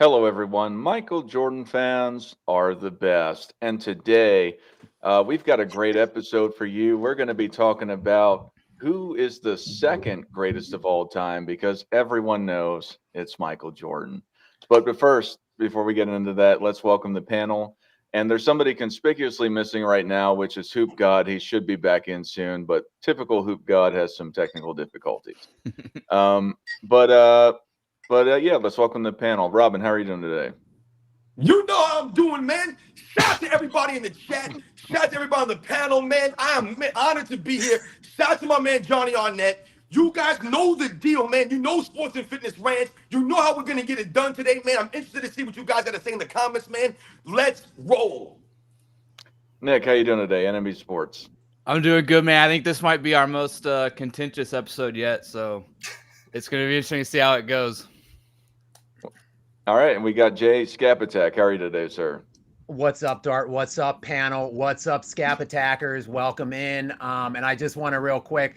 Hello, everyone. Michael Jordan fans are the best. And today, we've got a great episode for you. We're going to be talking about who is the second greatest of all time because everyone knows it's Michael Jordan. But first, before we get into that, let's welcome the panel. And there's somebody conspicuously missing right now, which is Hoop God. He should be back in soon, but typical Hoop God has some technical difficulties. Um, but uh, yeah, let's welcome the panel. Robin, how are you doing today? You know how I'm doing, man. Shout out to everybody in the chat. Shout out to everybody on the panel, man. I am honored to be here. Shout out to my man Johnny Arnett. You guys know the deal, man. You know Sports and Fitness Rants. You know how we're gonna get it done today, man. I'm interested to see what you guys got to say in the comments, man. Let's roll. Nick, how you doing today? NMB Sports. I'm doing good, man. I think this might be our most contentious episode yet, so it's going to be interesting to see how it goes. All right, and we got Jay Scap Attack. How are you today, sir? What's up, Dart? What's up, panel? What's up, Scap Attackers? Welcome in. And I just want to real quick,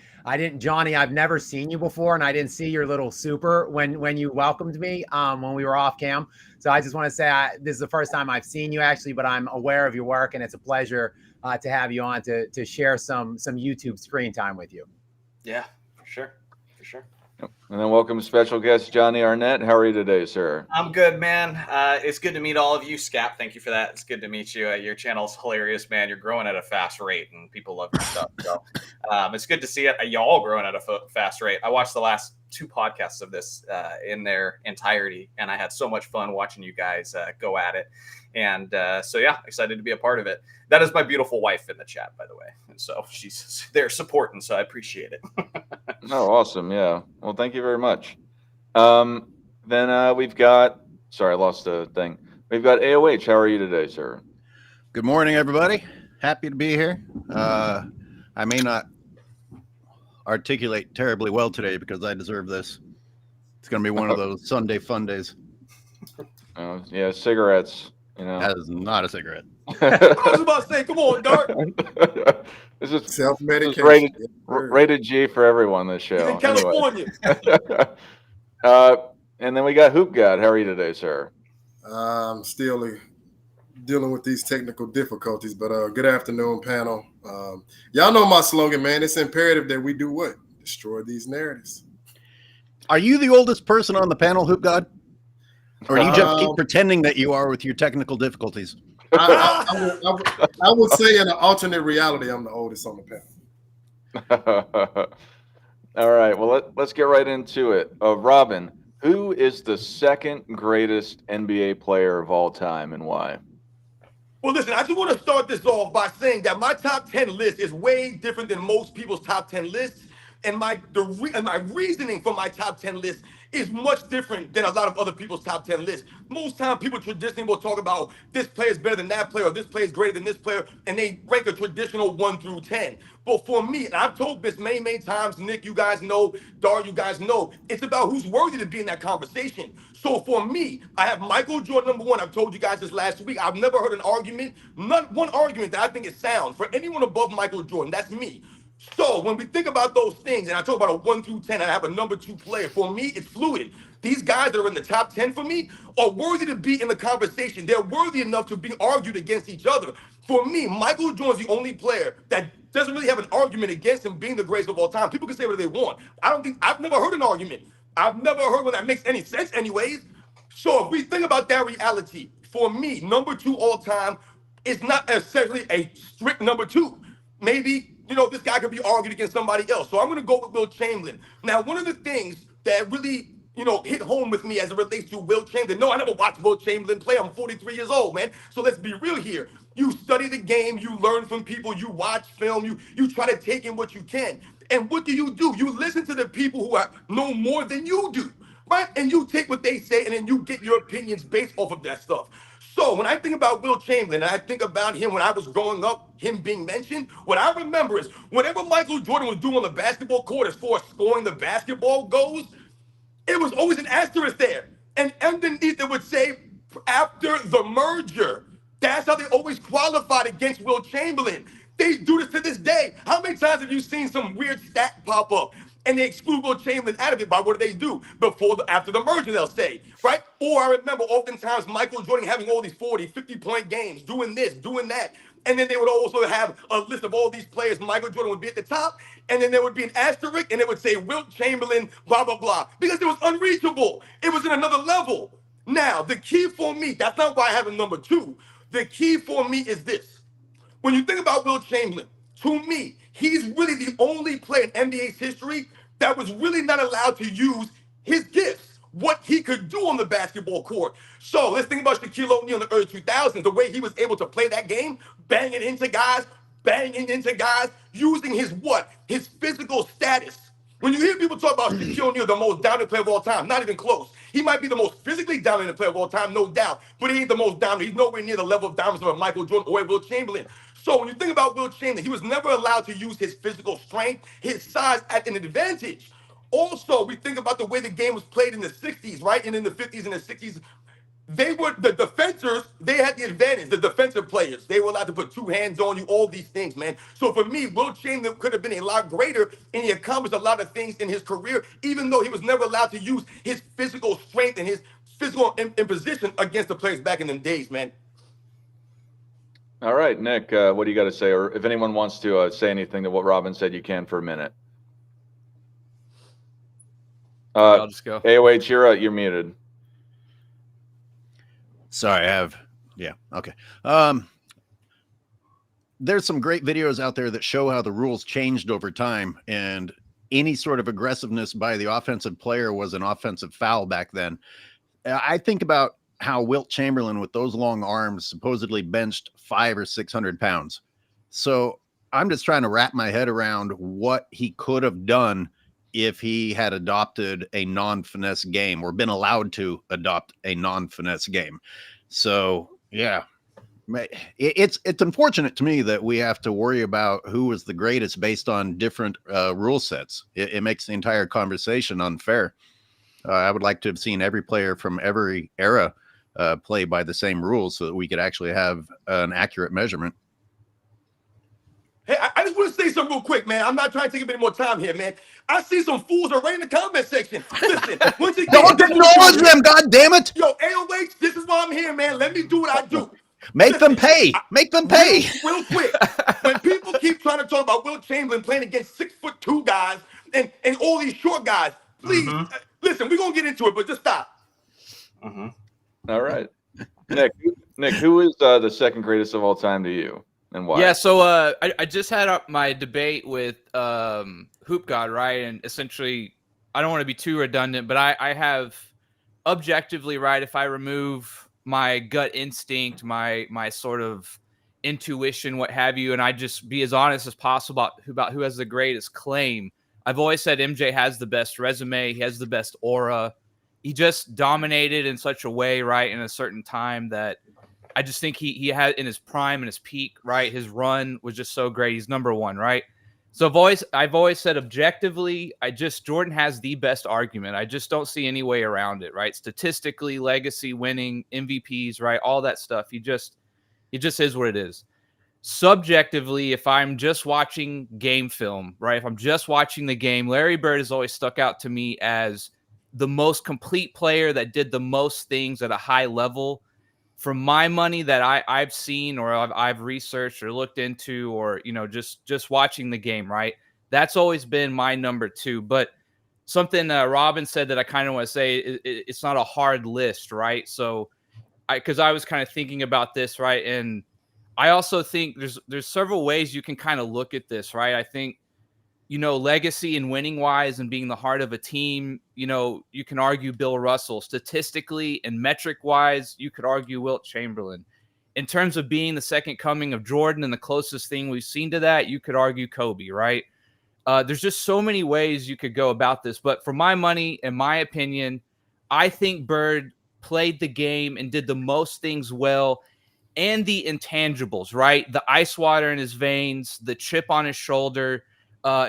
Johnny, I've never seen you before, and I didn't see your little super when you welcomed me when we were off cam. So I just want to say this is the first time I've seen you actually, but I'm aware of your work, and it's a pleasure to have you on to share some YouTube screen time with you. Yeah, for sure. And then welcome special guest Johnny Arnett. How are you today, sir? I'm good, man. It's good to meet all of you. Scap, thank you for that. It's good to meet you. Your channel's hilarious, man. You're growing at a fast rate, and people love your stuff. So it's good to see it. Y'all growing at a fast rate. I watched the last two podcasts of this in their entirety, and I had so much fun watching you guys go at it. And so, yeah, excited to be a part of it. That is my beautiful wife in the chat, by the way. And so she's there supporting, so I appreciate it. Oh, awesome. Yeah. Well, thank you very much. Then we've got, sorry, I lost the thing. We've got AOH. How are you today, sir? Good morning, everybody. Happy to be here. I may not articulate terribly well today because I deserve this. It's going to be one of those Sunday fun days. Yeah, cigarettes. You know, that is not a cigarette. I was about to say, come on, Dart. This is self-medication. Rated G for everyone. This show. He's in California. And then we got Hoop God. How are you today, sir? I'm still dealing with these technical difficulties, but good afternoon, panel. Y'all know my slogan, man. It's imperative that we do what? Destroy these narratives. Are you the oldest person on the panel, Hoop God? Or do you just keep pretending that you are with your technical difficulties? I would say in an alternate reality, I'm the oldest on the panel. All right. Well, let's get right into it. Robin, who is the second greatest NBA player of all time and why? Well, listen, I just want to start this off by saying that my top 10 list is way different than most people's top 10 lists. And my reasoning for my top 10 list is much different than a lot of other people's top 10 lists. Most time people traditionally will talk about this player is better than that player or this player is greater than this player, and they rank a traditional 1 through 10. But for me, and I've told this many times, Nick, you guys know, Dar, you guys know, it's about who's worthy to be in that conversation. So for me, I have Michael Jordan number 1. I've told you guys this last week. I've never heard an argument, not one argument that I think is sound for anyone above Michael Jordan. That's me. So when we think about those things, and I talk about a 1 through 10, and I have a number 2 player, for me, it's fluid. These guys that are in the top 10 for me are worthy to be in the conversation. They're worthy enough to be argued against each other. For me, Michael Jordan's the only player that doesn't really have an argument against him being the greatest of all time. People can say what they want. I've never heard an argument. I've never heard one that makes any sense anyways. So if we think about that reality, for me, number 2 all time is not necessarily a strict number 2. Maybe, this guy could be argued against somebody else. So I'm going to go with Wilt Chamberlain. Now, one of the things that really, hit home with me as it relates to Wilt Chamberlain. No, I never watched Wilt Chamberlain play. I'm 43 years old, man. So let's be real here. You study the game. You learn from people. You watch film. You try to take in what you can. And what do? You listen to the people who know more than you do, right? And you take what they say, and then you get your opinions based off of that stuff. So when I think about Wilt Chamberlain, and I think about him when I was growing up, him being mentioned, what I remember is whatever Michael Jordan was doing on the basketball court as far as scoring the basketball goes, it was always an asterisk there. And underneath it would say, after the merger. That's how they always qualified against Wilt Chamberlain. They do this to this day. How many times have you seen some weird stat pop up? and they exclude Will Chamberlain out of it by what do? After the merger, they'll say, right? Or I remember oftentimes Michael Jordan having all these 40, 50-point games, doing this, doing that. And then they would also have a list of all these players. Michael Jordan would be at the top, and then there would be an asterisk, and it would say Wilt Chamberlain, blah, blah, blah, because it was unreachable. It was in another level. Now, the key for me, that's not why I have him number 2. The key for me is this. When you think about Wilt Chamberlain, to me, he's really the only player in NBA's history that was really not allowed to use his gifts, what he could do on the basketball court. So let's think about Shaquille O'Neal in the early 2000s, the way he was able to play that game, banging into guys, using his what? His physical status. When you hear people talk about Shaquille O'Neal, the most dominant player of all time, not even close. He might be the most physically dominant player of all time, no doubt, but he ain't the most dominant. He's nowhere near the level of dominance of a Michael Jordan or a Wilt Chamberlain. So when you think about Wilt Chamberlain, he was never allowed to use his physical strength, his size at an advantage. Also, we think about the way the game was played in the 60s, right? And in the 50s and the 60s, they were the defenders, they had the advantage, the defensive players. They were allowed to put 2 hands on you, all these things, man. So for me, Wilt Chamberlain could have been a lot greater, and he accomplished a lot of things in his career, even though he was never allowed to use his physical strength and his physical imposition against the players back in them days, man. All right, Nick, what do you got to say? Or if anyone wants to say anything to what Robin said, you can for a minute. I'll just go. AOH, you're muted. Sorry, okay. There's some great videos out there that show how the rules changed over time, and any sort of aggressiveness by the offensive player was an offensive foul back then. I think about how Wilt Chamberlain, with those long arms, supposedly benched 500 or 600 pounds. So I'm just trying to wrap my head around what he could have done if he had adopted a non-finesse game or been allowed to adopt a non-finesse game. So, yeah, it's unfortunate to me that we have to worry about who was the greatest based on different rule sets. It makes the entire conversation unfair. I would like to have seen every player from every era play by the same rules so that we could actually have an accurate measurement. Hey, I just want to say something real quick, man. I'm not trying to take a bit more time here, man. I see some fools are right in the comment section. Listen, once again, Don't acknowledge them, God damn it! Yo, AOH, this is why I'm here, man. Let me do what I do. Make them pay. Make them pay. Real quick, when people keep trying to talk about Wilt Chamberlain playing against 6'2" guys and all these short guys, please, listen, we're going to get into it, but just stop. All right. Nick, who is the second greatest of all time to you? And why? Yeah, so I just had my debate with Hoop God, right? And essentially, I don't want to be too redundant, but I have objectively, right, if I remove my gut instinct, my sort of intuition, what have you, and I just be as honest as possible about who has the greatest claim, I've always said MJ has the best resume. He has the best aura. He just dominated in such a way, right, in a certain time that I just think he had in his prime and his peak, right? His run was just so great. He's number one, right? So I've always said objectively, Jordan has the best argument. I just don't see any way around it, right? Statistically, legacy, winning, MVPs, right? All that stuff. He just is what it is. Subjectively, if I'm just watching game film, right? If I'm just watching the game, Larry Bird has always stuck out to me as the most complete player that did the most things at a high level. For my money that I've seen or I've researched or looked into, or just watching the game, right? That's always been my number 2. But something Robin said that I kind of want to say, it's not a hard list, right? So, because I was kind of thinking about this, right? And I also think there's several ways you can kind of look at this, right? I think, legacy and winning wise and being the heart of a team, you can argue Bill Russell. Statistically and metric wise, you could argue Wilt Chamberlain. In terms of being the second coming of Jordan and the closest thing we've seen to that, you could argue Kobe, right? There's just so many ways you could go about this. But for my money, in my opinion, I think Bird played the game and did the most things well, and the intangibles, right? The ice water in his veins, the chip on his shoulder.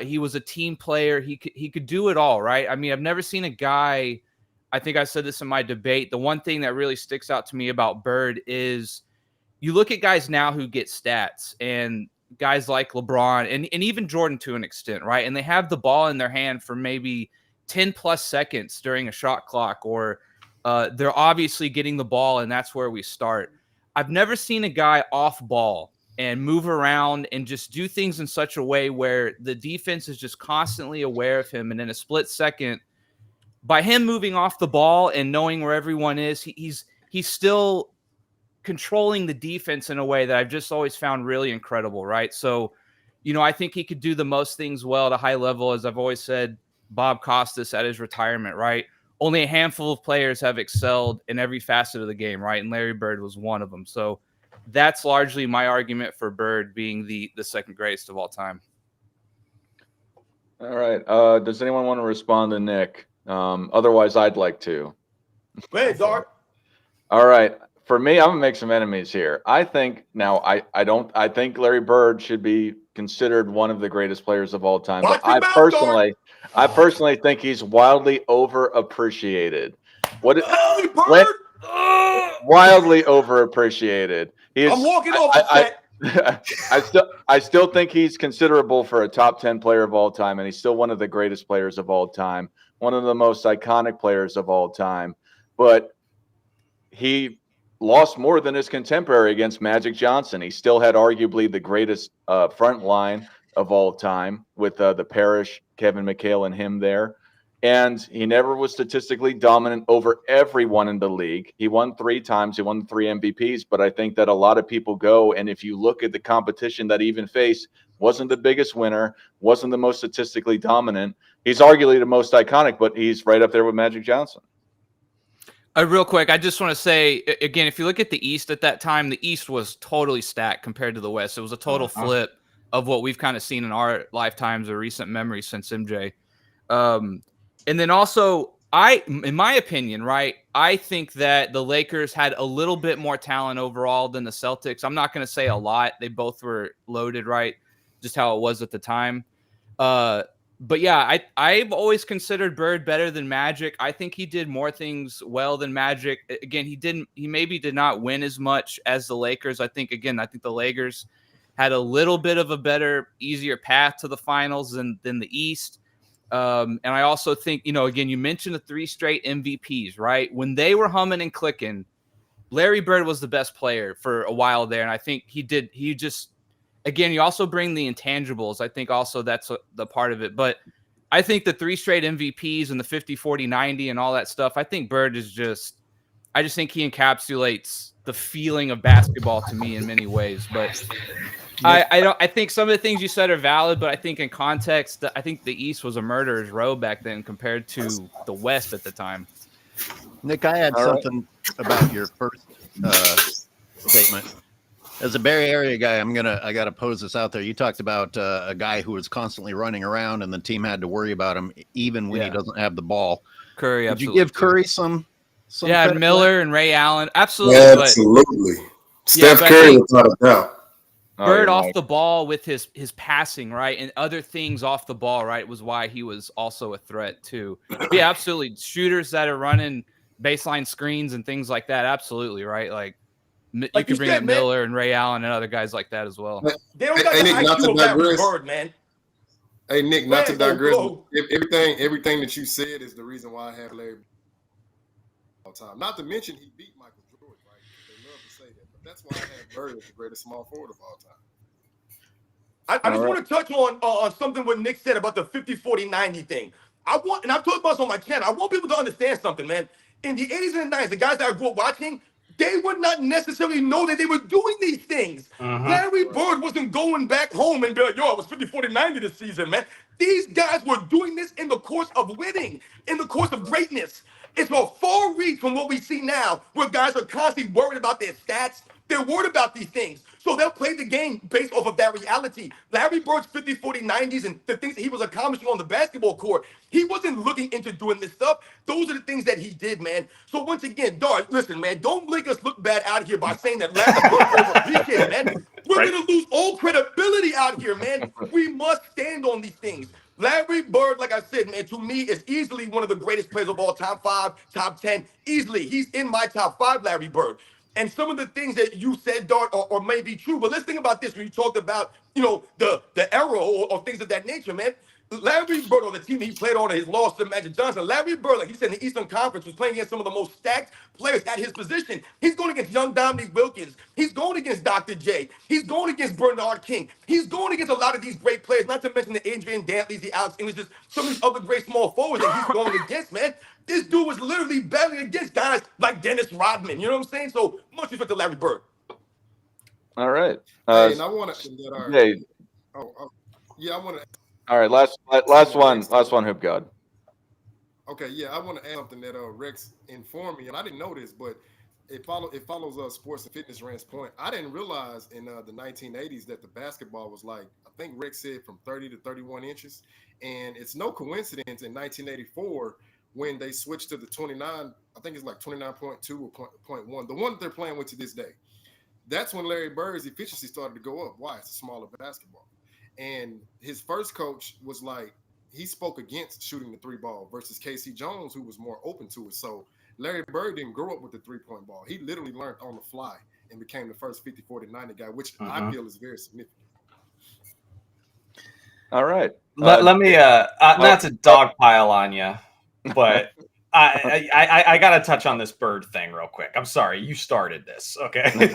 He was a team player. He could do it all, right? I mean, I've never seen a guy, I think I said this in my debate, the one thing that really sticks out to me about Bird is you look at guys now who get stats, and guys like LeBron and even Jordan to an extent, right? And they have the ball in their hand for maybe 10 plus seconds during a shot clock, or they're obviously getting the ball, and that's where we start. I've never seen a guy off ball and move around and just do things in such a way where the defense is just constantly aware of him. And in a split second, by him moving off the ball and knowing where everyone is, he's still controlling the defense in a way that I've just always found really incredible, right? So, I think he could do the most things well at a high level. As I've always said, Bob Costas at his retirement, right? Only a handful of players have excelled in every facet of the game, right? And Larry Bird was one of them. So that's largely my argument for Bird being the second greatest of all time. All right. Does anyone want to respond to Nick? Otherwise, I'd like to. Go ahead, Dart. All right. For me, I'm gonna make some enemies here. I think now I think Larry Bird should be considered one of the greatest players of all time. Watch But your mouth, I personally think he's wildly overappreciated. Larry Bird. Wildly overappreciated. I'm walking off the set. I still think he's considerable for a top 10 player of all time, and he's still one of the greatest players of all time, one of the most iconic players of all time. But he lost more than his contemporary against Magic Johnson. He still had arguably the greatest front line of all time with the Parrish, Kevin McHale, and him there. And he never was statistically dominant over everyone in the league. He won 3 times. He won 3 MVPs. But I think that a lot of people go, and if you look at the competition that he even faced, wasn't the biggest winner, wasn't the most statistically dominant. He's arguably the most iconic, but he's right up there with Magic Johnson. Real quick, I just want to say, again, if you look at the East at that time, the East was totally stacked compared to the West. It was a total flip of what we've kind of seen in our lifetimes or recent memories since MJ. And then also, in my opinion, right, I think that the Lakers had a little bit more talent overall than the Celtics. I'm not going to say a lot. They both were loaded, right, just how it was at the time. But yeah, I've always considered Bird better than Magic. I think he did more things well than Magic. Again, he maybe did not win as much as the Lakers. I think the Lakers had a little bit of a better, easier path to the finals than the East. And I also think, again, you mentioned the 3 straight MVPs, right? When they were humming and clicking, Larry Bird was the best player for a while there. And I think again, you also bring the intangibles. I think also that's the part of it. But I think the 3 straight MVPs and the 50, 40, 90 and all that stuff, I think Bird is I just think he encapsulates the feeling of basketball to me in many ways. But I think some of the things you said are valid, but I think in context, I think the East was a murderer's row back then compared to the West at the time. Nick, I had something about your first statement. As a Bay Area guy, I gotta pose this out there. You talked about a guy who was constantly running around, and the team had to worry about him even when he doesn't have the ball. Curry, Did you give Curry some yeah, Miller and Ray Allen, absolutely. Absolutely. Steph Curry, without a doubt. Bird off the ball with his passing, right, and other things off the ball, right, was why he was also a threat too. But yeah, absolutely. Shooters that are running baseline screens and things like that, absolutely, right. Like you could bring up Miller and Ray Allen and other guys like that as well. They don't got the IQ of Larry Bird, man. Hey Nick, not to digress. Everything that you said is the reason why I have Larry all time. Not to mention he beat Michael Jordan, right? They love to say that, but that's why I have Bird as the greatest small forward of all time. I just want to touch on something what Nick said about the 50, 40, 90 thing. I've talked about this on my channel. I want people to understand something, man. In the 80s and the 90s, the guys that I grew up watching, they would not necessarily know that they were doing these things. Larry Bird wasn't going back home and be like, yo, I was 50, 40, 90 this season, man. These guys were doing this in the course of winning, in the course of greatness. It's a far reach from what we see now, where guys are constantly worried about their stats. They're worried about these things. So they'll play the game based off of that reality. Larry Bird's 50, 40, 90s and the things that he was accomplishing on the basketball court, he wasn't looking into doing this stuff. Those are the things that he did, man. So once again, Dart, listen, man, don't make us look bad out here by saying that Larry Bird overappreciated, man. We're going to lose all credibility out here, man. We must stand on these things. Larry Bird, like I said, man, to me is easily one of the greatest players of all time. 5, top 10, easily. He's in my top 5, Larry Bird. And some of the things that you said, Dart, or may be true. But let's think about this when you talked about, the era or things of that nature, man. Larry Bird, on the team he played on, his loss to Magic Johnson. Larry Bird, like he said in the Eastern Conference, was playing against some of the most stacked players at his position. He's going against young Dominique Wilkins. He's going against Dr. J. He's going against Bernard King. He's going against a lot of these great players, not to mention the Adrian Dantleys, the Alex Englishes, some of these other great small forwards that he's going against, man. This dude was literally battling against guys like Dennis Rodman. You know what I'm saying? So much respect to Larry Bird. All right. Hey, and I want to. Hey. Yeah, I want to. All right, last one, Hoop God. Okay, yeah, I want to add something that Rex informed me, and I didn't know this, but it follows Sports and Fitness Rant's point. I didn't realize in the 1980s that the basketball was like, I think Rex said from 30 to 31 inches, and it's no coincidence in 1984 when they switched to the 29, I think it's like 29.2 or 0.1, the one that they're playing with to this day. That's when Larry Bird's efficiency started to go up. Why? It's a smaller basketball. And his first coach was like, he spoke against shooting the three ball versus Casey Jones, who was more open to it. So Larry Bird didn't grow up with the 3-point ball. He literally learned on the fly and became the first 50, 40, 90 guy, which I feel is very significant. All right. Let me not to dogpile on you, but I got to touch on this Bird thing real quick. I'm sorry, you started this, okay?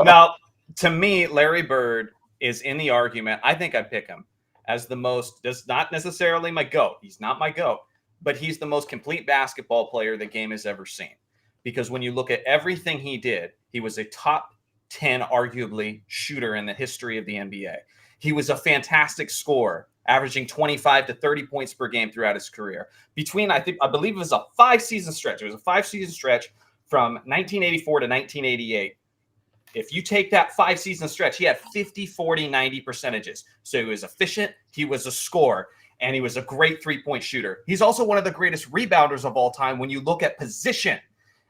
Now, to me, Larry Bird is in the argument. I think I pick him as the most, does not necessarily my GOAT. He's not my GOAT, but he's the most complete basketball player the game has ever seen. Because when you look at everything he did, he was a top 10, arguably, shooter in the history of the NBA. He was a fantastic scorer, averaging 25 to 30 points per game throughout his career. I believe it was a 5-season stretch. It was a 5-season stretch from 1984 to 1988. If you take that 5-season stretch, he had 50, 40, 90 percentages. So he was efficient, he was a scorer, and he was a great three-point shooter. He's also one of the greatest rebounders of all time when you look at position.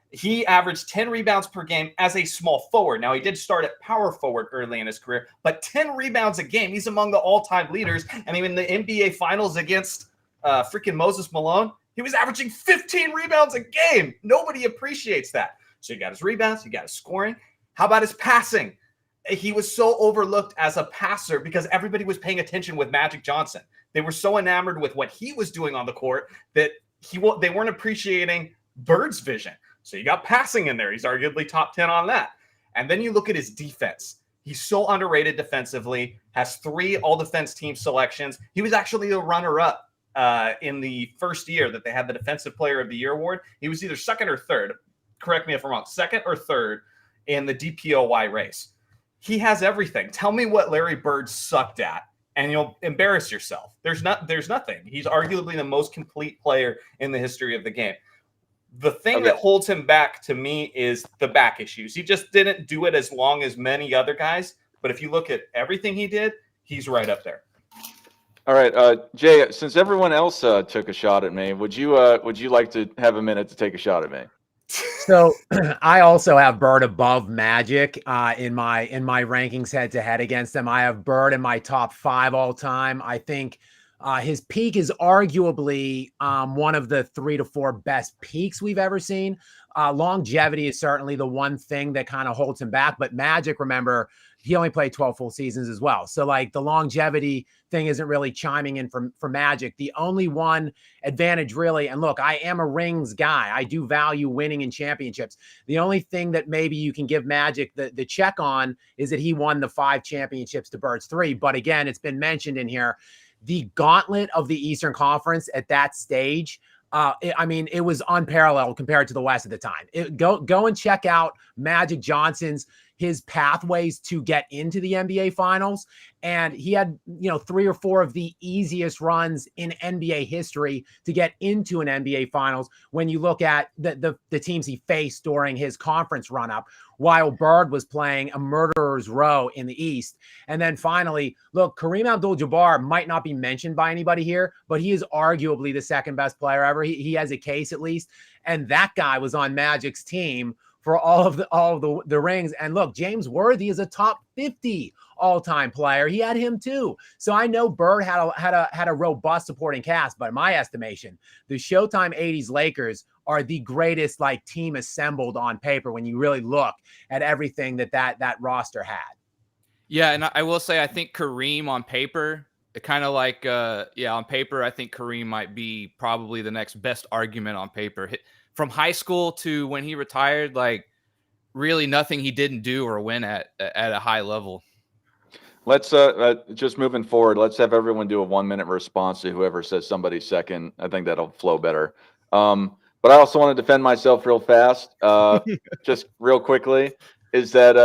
He averaged 10 rebounds per game as a small forward. Now, he did start at power forward early in his career, but 10 rebounds a game. He's among the all-time leaders. And even the NBA Finals against freaking Moses Malone, he was averaging 15 rebounds a game. Nobody appreciates that. So you got his rebounds, you got his scoring. How about his passing? He was so overlooked as a passer because everybody was paying attention with Magic Johnson. They were so enamored with what he was doing on the court that they weren't appreciating Bird's vision. So you got passing in there. He's arguably top 10 on that. And then you look at his defense. He's so underrated defensively, has 3 all-defense team selections. He was actually a runner-up in the first year that they had the Defensive Player of the Year award. He was either second or third. Correct me if I'm wrong. Second or third in the DPOY race. He has everything. Tell me what Larry Bird sucked at, and you'll embarrass yourself. There's nothing. He's arguably the most complete player in the history of the game. The thing that holds him back to me is the back issues. He just didn't do it as long as many other guys. But if you look at everything he did, he's right up there. All right, Jay, since everyone else took a shot at me, would you like to have a minute to take a shot at me? So I also have Bird above Magic in my rankings head to head against them. I have Bird in my top 5 all time. I think his peak is arguably one of the 3 to 4 best peaks we've ever seen. Longevity is certainly the one thing that kind of holds him back. But Magic, remember, he only played 12 full seasons as well. So like the longevity thing isn't really chiming in for Magic. The only one advantage really, and look, I am a rings guy. I do value winning in championships. The only thing that maybe you can give Magic the check on is that he won the 5 championships to Bird's 3. But again, it's been mentioned in here, the gauntlet of the Eastern Conference at that stage, it was unparalleled compared to the West at the time. Go and check out Magic Johnson's his pathways to get into the NBA Finals. And he had, 3 or 4 of the easiest runs in NBA history to get into an NBA Finals when you look at the teams he faced during his conference run-up, while Bird was playing a murderer's row in the East. And then finally, look, Kareem Abdul-Jabbar might not be mentioned by anybody here, but he is arguably the second best player ever. He has a case at least. And that guy was on Magic's team for all of the rings. And look, James Worthy is a top 50 all-time player. He had him too. So I know Bird had a robust supporting cast, but in my estimation, the Showtime 80s Lakers are the greatest like team assembled on paper when you really look at everything that roster had. Yeah, and I will say I think Kareem on paper, kind of like on paper, I think Kareem might be probably the next best argument on paper. From high school to when he retired, like really nothing he didn't do or win at a high level. Let's just moving forward, let's have everyone do a 1-minute response to whoever says somebody's second. I think that'll flow better. But I also want to defend myself real fast, just real quickly, is that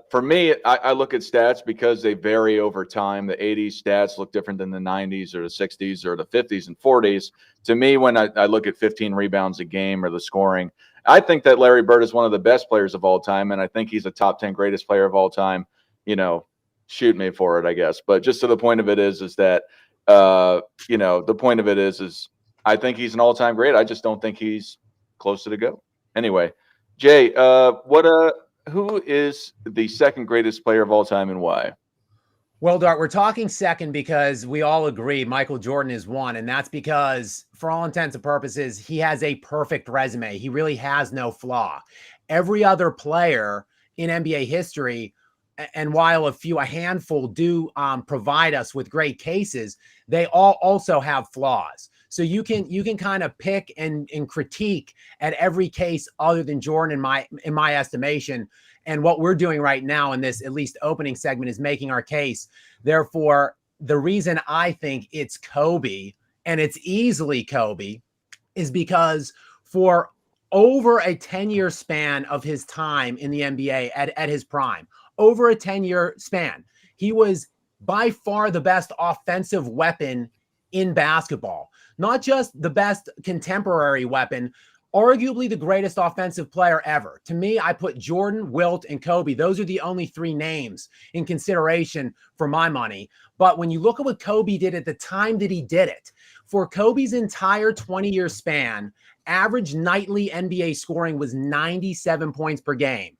for me, I look at stats because they vary over time. The 80s stats look different than the 90s or the 60s or the 50s and 40s. To me, when I look at 15 rebounds a game or the scoring, I think that Larry Bird is one of the best players of all time, and I think he's a top 10 greatest player of all time. You know, shoot me for it, I guess. But just to the point of it is that, the point of it is I think he's an all-time great. I just don't think he's close to the GOAT. Anyway, Jay, who is the second greatest player of all time and why? Well, Dart, we're talking second because we all agree Michael Jordan is one, and that's because, for all intents and purposes, he has a perfect resume. He really has no flaw. Every other player in NBA history, and while a handful do provide us with great cases, they all also have flaws. So you can kind of pick and critique at every case other than Jordan in my estimation. And what we're doing right now in this at least opening segment is making our case. Therefore, the reason I think it's Kobe, and it's easily Kobe, is because for over a 10-year span of his time in the NBA at his prime, over a 10-year span, he was by far the best offensive weapon in basketball. Not just the best contemporary weapon, arguably the greatest offensive player ever. To me, I put Jordan, Wilt, and Kobe. Those are the only three names in consideration for my money. But when you look at what Kobe did at the time that he did it, for Kobe's entire 20-year span, average nightly NBA scoring was 97 points per game.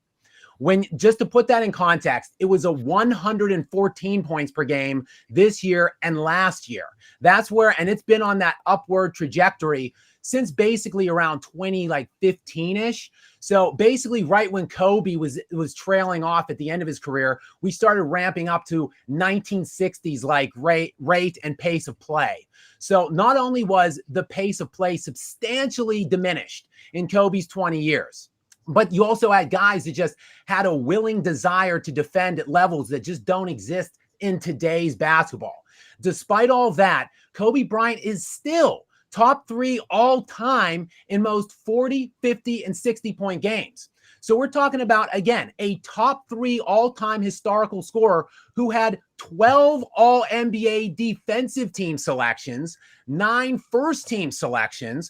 When, just to put that in context, it was a 114 points per game this year and last year. That's where, and it's been on that upward trajectory since basically around 2015-ish. So basically right when Kobe was trailing off at the end of his career, we started ramping up to 1960s like rate and pace of play. So not only was the pace of play substantially diminished in Kobe's 20 years, but you also had guys that just had a willing desire to defend at levels that just don't exist in today's basketball. Despite all that, Kobe Bryant is still top 3 all time in most 40, 50, and 60-point games. So we're talking about, again, a top 3 all-time historical scorer who had 12 All-NBA defensive team selections, 9 first-team selections,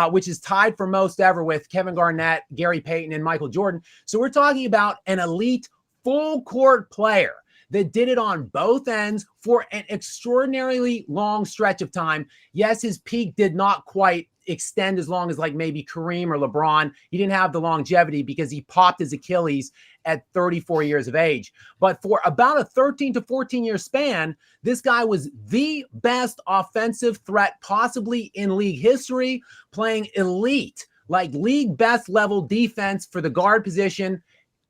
which is tied for most ever with Kevin Garnett, Gary Payton, and Michael Jordan. So we're talking about an elite full-court player that did it on both ends for an extraordinarily long stretch of time. Yes, his peak did not quite extend as long as like maybe Kareem or LeBron. He didn't have the longevity because he popped his Achilles at 34 years of age. But for about a 13 to 14 year span, this guy was the best offensive threat possibly in league history, playing elite, like league best level defense for the guard position.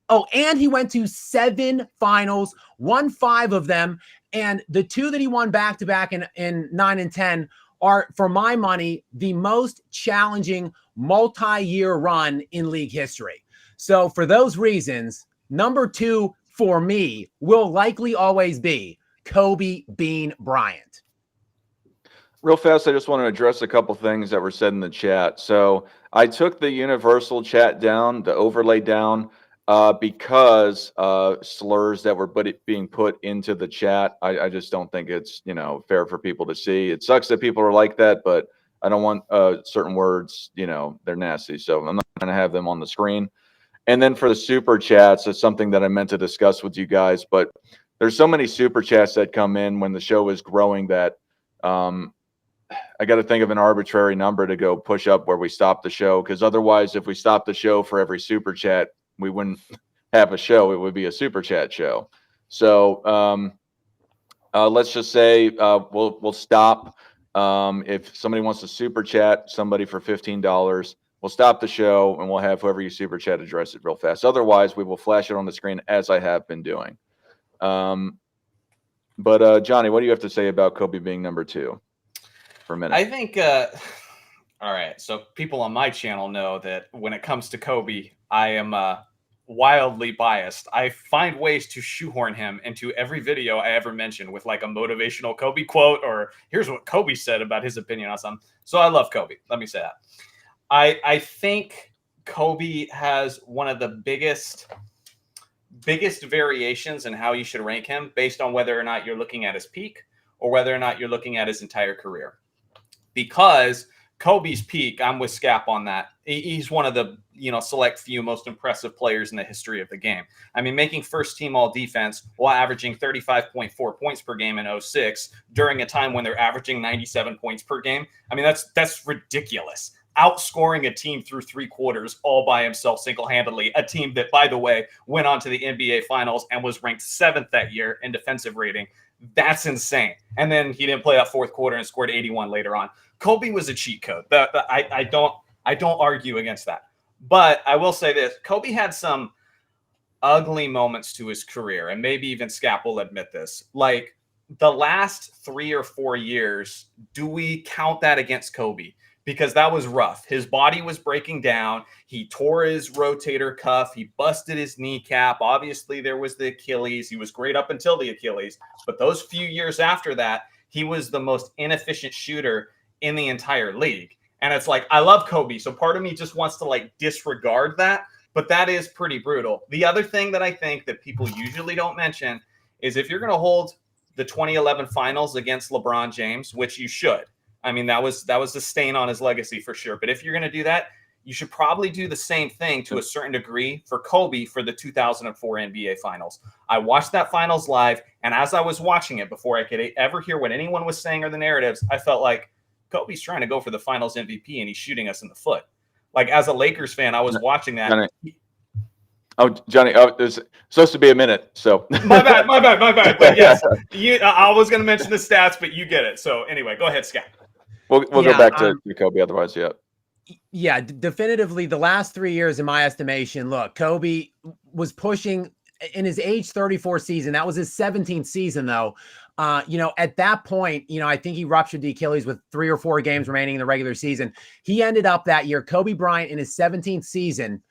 Oh, and he went to 7 finals, won 5 of them. And the 2 that he won back-to-back in 9 and 10 are, for my money, the most challenging multi-year run in league history. So for those reasons, number 2 for me will likely always be Kobe Bean Bryant. Real fast, I just want to address a couple things that were said in the chat. So I took the universal chat down, the overlay down, because slurs that were being put into the chat. I just don't think it's fair for people to see. It sucks that people are like that, but I don't want certain words, they're nasty. So I'm not going to have them on the screen. And then for the super chats, it's something that I meant to discuss with you guys, but there's so many super chats that come in when the show is growing that I got to think of an arbitrary number to go push up where we stop the show, because otherwise, if we stop the show for every super chat, we wouldn't have a show. It would be a super chat show. So let's just say we'll stop. If somebody wants to super chat somebody for $15, we'll stop the show and we'll have whoever you super chat address it real fast. Otherwise, we will flash it on the screen as I have been doing. But Johnny, what do you have to say about Kobe being number 2 for a minute? I think, all right. So people on my channel know that when it comes to Kobe, I am wildly biased. I find ways to shoehorn him into every video I ever mention with like a motivational Kobe quote, or here's what Kobe said about his opinion on something. So I love Kobe. Let me say that. I think Kobe has one of the biggest variations in how you should rank him based on whether or not you're looking at his peak or whether or not you're looking at his entire career. Because Kobe's peak, I'm with Scap on that. He's one of the, select few most impressive players in the history of the game. I mean, making first team all defense while averaging 35.4 points per game in 06 during a time when they're averaging 97 points per game. I mean, that's ridiculous. Outscoring a team through 3 quarters all by himself single-handedly, a team that, by the way, went on to the NBA Finals and was ranked 7th that year in defensive rating. That's insane. And then he didn't play that 4th quarter and scored 81 later on. Kobe was a cheat code. I don't argue against that. But I will say this. Kobe had some ugly moments to his career, and maybe even Scap will admit this. Like the last 3 or 4 years, do we count that against Kobe? Because that was rough. His body was breaking down. He tore his rotator cuff. He busted his kneecap. Obviously, there was the Achilles. He was great up until the Achilles. But those few years after that, he was the most inefficient shooter in the entire league. And it's like, I love Kobe. So part of me just wants to like disregard that. But that is pretty brutal. The other thing that I think that people usually don't mention is if you're going to hold the 2011 finals against LeBron James, which you should. I mean, that was a stain on his legacy for sure. But if you're going to do that, you should probably do the same thing to a certain degree for Kobe for the 2004 NBA Finals. I watched that finals live, and as I was watching it, before I could ever hear what anyone was saying or the narratives, I felt like Kobe's trying to go for the finals MVP, and he's shooting us in the foot. Like, as a Lakers fan, I was watching that. Johnny, there's supposed to be a minute, so. My bad. But yes, I was going to mention the stats, but you get it. So anyway, go ahead, Scott. We'll go back to Kobe otherwise, yeah. Yeah, definitively the last 3 years, in my estimation, look, Kobe was pushing in his age 34 season. That was his 17th season, though. At that point, I think he ruptured the Achilles with 3 or 4 games remaining in the regular season. He ended up that year, Kobe Bryant in his 17th season,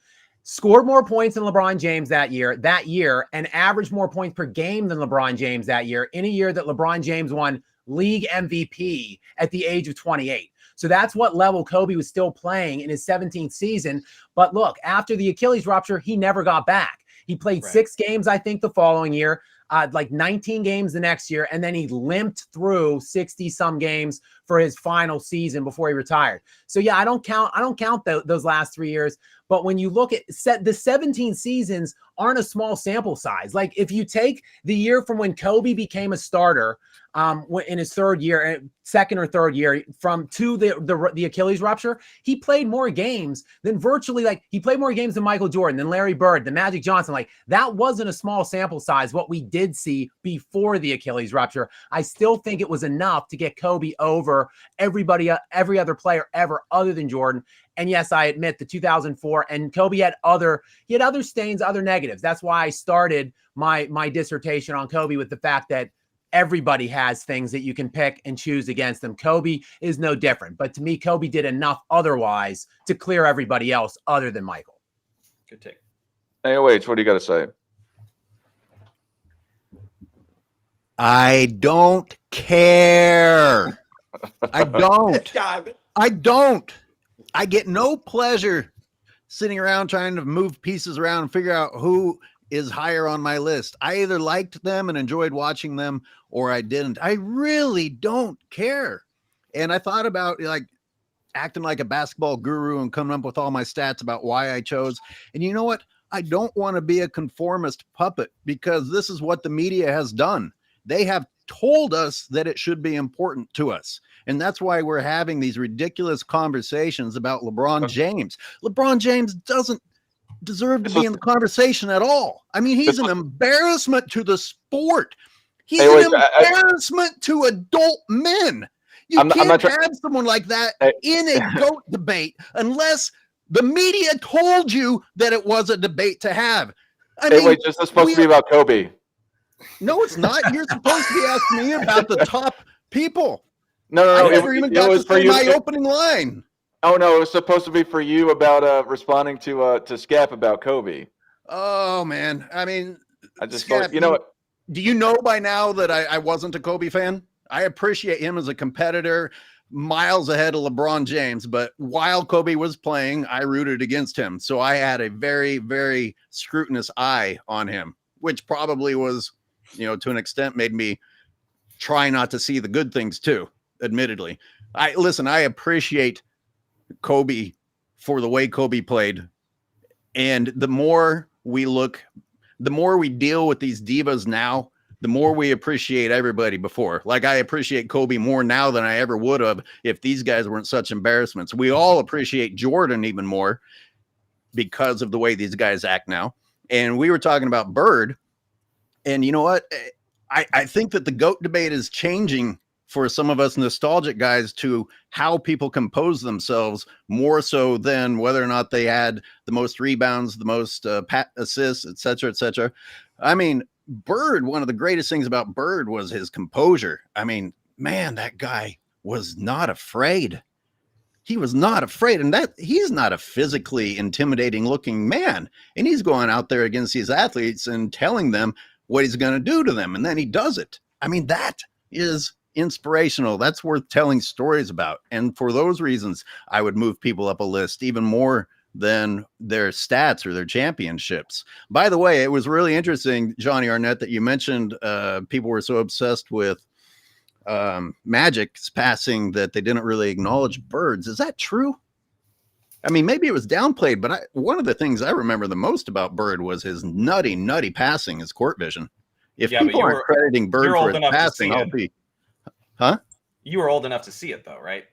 scored more points than LeBron James that year, and averaged more points per game than LeBron James that year, in a year that LeBron James won league MVP at the age of 28. So that's what level Kobe was still playing in his 17th season. But look, after the Achilles rupture, he never got back. He played 6 games, I think, the following year, like 19 games the next year, and then he limped through 60-some games for his final season before he retired. So yeah, I don't count those last 3 years. But when you look at the 17 seasons aren't a small sample size. Like if you take the year from when Kobe became a starter in his second or third year from to the Achilles rupture, he played more games than he played more games than Michael Jordan, than Larry Bird, than Magic Johnson. Like that wasn't a small sample size, what we did see before the Achilles rupture. I still think it was enough to get Kobe over every other player ever other than Jordan. And yes, I admit the 2004 and Kobe had other stains, other negatives. That's why I started my dissertation on Kobe with the fact that everybody has things that you can pick and choose against them. Kobe is no different. But to me, Kobe did enough otherwise to clear everybody else other than Michael. Good take. AOH, what do you got to say? I don't care. I don't. I get no pleasure sitting around trying to move pieces around and figure out who is higher on my list. I either liked them and enjoyed watching them or I didn't. I really don't care. And I thought about like acting like a basketball guru and coming up with all my stats about why I chose. And you know what? I don't want to be a conformist puppet because this is what the media has done. They have told us that it should be important to us. And that's why we're having these ridiculous conversations about LeBron James. LeBron James doesn't deserve to be in the conversation at all. I mean, he's an embarrassment to the sport. He's Hey, wait, an embarrassment to adult men. You can't have someone like that in a GOAT debate unless the media told you that it was a debate to have. I mean, wait, this is supposed to be about Kobe. No, it's not. You're supposed to be asking me about the top people. No. I never even got to say my opening line. Oh no, it was supposed to be for you about responding to Scap about Kobe. Oh man, I mean, I just Scap, thought, you know what? Do you know by now that I wasn't a Kobe fan? I appreciate him as a competitor, miles ahead of LeBron James. But while Kobe was playing, I rooted against him, so I had a very, very scrutinous eye on him, which probably was, to an extent, made me try not to see the good things too. Admittedly, I appreciate Kobe for the way Kobe played. And the more we deal with these divas now, the more we appreciate everybody before. Like, I appreciate Kobe more now than I ever would have if these guys weren't such embarrassments. We all appreciate Jordan even more because of the way these guys act now. And we were talking about Bird. And you know what? I think that the GOAT debate is changing for some of us nostalgic guys to how people compose themselves more so than whether or not they had the most rebounds, the most assists, et cetera, et cetera. I mean, Bird, one of the greatest things about Bird was his composure. I mean, man, that guy was not afraid. He was not afraid. And that he's not a physically intimidating looking man. And he's going out there against these athletes and telling them what he's going to do to them. And then he does it. I mean, that is inspirational. That's worth telling stories about. And for those reasons, I would move people up a list even more than their stats or their championships. By the way, it was really interesting, Johnny Arnett, that you mentioned people were so obsessed with Magic's passing that they didn't really acknowledge Bird's. Is that true? I mean, maybe it was downplayed, but one of the things I remember the most about Bird was his nutty passing, his court vision. If people aren't crediting Bird for his passing, I'll be... Huh? You were old enough to see it, though, right?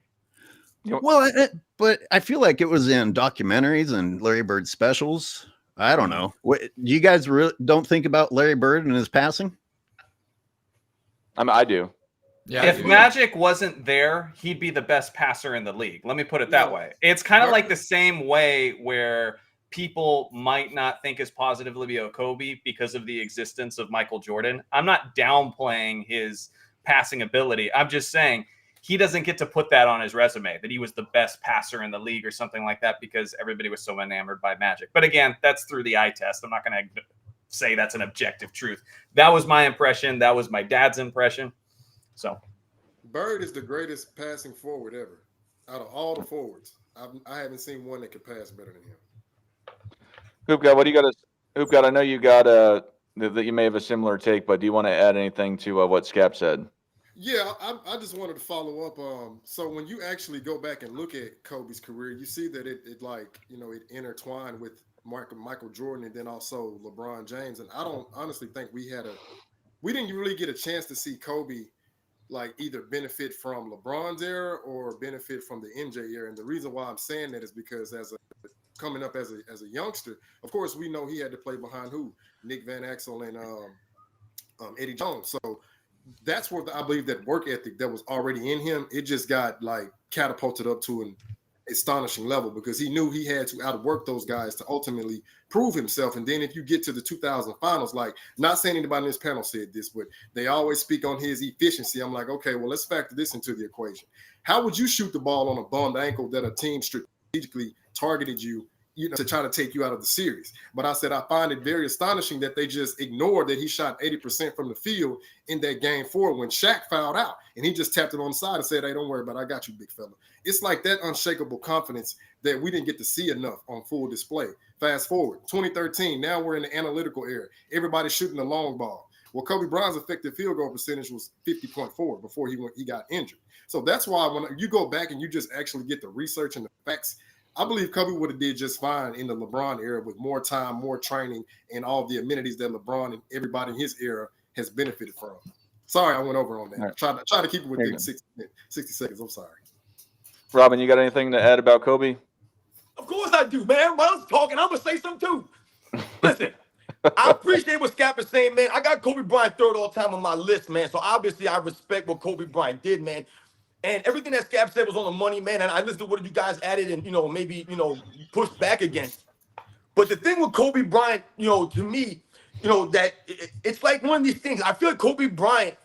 Well, but I feel like it was in documentaries and Larry Bird specials. I don't know. Do you guys really don't think about Larry Bird and his passing? I do. Yeah. If Magic wasn't there, he'd be the best passer in the league. Let me put it that way. It's kind of like the same way where people might not think as positively of Kobe because of the existence of Michael Jordan. I'm not downplaying his passing ability. I'm just saying he doesn't get to put that on his resume that he was the best passer in the league or something like that because everybody was so enamored by Magic. But again, that's through the eye test. I'm not going to say that's an objective truth. That was my impression. That was my dad's impression. So Bird is the greatest passing forward ever out of all the forwards. I haven't seen one that could pass better than him. Hoop God, what do you got? Hoop God, I know you got that you may have a similar take, but do you want to add anything to what Scap said? Yeah, I just wanted to follow up. So when you actually go back and look at Kobe's career, you see that it intertwined with Michael Jordan and then also LeBron James. And I don't honestly think we didn't really get a chance to see Kobe like either benefit from LeBron's era or benefit from the MJ era. And the reason why I'm saying that is because coming up as a youngster, of course, we know he had to play behind who? Nick Van Exel and Eddie Jones. So that's where I believe that work ethic that was already in him, it just got like catapulted up to an astonishing level because he knew he had to outwork those guys to ultimately prove himself. And then if you get to the 2000 finals, like not saying anybody in this panel said this, but they always speak on his efficiency. I'm like, okay, well, let's factor this into the equation. How would you shoot the ball on a bummed ankle that a team strategically targeted you to try to take you out of the series? But I said, I find it very astonishing that they just ignored that he shot 80% from the field in that game 4 when Shaq fouled out and he just tapped it on the side and said, hey, don't worry about it. I got you, big fella. It's like that unshakable confidence that we didn't get to see enough on full display. Fast forward, 2013, now we're in the analytical era. Everybody's shooting the long ball. Well, Kobe Bryant's effective field goal percentage was 50.4 before he got injured. So that's why when you go back and you just actually get the research and the facts, I believe Kobe would have did just fine in the LeBron era with more time, more training, and all the amenities that LeBron and everybody in his era has benefited from. Sorry, I went over on that. Right. Try to keep it within 60 seconds. I'm sorry. Robin, you got anything to add about Kobe? Of course course I do, man. While I was talking, I'm gonna say something too. Listen, I appreciate what Scap is saying, man. I got Kobe Bryant third all time on my list, man. So obviously I respect what Kobe Bryant did, man. And everything that Scap said was on the money, man. And I listened to what you guys added and, maybe, pushed back against. But the thing with Kobe Bryant, to me, that it's like one of these things. I feel like Kobe Bryant,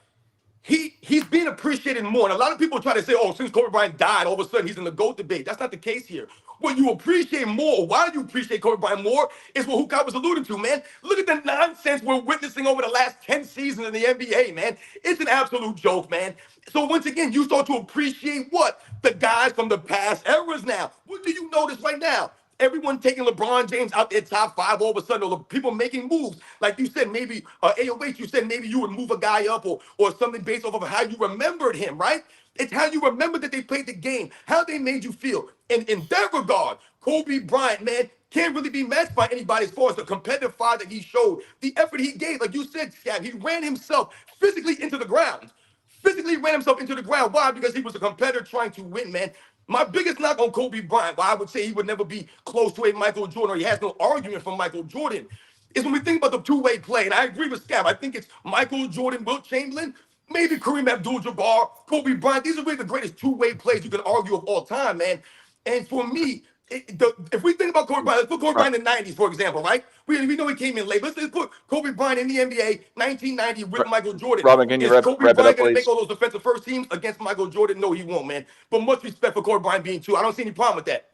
he's being appreciated more. And a lot of people try to say, oh, since Kobe Bryant died, all of a sudden he's in the GOAT debate. That's not the case here. What you appreciate more, why you appreciate Kobe Bryant more, is what Hukai was alluding to, man. Look at the nonsense we're witnessing over the last 10 seasons in the NBA, man. It's an absolute joke, man. So once again, you start to appreciate what? The guys from the past eras now. What do you notice right now? Everyone taking LeBron James out their top 5 all of a sudden, or people making moves. Like you said, maybe AOH, you said maybe you would move a guy up or something based off of how you remembered him, right? It's how you remember that they played the game, how they made you feel. And in that regard, Kobe Bryant, man, can't really be matched by anybody as far as the competitive fire that he showed, the effort he gave. Like you said, Scab, he ran himself physically into the ground. Physically ran himself into the ground. Why? Because he was a competitor trying to win, man. My biggest knock on Kobe Bryant, why I would say he would never be close to a Michael Jordan, or he has no argument for Michael Jordan, is when we think about the two-way play. And I agree with Scab. I think it's Michael Jordan, Wilt Chamberlain, maybe Kareem Abdul-Jabbar, Kobe Bryant. These are really the greatest two-way plays you can argue of all time, man. And for me, if we think about Kobe Bryant, let's put Kobe Bryant in the 90s, for example, right? We know he came in late. Let's put Kobe Bryant in the NBA, 1990 with Michael Jordan. Robin, can you wrap Kobe it up, Bryant going to please? make all those defensive first teams against Michael Jordan? No, he won't, man. But much respect for Kobe Bryant being 2. I don't see any problem with that.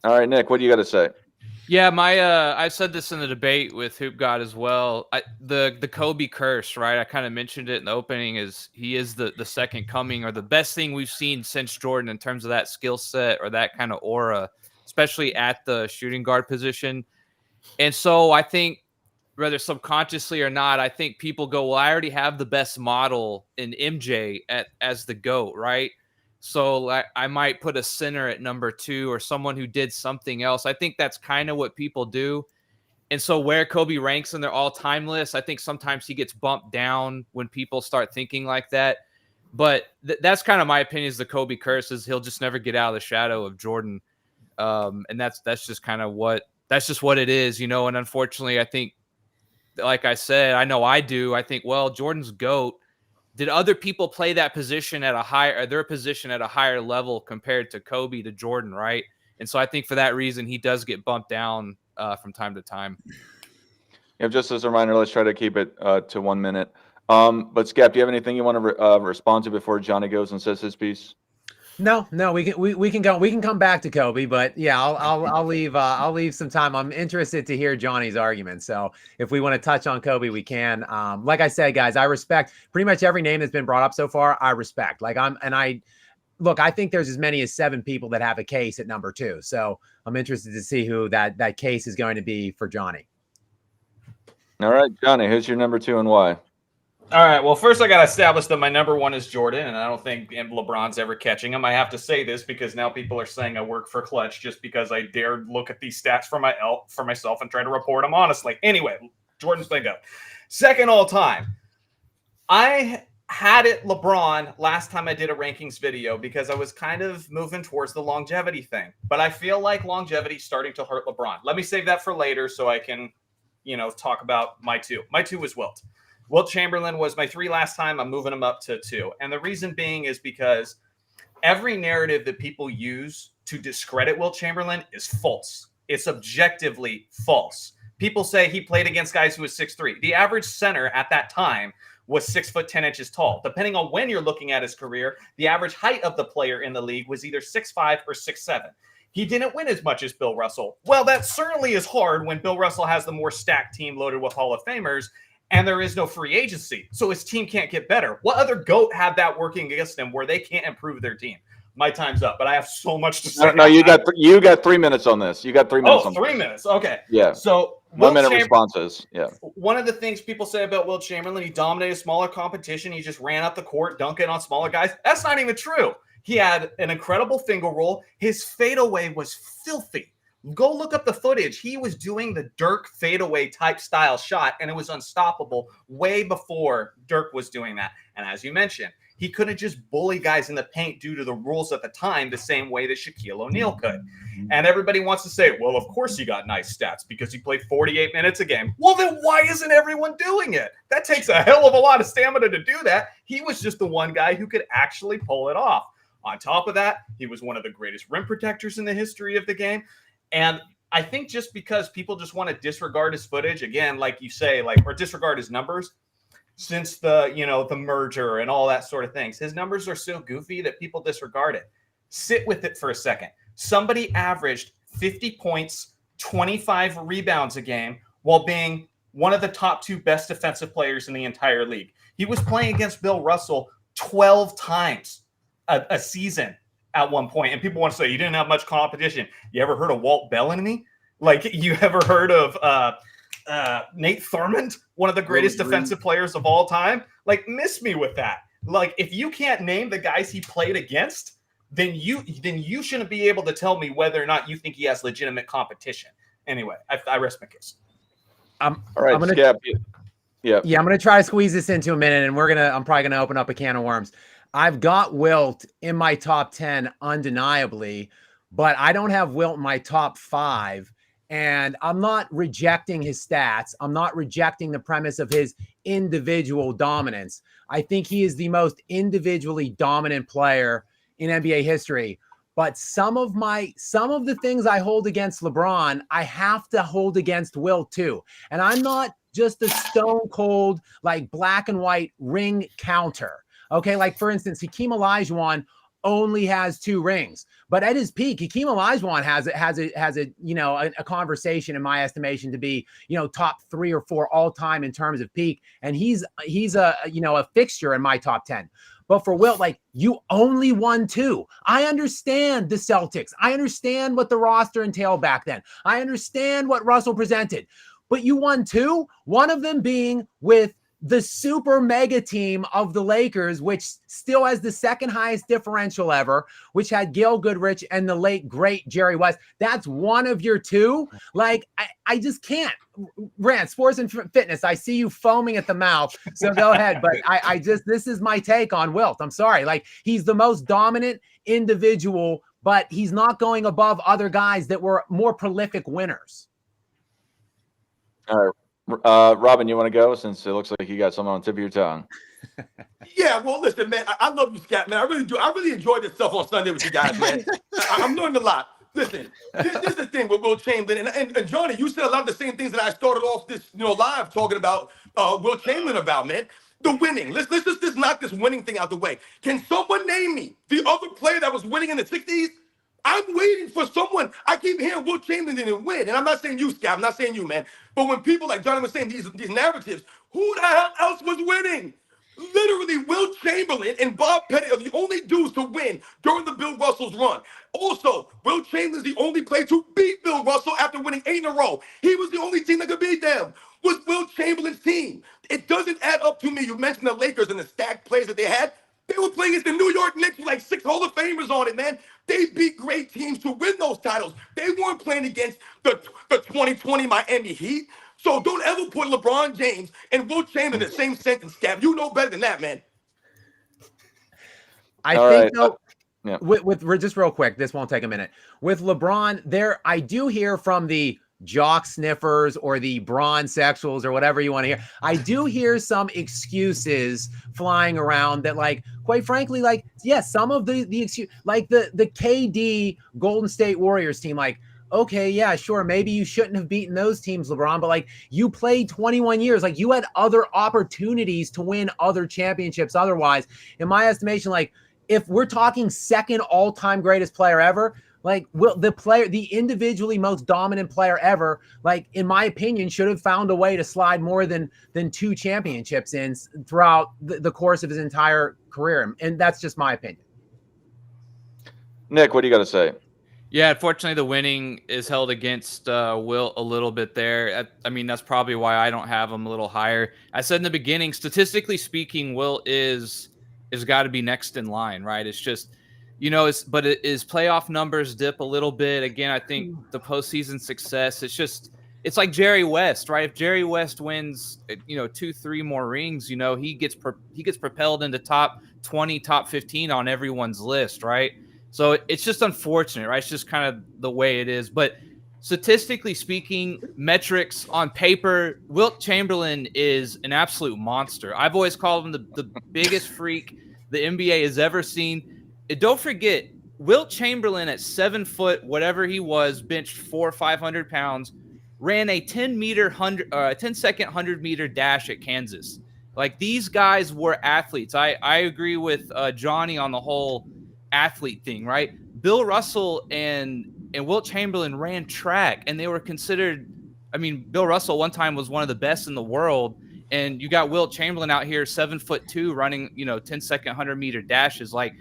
All right, Nick, what do you got to say? Yeah, I said this in the debate with Hoop God as well. The Kobe curse, right? I kind of mentioned it in the opening. Is he is the second coming, or the best thing we've seen since Jordan in terms of that skill set or that kind of aura, especially at the shooting guard position. And so I think, whether subconsciously or not, I think people go, well, I already have the best model in MJ as the GOAT, right? So I might put a center at number 2 or someone who did something else. I think that's kind of what people do. And so where Kobe ranks in their all-time list, I think sometimes he gets bumped down when people start thinking like that. But that's kind of my opinion, is the Kobe curse, is he'll just never get out of the shadow of Jordan. And that's just kind of what it is, And unfortunately, I think, like I said, I know I do. I think, well, Jordan's GOAT. Did other people play that position at their position at a higher level compared to Kobe, to Jordan, right? And so I think for that reason, he does get bumped down from time to time. Yeah, just as a reminder, let's try to keep it to 1 minute. But Scap, do you have anything you want to respond to before Johnny goes and says his piece? No, we can come back to Kobe, but yeah, I'll leave some time. I'm interested to hear Johnny's argument. So if we want to touch on Kobe, we can. Like I said, guys, I respect pretty much every name that's been brought up so far. I respect. I think there's as many as 7 people that have a case at number 2. So I'm interested to see who that case is going to be for Johnny. All right, Johnny, who's your number 2 and why? All right. Well, first I got to establish that my number 1 is Jordan, and I don't think LeBron's ever catching him. I have to say this because now people are saying I work for Clutch just because I dared look at these stats for myself and try to report them honestly. Anyway, Jordan's bingo. Second all time. I had it LeBron last time I did a rankings video because I was kind of moving towards the longevity thing. But I feel like longevity is starting to hurt LeBron. Let me save that for later so I can, talk about my 2. My 2 was Wilt. Wilt Chamberlain was my 3 last time. I'm moving him up to 2. And the reason being is because every narrative that people use to discredit Wilt Chamberlain is false. It's objectively false. People say he played against guys who was 6'3". The average center at that time was 6 foot 10 inches tall. Depending on when you're looking at his career, the average height of the player in the league was either 6'5" or 6'7". He didn't win as much as Bill Russell. Well, that certainly is hard when Bill Russell has the more stacked team loaded with Hall of Famers, and there is no free agency, so his team can't get better. What other GOAT had that working against them where they can't improve their team? My time's up, but I have so much to say. No, you got 3 minutes on this. You got 3 minutes. Oh, 3 minutes. Okay. Yeah. So 1 minute responses. Yeah. One of the things people say about Wilt Chamberlain, he dominated smaller competition. He just ran up the court, dunking on smaller guys. That's not even true. He had an incredible finger roll. His fadeaway was filthy. Go look up the footage. He was doing the Dirk fadeaway type style shot, and it was unstoppable way before Dirk was doing that. And as you mentioned, He couldn't just bully guys in the paint due to the rules at the time the same way that Shaquille O'Neal could. And everybody wants to say, well, of course he got nice stats because he played 48 minutes a game. Well, then why isn't everyone doing it? That takes a hell of a lot of stamina to do that. He was just the one guy who could actually pull it off. On top of that, he was one of the greatest rim protectors in the history of the game. And I think just because people just want to disregard his footage, again, like you say, or disregard his numbers, since the merger and all that sort of things, his numbers are so goofy that people disregard it. Sit with it for a second. Somebody averaged 50 points, 25 rebounds a game while being one of the top 2 best defensive players in the entire league. He was playing against Bill Russell 12 times a season at one point. And people want to say, you didn't have much competition. You ever heard of Walt Bellamy? You ever heard of Nate Thurmond, one of the greatest defensive players of all time? Miss me with that. If you can't name the guys he played against, then you shouldn't be able to tell me whether or not you think he has legitimate competition. Anyway, I rest my case. All right, Scap. Yeah, I'm gonna try to squeeze this into a minute, and I'm probably gonna open up a can of worms. I've got Wilt in my top 10 undeniably, but I don't have Wilt in my top 5. And I'm not rejecting his stats. I'm not rejecting the premise of his individual dominance. I think he is the most individually dominant player in NBA history. But some of the things I hold against LeBron, I have to hold against Wilt too. And I'm not just a stone cold, black and white ring counter. Okay, for instance, Hakeem Olajuwon only has 2 rings, but at his peak, Hakeem Olajuwon has a conversation in my estimation to be top 3 or 4 all time in terms of peak, and he's a fixture in my top 10. But for Wilt, you only won 2. I understand the Celtics. I understand what the roster entailed back then. I understand what Russell presented, but you won 2. One of them being with the super mega team of the Lakers, which still has the second highest differential ever, which had Gail Goodrich and the late great Jerry West. That's one of your 2. I just can't. Rant, sports and fitness, I see you foaming at the mouth, so go ahead. But this is my take on Wilt. I'm sorry. He's the most dominant individual, but he's not going above other guys that were more prolific winners. All right. Robin, you want to go since it looks like you got something on the tip of your tongue? Yeah, well, listen, man, I love you, Scott, man. I really do. I really enjoyed this stuff on Sunday with you guys, man. I'm learning a lot. Listen, this is the thing with Will Chamberlain, and Johnny, you said a lot of the same things that I started off this live talking about Will Chamberlain about, man. The winning. Let's just knock this winning thing out the way. Can someone name me the other player that was winning in the 60s? I'm waiting for someone. I keep hearing Will Chamberlain didn't win. And I'm not saying you, Scott. I'm not saying you, man. But when people like Johnny was saying these narratives, who the hell else was winning? Literally, Will Chamberlain and Bob Pettit are the only dudes to win during the Bill Russell's run. Also, Will Chamberlain's the only player to beat Bill Russell after winning 8 in a row. He was the only team that could beat them. Was Will Chamberlain's team. It doesn't add up to me. You mentioned the Lakers and the stacked players that they had. They were playing against the New York Knicks with 6 Hall of Famers on it, man. They beat great teams to win those titles. They weren't playing against the 2020 Miami Heat. So don't ever put LeBron James and Will Chamberlain in the same sentence, Scab. You know better than that, man. I think, though, with just real quick, this won't take a minute. With LeBron, I do hear from the jock sniffers or the Bron sexuals or whatever you want to hear. I do hear some excuses flying around that, quite frankly, yes, some of the excuse, the KD Golden State Warriors team, okay, yeah, sure, maybe you shouldn't have beaten those teams, LeBron, but you played 21 years, you had other opportunities to win other championships. Otherwise, in my estimation, if we're talking second all-time greatest player ever, the individually most dominant player ever, in my opinion, should have found a way to slide more than 2 championships in throughout the course of his entire career. And that's just my opinion. Nick, what do you got to say? Yeah, unfortunately, the winning is held against Wilt a little bit there. I mean, that's probably why I don't have him a little higher. I said in the beginning, statistically speaking, Wilt is got to be next in line, right? It's just, but his playoff numbers dip a little bit. Again, I think the postseason success, it's just it's like Jerry West, right? If Jerry West wins, 2-3 more rings, he gets propelled into top 20, top 15 on everyone's list, right? So it's just unfortunate, right? It's just kind of the way it is. But statistically speaking, metrics on paper, Wilt Chamberlain is an absolute monster. I've always called him the biggest freak the NBA has ever seen. And don't forget, Wilt Chamberlain at 7 foot, whatever he was, benched 400 or 500 pounds, ran a 10-second 100-meter dash at Kansas. Like, these guys were athletes. I agree with Johnny on the whole athlete thing, right? Bill Russell and Wilt Chamberlain ran track, and they were considered. I mean, Bill Russell one time was one of the best in the world, and you got Wilt Chamberlain out here 7'2", running 10-second 100-meter dashes. Like,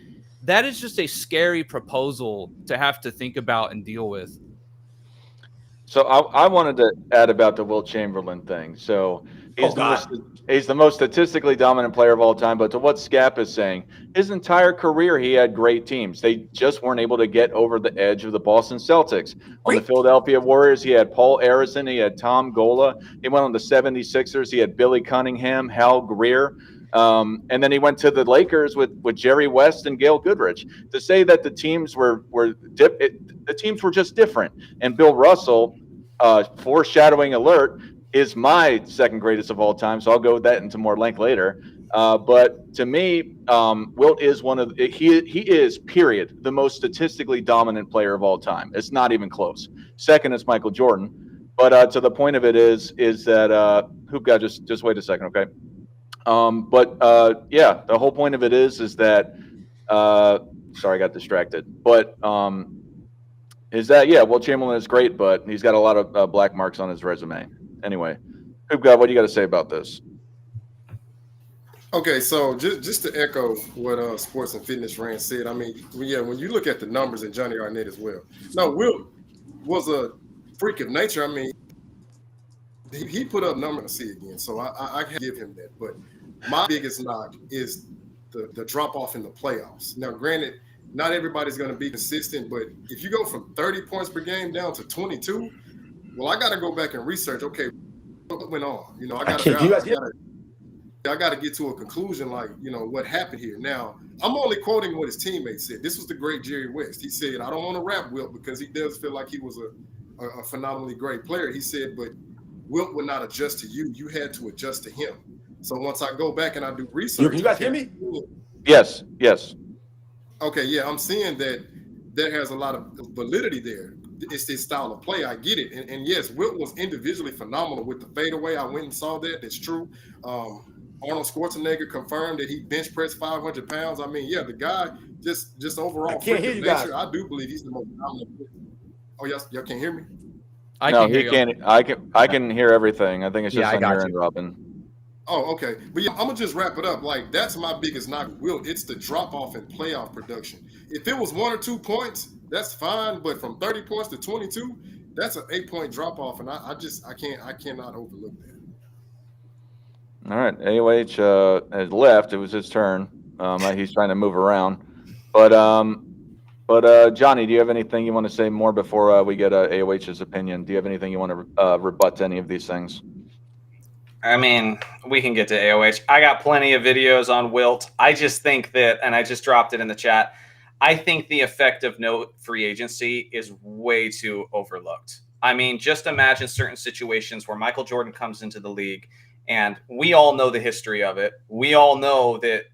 that is just a scary proposal to have to think about and deal with. So I wanted to add about the Wilt Chamberlain thing. So he's the most statistically dominant player of all time. But to what Scap is saying, his entire career he had great teams. They just weren't able to get over the edge of the Boston Celtics. On the Philadelphia Warriors, he had Paul Arizin, he had Tom Gola. He went on the 76ers, he had Billy Cunningham, Hal Greer. And then he went to the Lakers with Jerry West and Gail Goodrich. To say that the teams the teams were just different. And Bill Russell, foreshadowing alert, is my second greatest of all time. So I'll go with that into more length later. But to me, Wilt is he is, period, the most statistically dominant player of all time. It's not even close. Second is Michael Jordan. But to the point of it is that Hoop God, just wait a second, okay? Yeah, the whole point of it is that sorry, I got distracted. But is that, yeah, Wilt Chamberlain is great, but he's got a lot of black marks on his resume. Anyway, Hoop God, what do you got to say about this? Okay, so just to echo what Sports and Fitness Rand said, I mean, yeah, when you look at the numbers, and Johnny Arnett as well. No, Wilt was a freak of nature. I mean, he put up numbers to see again, so I can give him that. But my biggest knock is the drop off in the playoffs. Now, granted, not everybody's going to be consistent, but if you go from 30 points per game down to 22, well, I got to go back and research. Okay, what went on? I got to get to a conclusion, like, what happened here. Now, I'm only quoting what his teammates said. This was the great Jerry West. He said, I don't want to rap Wilt because he does feel like he was a phenomenally great player. He said, but Wilt would not adjust to you. You had to adjust to him. So once I go back and I do research. You guys hear me? Yes. Okay, yeah, I'm seeing that has a lot of validity there. It's this style of play. I get it. And yes, Wilt was individually phenomenal with the fadeaway. I went and saw that. That's true. Arnold Schwarzenegger confirmed that he bench pressed 500 pounds. I mean, yeah, the guy just overall. I can't hear you guys. I do believe he's the most dominant. Oh, yes, y'all can't hear me? I can hear everything. I think it's just on your end, Robin. Oh, okay. But yeah, I'm going to just wrap it up. Like, that's my biggest knock with Wilt. It's the drop-off in playoff production. If it was 1 or 2 points, that's fine. But from 30 points to 22, that's an 8-point drop-off. And I cannot overlook that. All right. AOH has left. It was his turn. He's trying to move around. But Johnny, do you have anything you want to say more before we get AOH's opinion? Do you have anything you want to rebut to any of these things? I mean, we can get to AOH. I got plenty of videos on Wilt. I just think that, and I just dropped it in the chat, I think the effect of no free agency is way too overlooked. I mean, just imagine certain situations where Michael Jordan comes into the league, and we all know the history of it. We all know that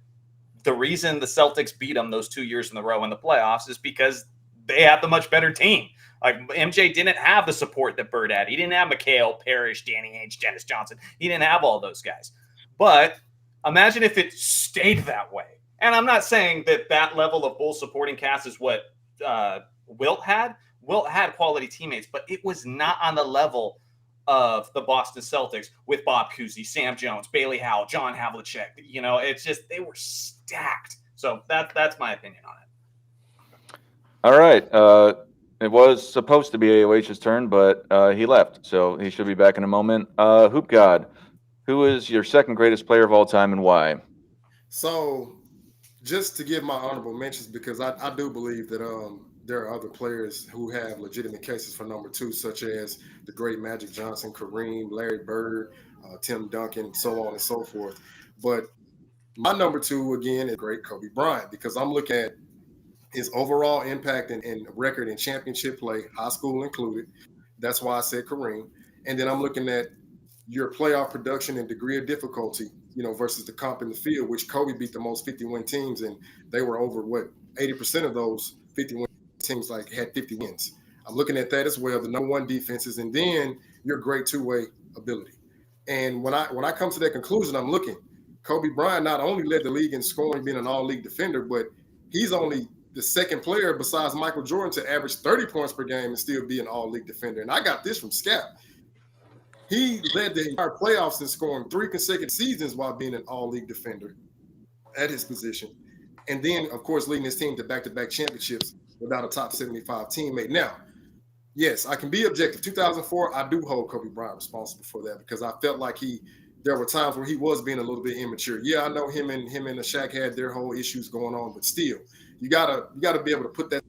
the reason the Celtics beat them those 2 years in a row in the playoffs is because they had the much better team. Like, MJ didn't have the support that Bird had. He didn't have McHale, Parrish, Danny Ainge, Dennis Johnson. He didn't have all those guys. But imagine if it stayed that way. And I'm not saying that level of Bulls supporting cast is what Wilt had. Wilt had quality teammates, but it was not on the level of the Boston Celtics with Bob Cousy, Sam Jones, Bailey Howell, John Havlicek. It's just they were stacked. So that's my opinion on it. All right. It was supposed to be AOH's turn, but he left, so he should be back in a moment. Hoop God, who is your second greatest player of all time and why? So, just to give my honorable mentions, because I do believe that there are other players who have legitimate cases for number 2, such as the great Magic Johnson, Kareem, Larry Bird, Tim Duncan, so on and so forth. But my number 2, again, is great Kobe Bryant, because I'm looking at his overall impact and record in championship play, high school included. That's why I said Kareem. And then I'm looking at your playoff production and degree of difficulty, versus the comp in the field, which Kobe beat the most 50-win teams, and they were over 80% of those 50-win teams had 50 wins. I'm looking at that as well, the number 1 defenses, and then your great two-way ability. And when I come to that conclusion, I'm looking, Kobe Bryant not only led the league in scoring, being an all-league defender, but he's only the second player besides Michael Jordan to average 30 points per game and still be an all-league defender. And I got this from Scap. He led the entire playoffs in scoring 3 consecutive seasons while being an all-league defender at his position. And then, of course, leading his team to back-to-back championships without a top 75 teammate. Now, yes, I can be objective. 2004, I do hold Kobe Bryant responsible for that, because I felt like there were times where he was being a little bit immature. Yeah, I know him and the Shaq had their whole issues going on, but still, you gotta be able to put that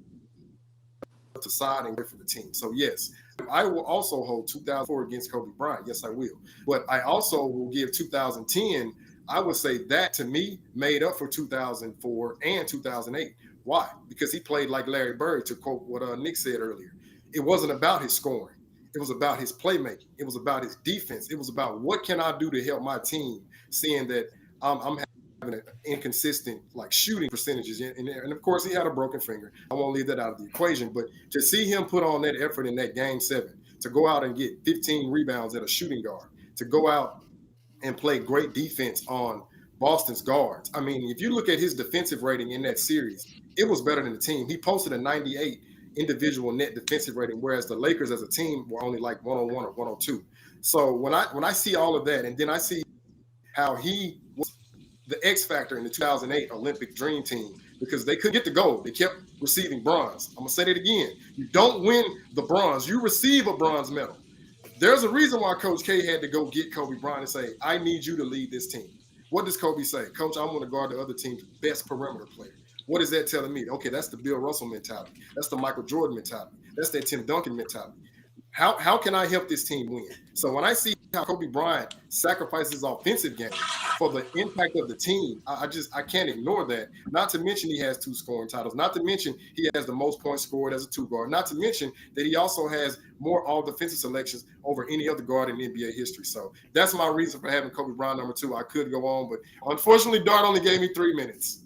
to side and wait for the team. So yes, I will also hold 2004 against Kobe Bryant. Yes, I will. But I also will give 2010. I would say that, to me, made up for 2004 and 2008. Why? Because he played like Larry Bird, to quote what Nick said earlier. It wasn't about his scoring. It was about his playmaking. It was about his defense. It was about, what can I do to help my team, seeing that I'm having an inconsistent shooting percentages. And of course, he had a broken finger. I won't leave that out of the equation. But to see him put on that effort in that Game 7, to go out and get 15 rebounds at a shooting guard, to go out and play great defense on Boston's guards. I mean, if you look at his defensive rating in that series, it was better than the team. He posted a 98 individual net defensive rating, whereas the Lakers as a team were only 101 or 102. So when I see all of that, and then I see how he was the X factor in the 2008 Olympic Dream Team, because they couldn't get the gold. They kept receiving bronze. I'm going to say that again. You don't win the bronze. You receive a bronze medal. There's a reason why Coach K had to go get Kobe Bryant and say, I need you to lead this team. What does Kobe say? Coach, I want to guard the other team's best perimeter player. What is that telling me? Okay, that's the Bill Russell mentality. That's the Michael Jordan mentality. That's that Tim Duncan mentality. How can I help this team win? So when I see how Kobe Bryant sacrifices his offensive game for the impact of the team, I can't ignore that. Not to mention he has 2 scoring titles. Not to mention he has the most points scored as a 2 guard. Not to mention that he also has more all defensive selections over any other guard in NBA history. So that's my reason for having Kobe Bryant number 2. I could go on, but unfortunately, Dart only gave me 3 minutes.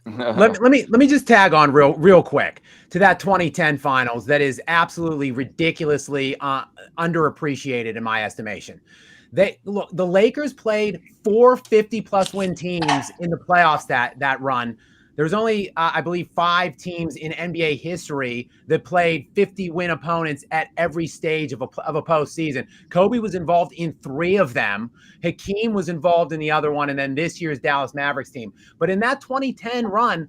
let me just tag on real quick to that 2010 finals that is absolutely ridiculously underappreciated in my estimation. The Lakers played 4 50+ win teams in the playoffs that run. There's only I believe 5 teams in NBA history that played 50-win opponents at every stage of a postseason. Kobe was involved in 3 of them. Hakeem was involved in the other one, and then this year's Dallas Mavericks team. But in that 2010 run,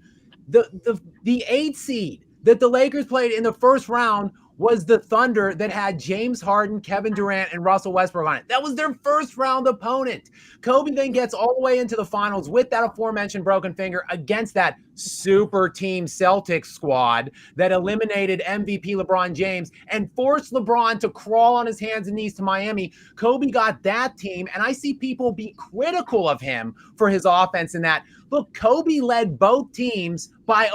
the 8 seed that the Lakers played in the first round was the Thunder that had James Harden, Kevin Durant, and Russell Westbrook on it. That was their first round opponent. Kobe then gets all the way into the finals with that aforementioned broken finger against that super team Celtics squad that eliminated MVP LeBron James and forced LeBron to crawl on his hands and knees to Miami. Kobe got that team, and I see people be critical of him for his offense in that. Look, Kobe led both teams by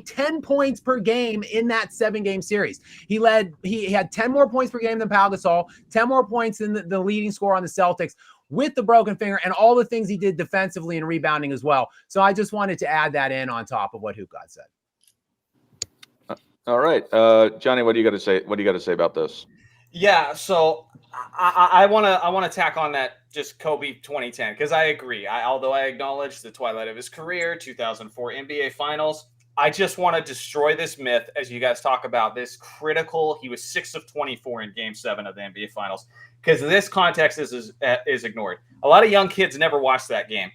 10 points per game in that 7-game series. He had 10 more points per game than Pau Gasol, 10 more points than the leading scorer on the Celtics with the broken finger and all the things he did defensively and rebounding as well. So I just wanted to add that in on top of what Hoop God said. All right. Johnny, what do you got to say? What do you got to say about this? Yeah, so I want to tack on that just Kobe 2010 because I agree. Although I acknowledge the twilight of his career, 2004 NBA Finals, I just want to destroy this myth as you guys talk about this critical. He was 6 of 24 in Game 7 of the NBA Finals because this context is ignored. A lot of young kids never watched that game.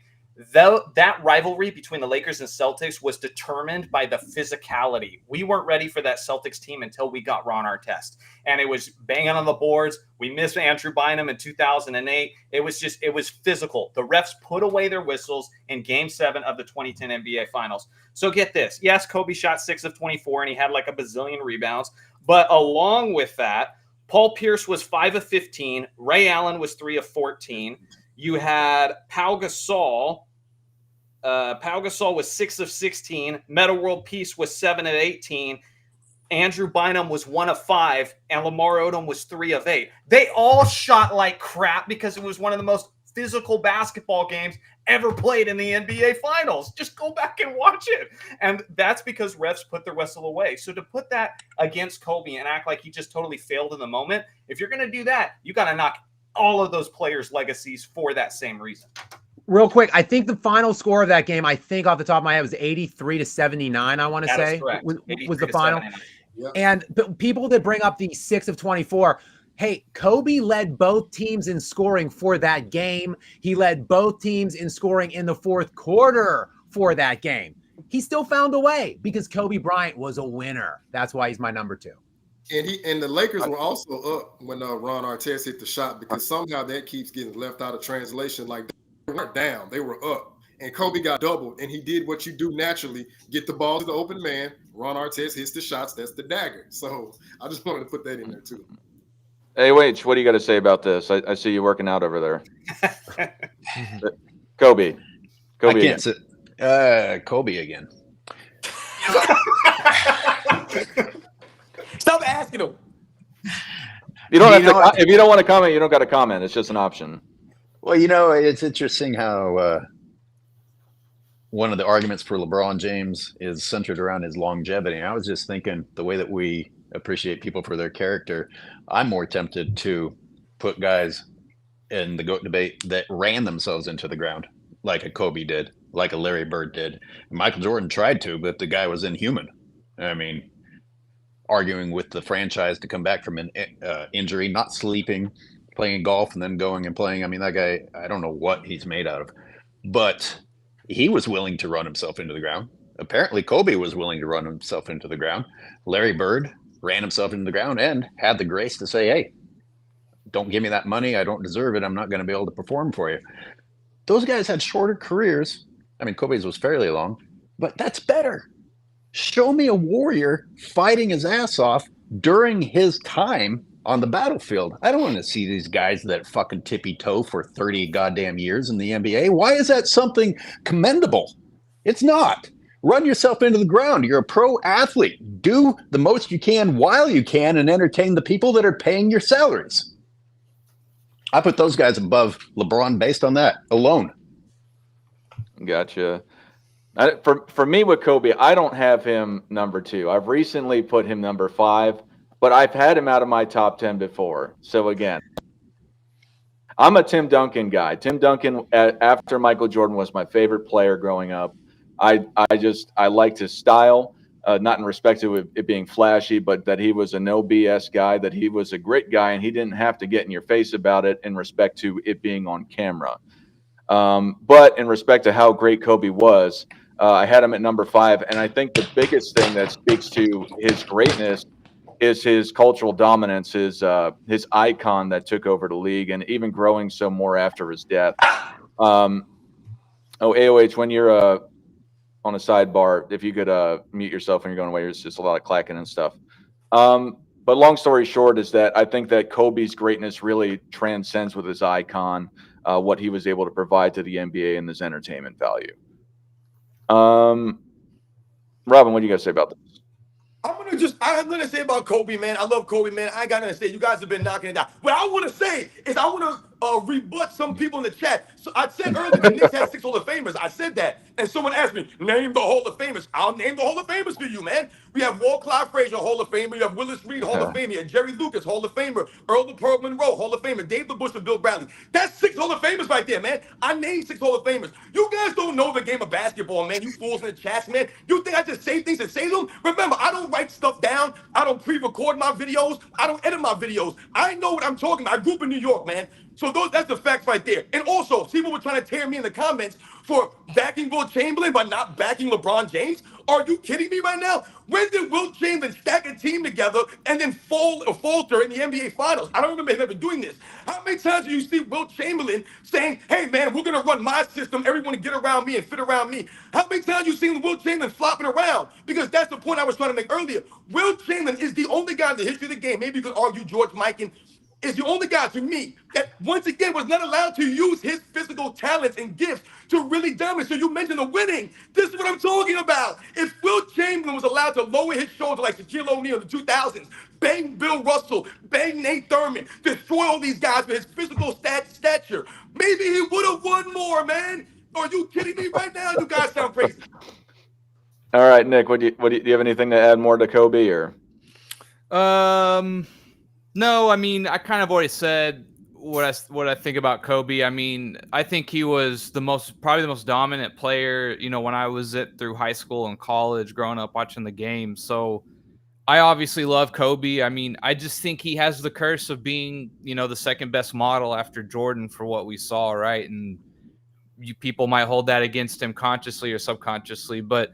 Though that rivalry between the Lakers and Celtics was determined by the physicality. We weren't ready for that Celtics team until we got Ron Artest. And it was banging on the boards. We missed Andrew Bynum in 2008. It was physical. The refs put away their whistles in Game 7 of the 2010 NBA Finals. So get this. Yes, Kobe shot 6 of 24, and he had like a bazillion rebounds. But along with that, Paul Pierce was 5 of 15. Ray Allen was 3 of 14. You had Pau Gasol. Pau Gasol was 6 of 16. Metta World Peace was 7 of 18. Andrew Bynum was 1 of 5. And Lamar Odom was 3 of 8. They all shot like crap because it was one of the most physical basketball games ever played in the NBA Finals. Just go back and watch it. And that's because refs put their whistle away. So to put that against Kobe and act like he just totally failed in the moment, if you're going to do that, you got to knock all of those players' legacies for that same reason. Real quick, I think the final score of that game, I think off the top of my head, was 83-79, I want to say, was the final. Yep. And people that bring up the 6 of 24, hey, Kobe led both teams in scoring for that game. He led both teams in scoring in the fourth quarter for that game. He still found a way because Kobe Bryant was a winner. That's why he's my number 2. And the Lakers were also up when Ron Artest hit the shot because somehow that keeps getting left out of translation. Like they weren't down, they were up. And Kobe got doubled, and he did what you do naturally: get the ball to the open man. Ron Artest hits the shots. That's the dagger. So I just wanted to put that in there too. Hey, wait, what do you got to say about this? I see you working out over there. Kobe. I can't sit. Kobe again. Stop asking him. You don't have to. If you don't want to comment, you don't got to comment. It's just an option. Well, it's interesting how one of the arguments for LeBron James is centered around his longevity. And I was just thinking the way that we appreciate people for their character, I'm more tempted to put guys in the GOAT debate that ran themselves into the ground, like a Kobe did, like a Larry Bird did. Michael Jordan tried to, but the guy was inhuman. I mean, arguing with the franchise to come back from an injury, not sleeping, playing golf, and then going and playing. I mean, that guy, I don't know what he's made out of. But he was willing to run himself into the ground. Apparently, Kobe was willing to run himself into the ground. Larry Bird ran himself into the ground and had the grace to say, hey, don't give me that money. I don't deserve it. I'm not going to be able to perform for you. Those guys had shorter careers. I mean, Kobe's was fairly long, but that's better. Show me a warrior fighting his ass off during his time on the battlefield. I don't want to see these guys that fucking tippy toe for 30 goddamn years in the NBA. Why is that something commendable? It's not. Run yourself into the ground. You're a pro athlete. Do the most you can while you can and entertain the people that are paying your salaries. I put those guys above LeBron based on that alone. Gotcha. For me with Kobe, I don't have him number 2. I've recently put him number 5, but I've had him out of my top 10 before. So again, I'm a Tim Duncan guy. Tim Duncan, after Michael Jordan, was my favorite player growing up. I liked his style, not in respect to it being flashy, but that he was a no BS guy, that he was a great guy, and he didn't have to get in your face about it in respect to it being on camera. But in respect to how great Kobe was, I had him at number 5, and I think the biggest thing that speaks to his greatness is his cultural dominance, his icon that took over the league, and even growing so more after his death. AOH, when you're on a sidebar, if you could mute yourself when you're going away, there's just a lot of clacking and stuff. But long story short is that I think that Kobe's greatness really transcends with his icon, what he was able to provide to the NBA and his entertainment value. Robin, what do you guys say about this? I'm gonna say about Kobe, man. I love Kobe, man. I ain't got nothing to say. You guys have been knocking it down. What I want to say is I want to rebut some people in the chat. So I said earlier the Knicks had 6 Hall of Famers. I said that, and someone asked me, name the Hall of Famers. I'll name the Hall of Famers for you, man. We have Walt Clyde Frazier, Hall of Famer. You have Willis Reed, Hall of Famer. Jerry Lucas, Hall of Famer. Earl the Pearl Monroe, Hall of Famer. Dave LaBush and Bill Bradley. That's 6 Hall of Famers right there, man. I named 6 Hall of Famers. You guys don't know the game of basketball, man. You fools in the chats, man. You think I just say things and say them? Remember, I don't write stuff down. around. I don't pre-record my videos. I don't edit my videos. I know what I'm talking about. I grew up in New York, man. So that's the facts right there. And also, people were trying to tear me in the comments for backing Wilt Chamberlain but not backing LeBron James. Are you kidding me right now? When did Wilt Chamberlain stack a team together and then falter in the NBA Finals? I don't remember him ever doing this. How many times do you see Wilt Chamberlain saying, hey, man, we're going to run my system. Everyone to get around me and fit around me. How many times you seen Wilt Chamberlain flopping around? Because that's the point I was trying to make earlier. Wilt Chamberlain is the only guy in the history of the game. Maybe you could argue George Mikan is the only guy to me that once again was not allowed to use his physical talents and gifts to really dominate. So you mentioned the winning. This is what I'm talking about. If Wilt Chamberlain was allowed to lower his shoulder like Shaquille O'Neal in the 2000s, bang Bill Russell, bang Nate Thurman, destroy all these guys with his physical stature, maybe he would have won more, man. Are you kidding me right now? You guys sound crazy. All right, Nick, do you have anything to add more to Kobe or? No, I mean, I kind of already said what I think about Kobe. I mean, I think he was probably the most dominant player, when I was through high school and college, growing up watching the game. So I obviously love Kobe. I mean, I just think he has the curse of being, the second best model after Jordan for what we saw, right? And people might hold that against him consciously or subconsciously, but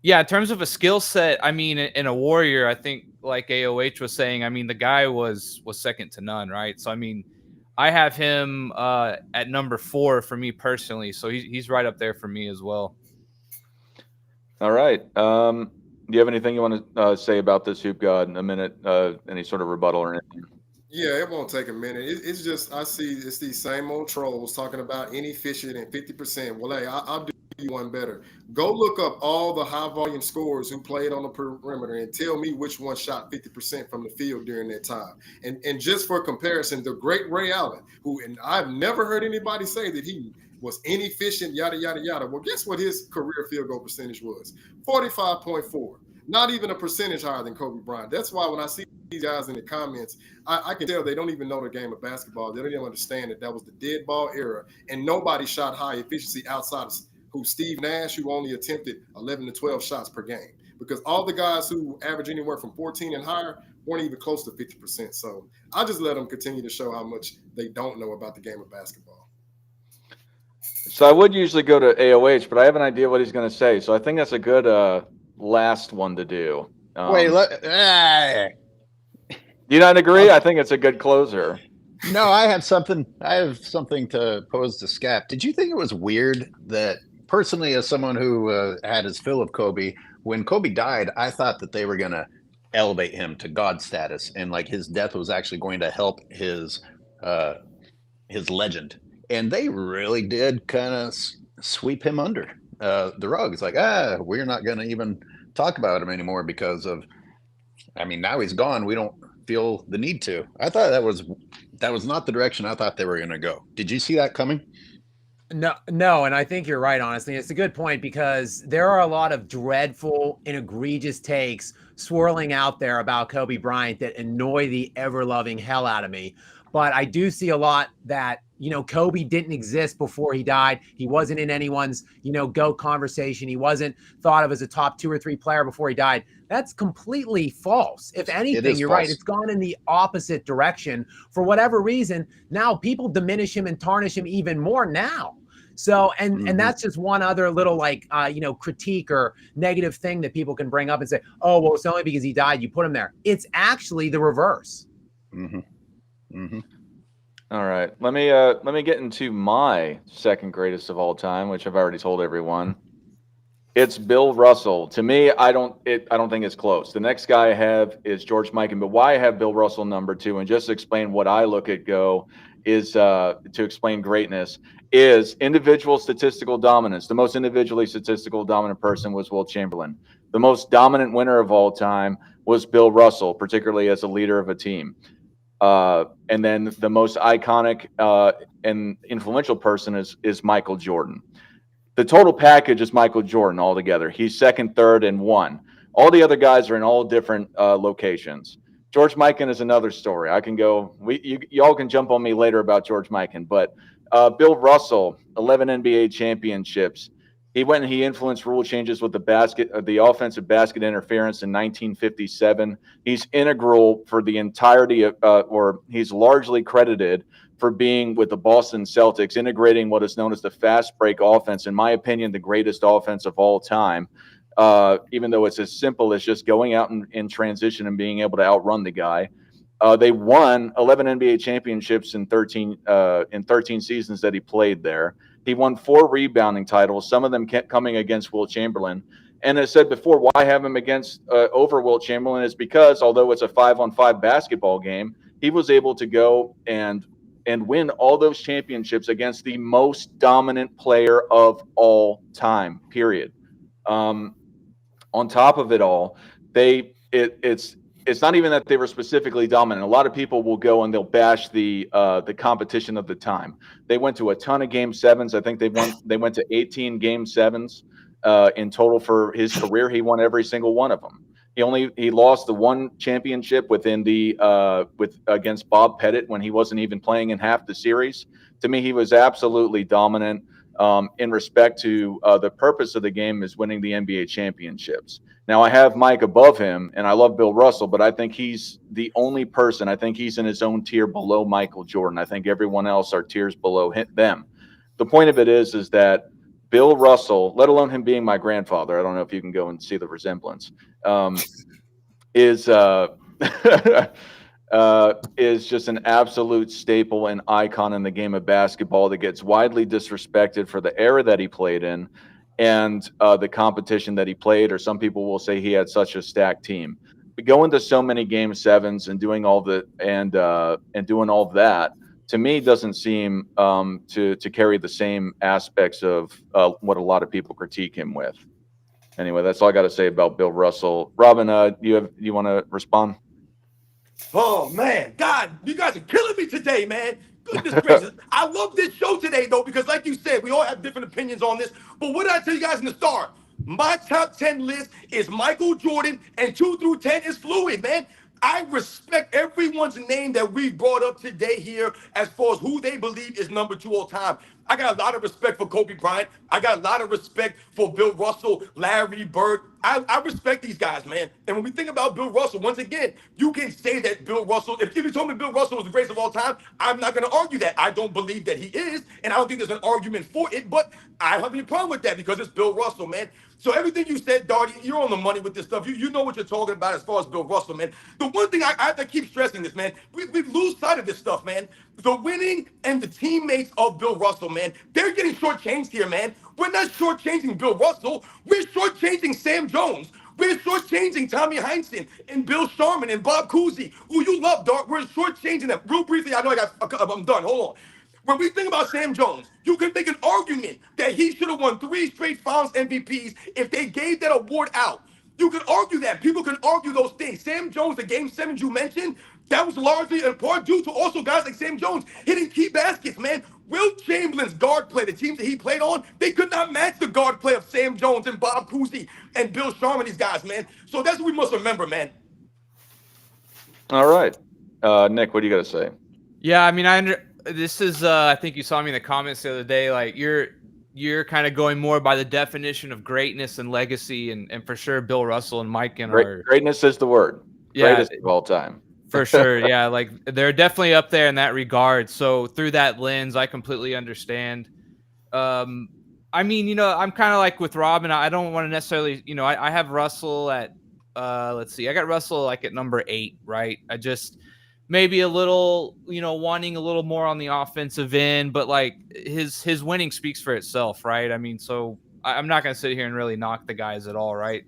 yeah, in terms of a skill set, I mean, in a warrior, I think like AOH was saying, I mean, the guy was second to none, right? So, I mean, I have him at number 4 for me personally. So he's right up there for me as well. All right. Do you have anything you want to say about this, Hoop God, in a minute? Any sort of rebuttal or anything? Yeah, it won't take a minute. It's just I see it's these same old trolls talking about inefficient and 50%. Well, hey, I'll do you one better. Go look up all the high volume scorers who played on the perimeter and tell me which one shot 50% from the field during that time. And just for comparison, the great Ray Allen, and I've never heard anybody say that he was inefficient, yada, yada, yada. Well, guess what his career field goal percentage was? 45.4. Not even a percentage higher than Kobe Bryant. That's why when I see these guys in the comments, I can tell they don't even know the game of basketball. They don't even understand that was the dead ball era, and nobody shot high efficiency outside of Steve Nash, who only attempted 11 to 12 shots per game. Because all the guys who average anywhere from 14 and higher weren't even close to 50%. So I just let them continue to show how much they don't know about the game of basketball. So I would usually go to AOH, but I have an idea what he's going to say. So I think that's a good last one to do. Wait, do you not agree? I think it's a good closer. No, I have something to pose to Scap. Did you think it was weird that, personally, as someone who had his fill of Kobe, when Kobe died, I thought that they were going to elevate him to God status, and like his death was actually going to help his legend. And they really did kind of sweep him under the rug. It's like, we're not going to even talk about him anymore because of, I mean, now he's gone. We don't feel the need to. I thought that was not the direction I thought they were going to go. Did you see that coming? No, and I think you're right, honestly. It's a good point because there are a lot of dreadful and egregious takes swirling out there about Kobe Bryant that annoy the ever-loving hell out of me. But I do see a lot that, Kobe didn't exist before he died. He wasn't in anyone's, GOAT conversation. He wasn't thought of as a top 2 or 3 player before he died. That's completely false. If anything, you're false. Right. It's gone in the opposite direction. For whatever reason, now people diminish him and tarnish him even more now. So, and that's just one other little critique or negative thing that people can bring up and say, oh, well, it's only because he died, you put him there. It's actually the reverse. All right. Let me get into my second greatest of all time, which I've already told everyone. It's Bill Russell. To me, I don't think it's close. The next guy I have is George Mikan, but why I have Bill Russell number 2, and just to explain what I look at is to explain greatness, is individual statistical dominance. The most individually statistical dominant person was Wilt Chamberlain. The most dominant winner of all time was Bill Russell, particularly as a leader of a team. And then the most iconic and influential person is Michael Jordan. The total package is Michael Jordan altogether. He's second, third, and 1. All the other guys are in all different locations. George Mikan is another story. I can go. Y'all can jump on me later about George Mikan, but Bill Russell, 11 NBA championships, He went and he influenced rule changes with the offensive basket interference in 1957. He's integral for the entirety of, or he's largely credited for being with the Boston Celtics, integrating what is known as the fast break offense. In my opinion, the greatest offense of all time. Even though it's as simple as just going out in transition and being able to outrun the guy. They won 11 NBA championships in 13 seasons that he played there. He won 4 rebounding titles. Some of them kept coming against Wilt Chamberlain. And as I said before, why have him against over Wilt Chamberlain is because although it's a 5-on-5 basketball game, he was able to go and win all those championships against the most dominant player of all time. Period. On top of it all, it's not even that they were specifically dominant. A lot of people will go and they'll bash the competition of the time. They went to a ton of game sevens. I think they went to 18 game sevens in total for his career. He won every single one of them. He lost the one championship against Bob Pettit when he wasn't even playing in half the series. To me, he was absolutely dominant. In respect to the purpose of the game is winning the NBA championships. Now, I have Mike above him, and I love Bill Russell, but I think he's the only person. I think he's in his own tier below Michael Jordan. I think everyone else are tiers below them. The point of it is that Bill Russell, let alone him being my grandfather, I don't know if you can go and see the resemblance, is just an absolute staple and icon in the game of basketball that gets widely disrespected for the era that he played in and the competition that he played, or some people will say he had such a stacked team. But going to so many game sevens and doing all doing all of that, to me, doesn't seem to carry the same aspects of what a lot of people critique him with. Anyway, that's all I got to say about Bill Russell. Robin, you want to respond? Oh man, God, you guys are killing me today, man. Goodness gracious. I love this show today, though, because like you said, we all have different opinions on this. But what did I tell you guys in the start? My top 10 list is Michael Jordan, and 2 through 10 is fluid, man. I respect everyone's name that we brought up today here as far as who they believe is number 2 all time. I got a lot of respect for Kobe Bryant. I got a lot of respect for Bill Russell, Larry Bird. I respect these guys, man. And when we think about Bill Russell, once again, you can say that Bill Russell, if you told me Bill Russell was the greatest of all time, I'm not going to argue that. I don't believe that he is, and I don't think there's an argument for it, but I don't have any problem with that because it's Bill Russell, man. So everything you said, Darty, you're on the money with this stuff. You know what you're talking about as far as Bill Russell, man. The one thing I have to keep stressing this, man, we lose sight of this stuff, man. The winning and the teammates of Bill Russell, man, they're getting shortchanged here, man. We're not shortchanging Bill Russell. We're shortchanging Sam Jones. We're shortchanging Tommy Heinsohn and Bill Sharman and Bob Cousy, who you love, Dart. We're shortchanging them. Real briefly, I know I'm done. Hold on. When we think about Sam Jones, you can make an argument that he should have won 3 straight Finals MVPs if they gave that award out. You can argue that. People can argue those things. Sam Jones, the game 7 you mentioned, that was largely in part due to also guys like Sam Jones hitting key baskets, man. Wilt Chamberlain's guard play, the teams that he played on, they could not match the guard play of Sam Jones and Bob Cousy and Bill Sharman, these guys, man. So that's what we must remember, man. All right. Nick, what do you got to say? Yeah, I mean, this is I think you saw me in the comments the other day, like you're kind of going more by the definition of greatness and legacy, and for sure Bill Russell and Mike and greatness is the word. Greatest of all time. For sure. Yeah, like they're definitely up there in that regard. So through that lens, I completely understand. I mean, I'm kind of like with Robin. I don't want to necessarily, I have Russell at let's see, I got Russell like at number 8, right? I just maybe a little, wanting a little more on the offensive end, but like his winning speaks for itself, right? I mean, so I'm not going to sit here and really knock the guys at all, right?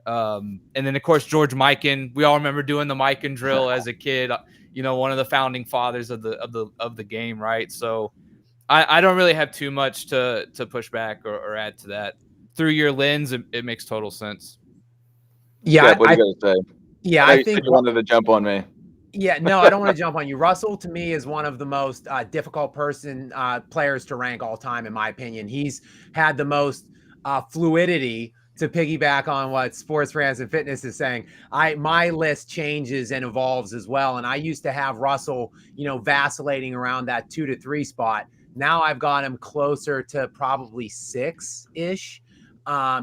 And then of course George Mikan, we all remember doing the Mikan drill as a kid, one of the founding fathers of the game, right? So I don't really have too much to push back or add to that. Through your lens, it makes total sense. Yeah, what do you got to say? Yeah, I think you wanted to jump on me. Yeah, no, I don't want to jump on you. Russell, to me, is one of the most difficult players to rank all time, in my opinion. He's had the most fluidity. To piggyback on what Sports Fans and Fitness is saying, my list changes and evolves as well. And I used to have Russell, vacillating around that 2 to 3 spot. Now I've got him closer to probably 6-ish.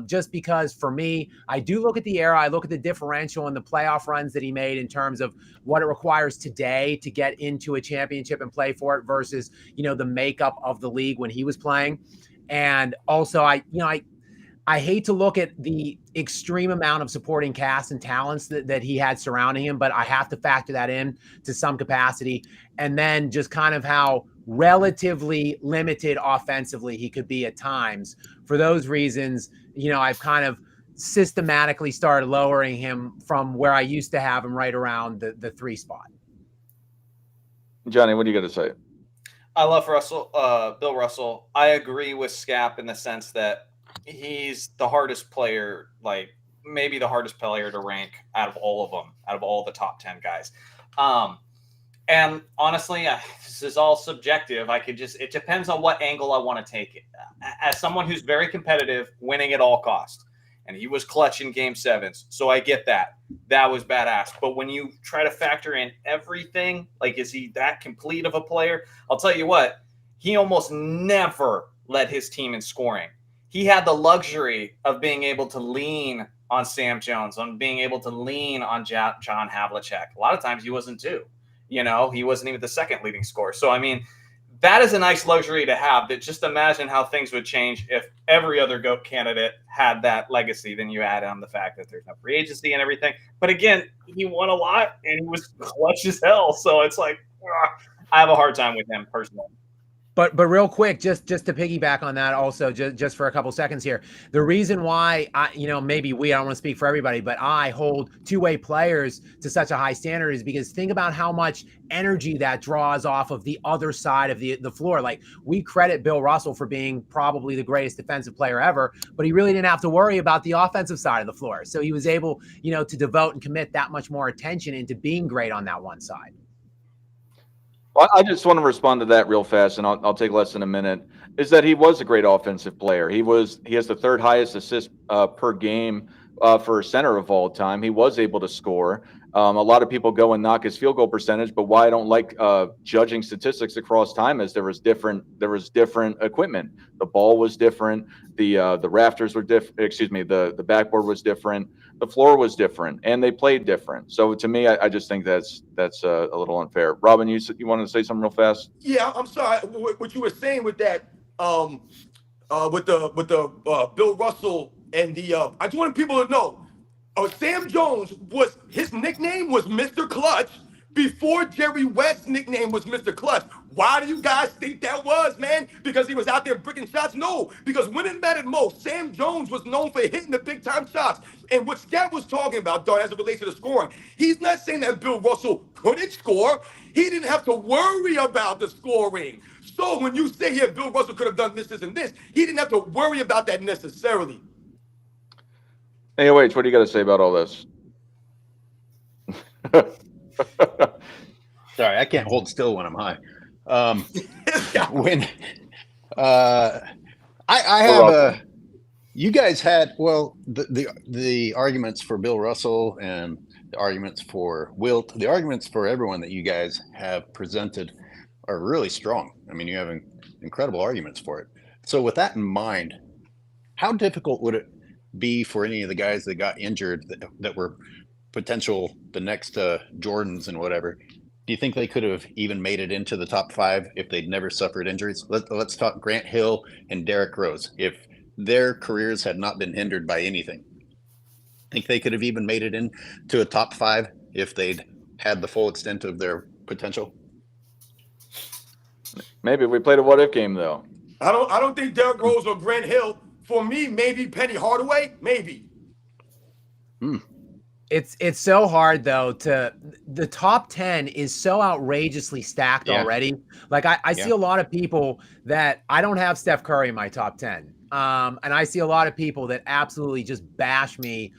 Just because for me, I do look at the era, I look at the differential and the playoff runs that he made in terms of what it requires today to get into a championship and play for it versus, the makeup of the league when he was playing. And also I hate to look at the extreme amount of supporting cast and talents that he had surrounding him, but I have to factor that in to some capacity. And then just kind of how relatively limited offensively he could be at times. For those reasons, I've kind of systematically started lowering him from where I used to have him right around the 3 spot. Johnny, what do you got to say? I love Bill Russell. I agree with Scap in the sense that he's the hardest player, like maybe the hardest player to rank out of all of them, out of all the top 10 guys. And honestly, this is all subjective. It depends on what angle I want to take it. As someone who's very competitive, winning at all costs, and he was clutch in game 7s. So I get that. That was badass. But when you try to factor in everything, like, is he that complete of a player? I'll tell you what, he almost never led his team in scoring. He had the luxury of being able to lean on Sam Jones, on being able to lean on John Havlicek. A lot of times he wasn't too. He wasn't even the second leading scorer. So, I mean, that is a nice luxury to have. That just imagine how things would change if every other GOAT candidate had that legacy. Then you add on the fact that there's no free agency and everything. But again, he won a lot and he was clutch as hell. So it's like, I have a hard time with him personally. But real quick, just to piggyback on that also, just for a couple seconds here, the reason why I don't want to speak for everybody, but I hold two-way players to such a high standard is because think about how much energy that draws off of the other side of the floor. Like, we credit Bill Russell for being probably the greatest defensive player ever, but he really didn't have to worry about the offensive side of the floor. So he was able, to devote and commit that much more attention into being great on that one side. Well, I just want to respond to that real fast, and I'll take less than a minute. Is that he was a great offensive player. He has the third highest assist per game for a center of all time. He was able to score. A lot of people go and knock his field goal percentage, but why I don't like judging statistics across time is there was different equipment. The ball was different. The rafters were different. Excuse me. The backboard was different. The floor was different, and they played different. So to me, I just think that's a little unfair. Robin, you wanted to say something real fast? Yeah, I'm sorry. What you were saying with that, with the Bill Russell and the, I just wanted people to know, Sam Jones his nickname was Mr. Clutch before Jerry West's nickname was Mr. Clutch. Why do you guys think that was, man? Because he was out there bricking shots? No, because when it mattered most, Sam Jones was known for hitting the big-time shots. And what Scott was talking about, Don, as it relates to the scoring, he's not saying that Bill Russell couldn't score. He didn't have to worry about the scoring. So when you say here Bill Russell could have done this, and this, he didn't have to worry about that necessarily. Hey, wait, what do you got to say about all this? Sorry, I can't hold still when I'm high. I have you guys had the arguments for Bill Russell and the arguments for Wilt, the arguments for everyone that you guys have presented are really strong. I mean, you have incredible arguments for it. So with that in mind, how difficult would it be for any of the guys that got injured that were potential the next Jordans and whatever? Do you think they could have even made it into the top 5 if they'd never suffered injuries? Let's talk Grant Hill and Derrick Rose. If their careers had not been hindered by anything, think they could have even made it into a top 5 if they'd had the full extent of their potential? Maybe we played a what-if game, though. I don't think Derrick Rose or Grant Hill. For me, maybe Penny Hardaway, maybe. It's so hard though. The top 10 is so outrageously stacked already. Like I see a lot of people that I don't have Steph Curry in my top 10. And I see a lot of people that absolutely just bash me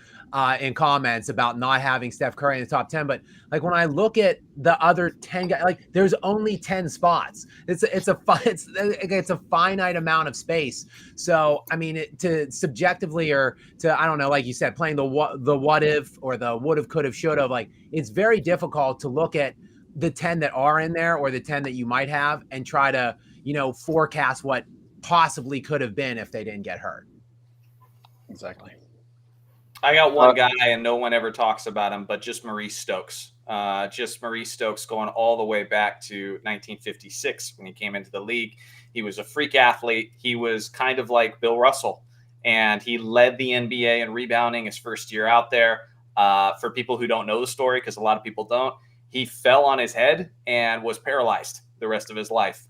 in comments about not having Steph Curry in the top 10. But like when I look at the other 10 guys, like there's only 10 spots. It's a finite amount of space. So I mean, to subjectively or to, I don't know, like you said, playing the what if or the would have, could have, should have, like it's very difficult to look at the 10 that are in there or the 10 that you might have and try to, forecast what possibly could have been if they didn't get hurt. Exactly. I got one guy, and no one ever talks about him, but just Maurice Stokes. Just Maurice Stokes going all the way back to 1956 when he came into the league. He was a freak athlete. He was kind of like Bill Russell, and he led the NBA in rebounding his first year out there. For people who don't know the story, because a lot of people don't, he fell on his head and was paralyzed the rest of his life.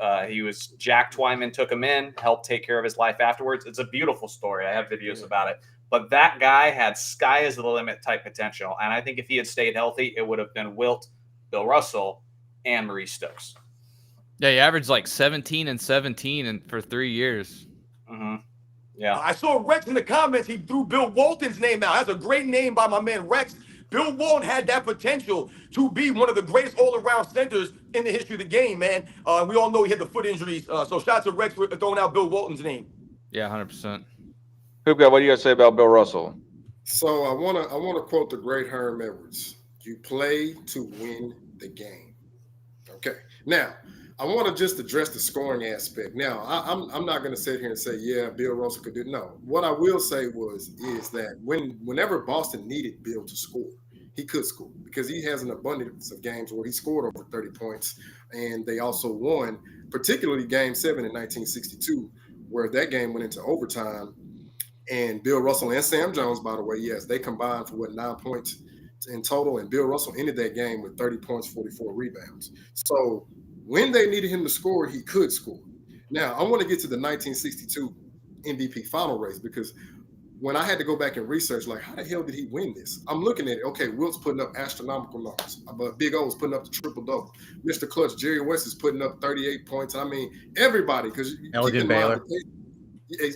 Jack Twyman took him in, helped take care of his life afterwards. It's a beautiful story. I have videos about it. But that guy had sky is the limit type potential. And I think if he had stayed healthy, it would have been Wilt, Bill Russell, and Maurice Stokes. Yeah, he averaged like 17 and 17 for 3 years. Mm-hmm. Yeah. I saw Rex in the comments. He threw Bill Walton's name out. That's a great name by my man Rex. Bill Walton had that potential to be one of the greatest all-around centers in the history of the game, man. We all know he had the foot injuries. So shout out to Rex for throwing out Bill Walton's name. Yeah, 100%. Hoopga, what do you guys say about Bill Russell? So I wanna quote the great Herm Edwards. You play to win the game. Okay. Now, I want to just address the scoring aspect. Now, I'm not going to sit here and say, yeah, Bill Russell could do it. No. What I will say is that whenever Boston needed Bill to score, he could score because he has an abundance of games where he scored over 30 points, and they also won, particularly Game 7 in 1962, where that game went into overtime. And Bill Russell and Sam Jones, by the way, yes, they combined for 9 points in total, and Bill Russell ended that game with 30 points, 44 rebounds. So when they needed him to score, he could score. Now, I want to get to the 1962 MVP final race because when I had to go back and research, like, how the hell did he win this? I'm looking at it. Okay, Wilt's putting up astronomical numbers, but Big O's putting up the triple-double. Mr. Clutch, Jerry West is putting up 38 points. I mean, everybody, because Elgin Baylor.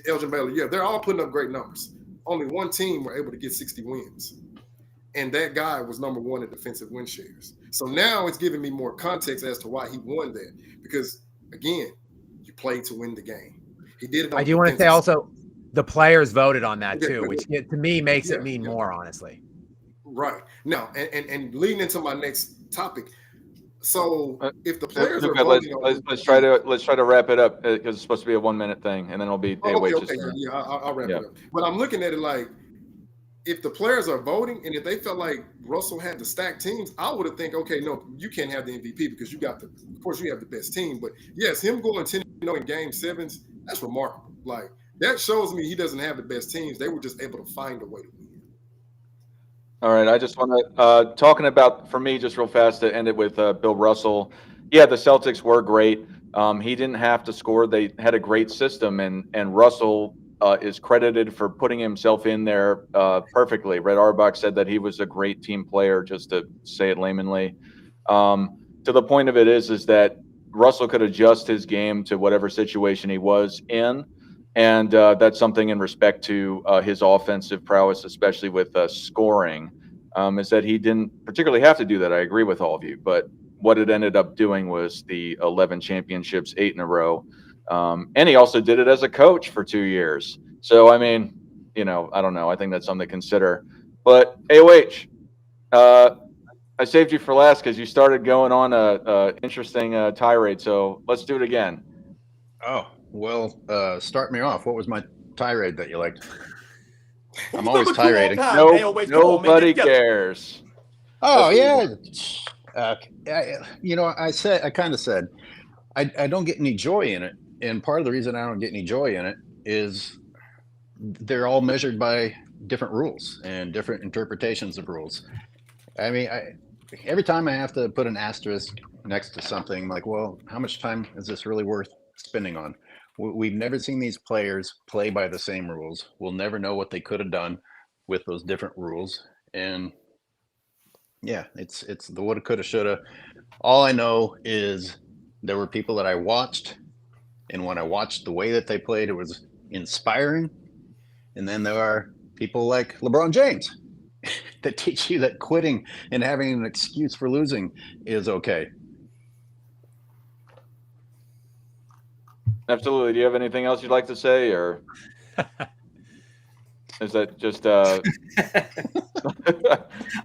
Elgin Baylor, yeah, they're all putting up great numbers. Only one team were able to get 60 wins. And that guy was number one in defensive win shares. So now it's giving me more context as to why he won that. Because, again, you play to win the game. He did it on I do want to say also the players voted on that too, which to me makes it mean more, honestly. Right. Now, and leading into my next topic. So if the players are voting let's try to wrap it up because it's supposed to be a 1 minute thing, and then it'll be I'll wrap it up. But I'm looking at it like if the players are voting and if they felt like Russell had the stacked teams, I would have think, okay, no, you can't have the MVP because of course you have the best team. But yes, him going 10-0 in Game 7s, that's remarkable. Like that shows me he doesn't have the best teams. They were just able to find a way to win. All right, I just want to talking about, for me, just real fast to end it with Bill Russell. Yeah, the Celtics were great. He didn't have to score. They had a great system, and Russell is credited for putting himself in there perfectly. Red Auerbach said that he was a great team player, just to say it laymanly. To the point of it is that Russell could adjust his game to whatever situation he was in. And that's something in respect to his offensive prowess, especially with scoring, is that he didn't particularly have to do that. I agree with all of you. But what it ended up doing was the 11 championships, 8 in a row. And he also did it as a coach for 2 years. So, I mean, I don't know. I think that's something to consider. But AOH, I saved you for last because you started going on a interesting tirade. So let's do it again. Oh. Well, start me off. What was my tirade that you liked? I'm always tirading. Nobody cares. Oh, yeah. I kind of said, I don't get any joy in it. And part of the reason I don't get any joy in it is they're all measured by different rules and different interpretations of rules. I mean, every time I have to put an asterisk next to something, I'm like, well, how much time is this really worth spending on? We've never seen these players play by the same rules. We'll never know what they could have done with those different rules. And yeah, it's the woulda, coulda, shoulda. All I know is there were people that I watched, and when I watched the way that they played, it was inspiring. And then there are people like LeBron James that teach you that quitting and having an excuse for losing is okay. Absolutely. Do you have anything else you'd like to say, or is that just?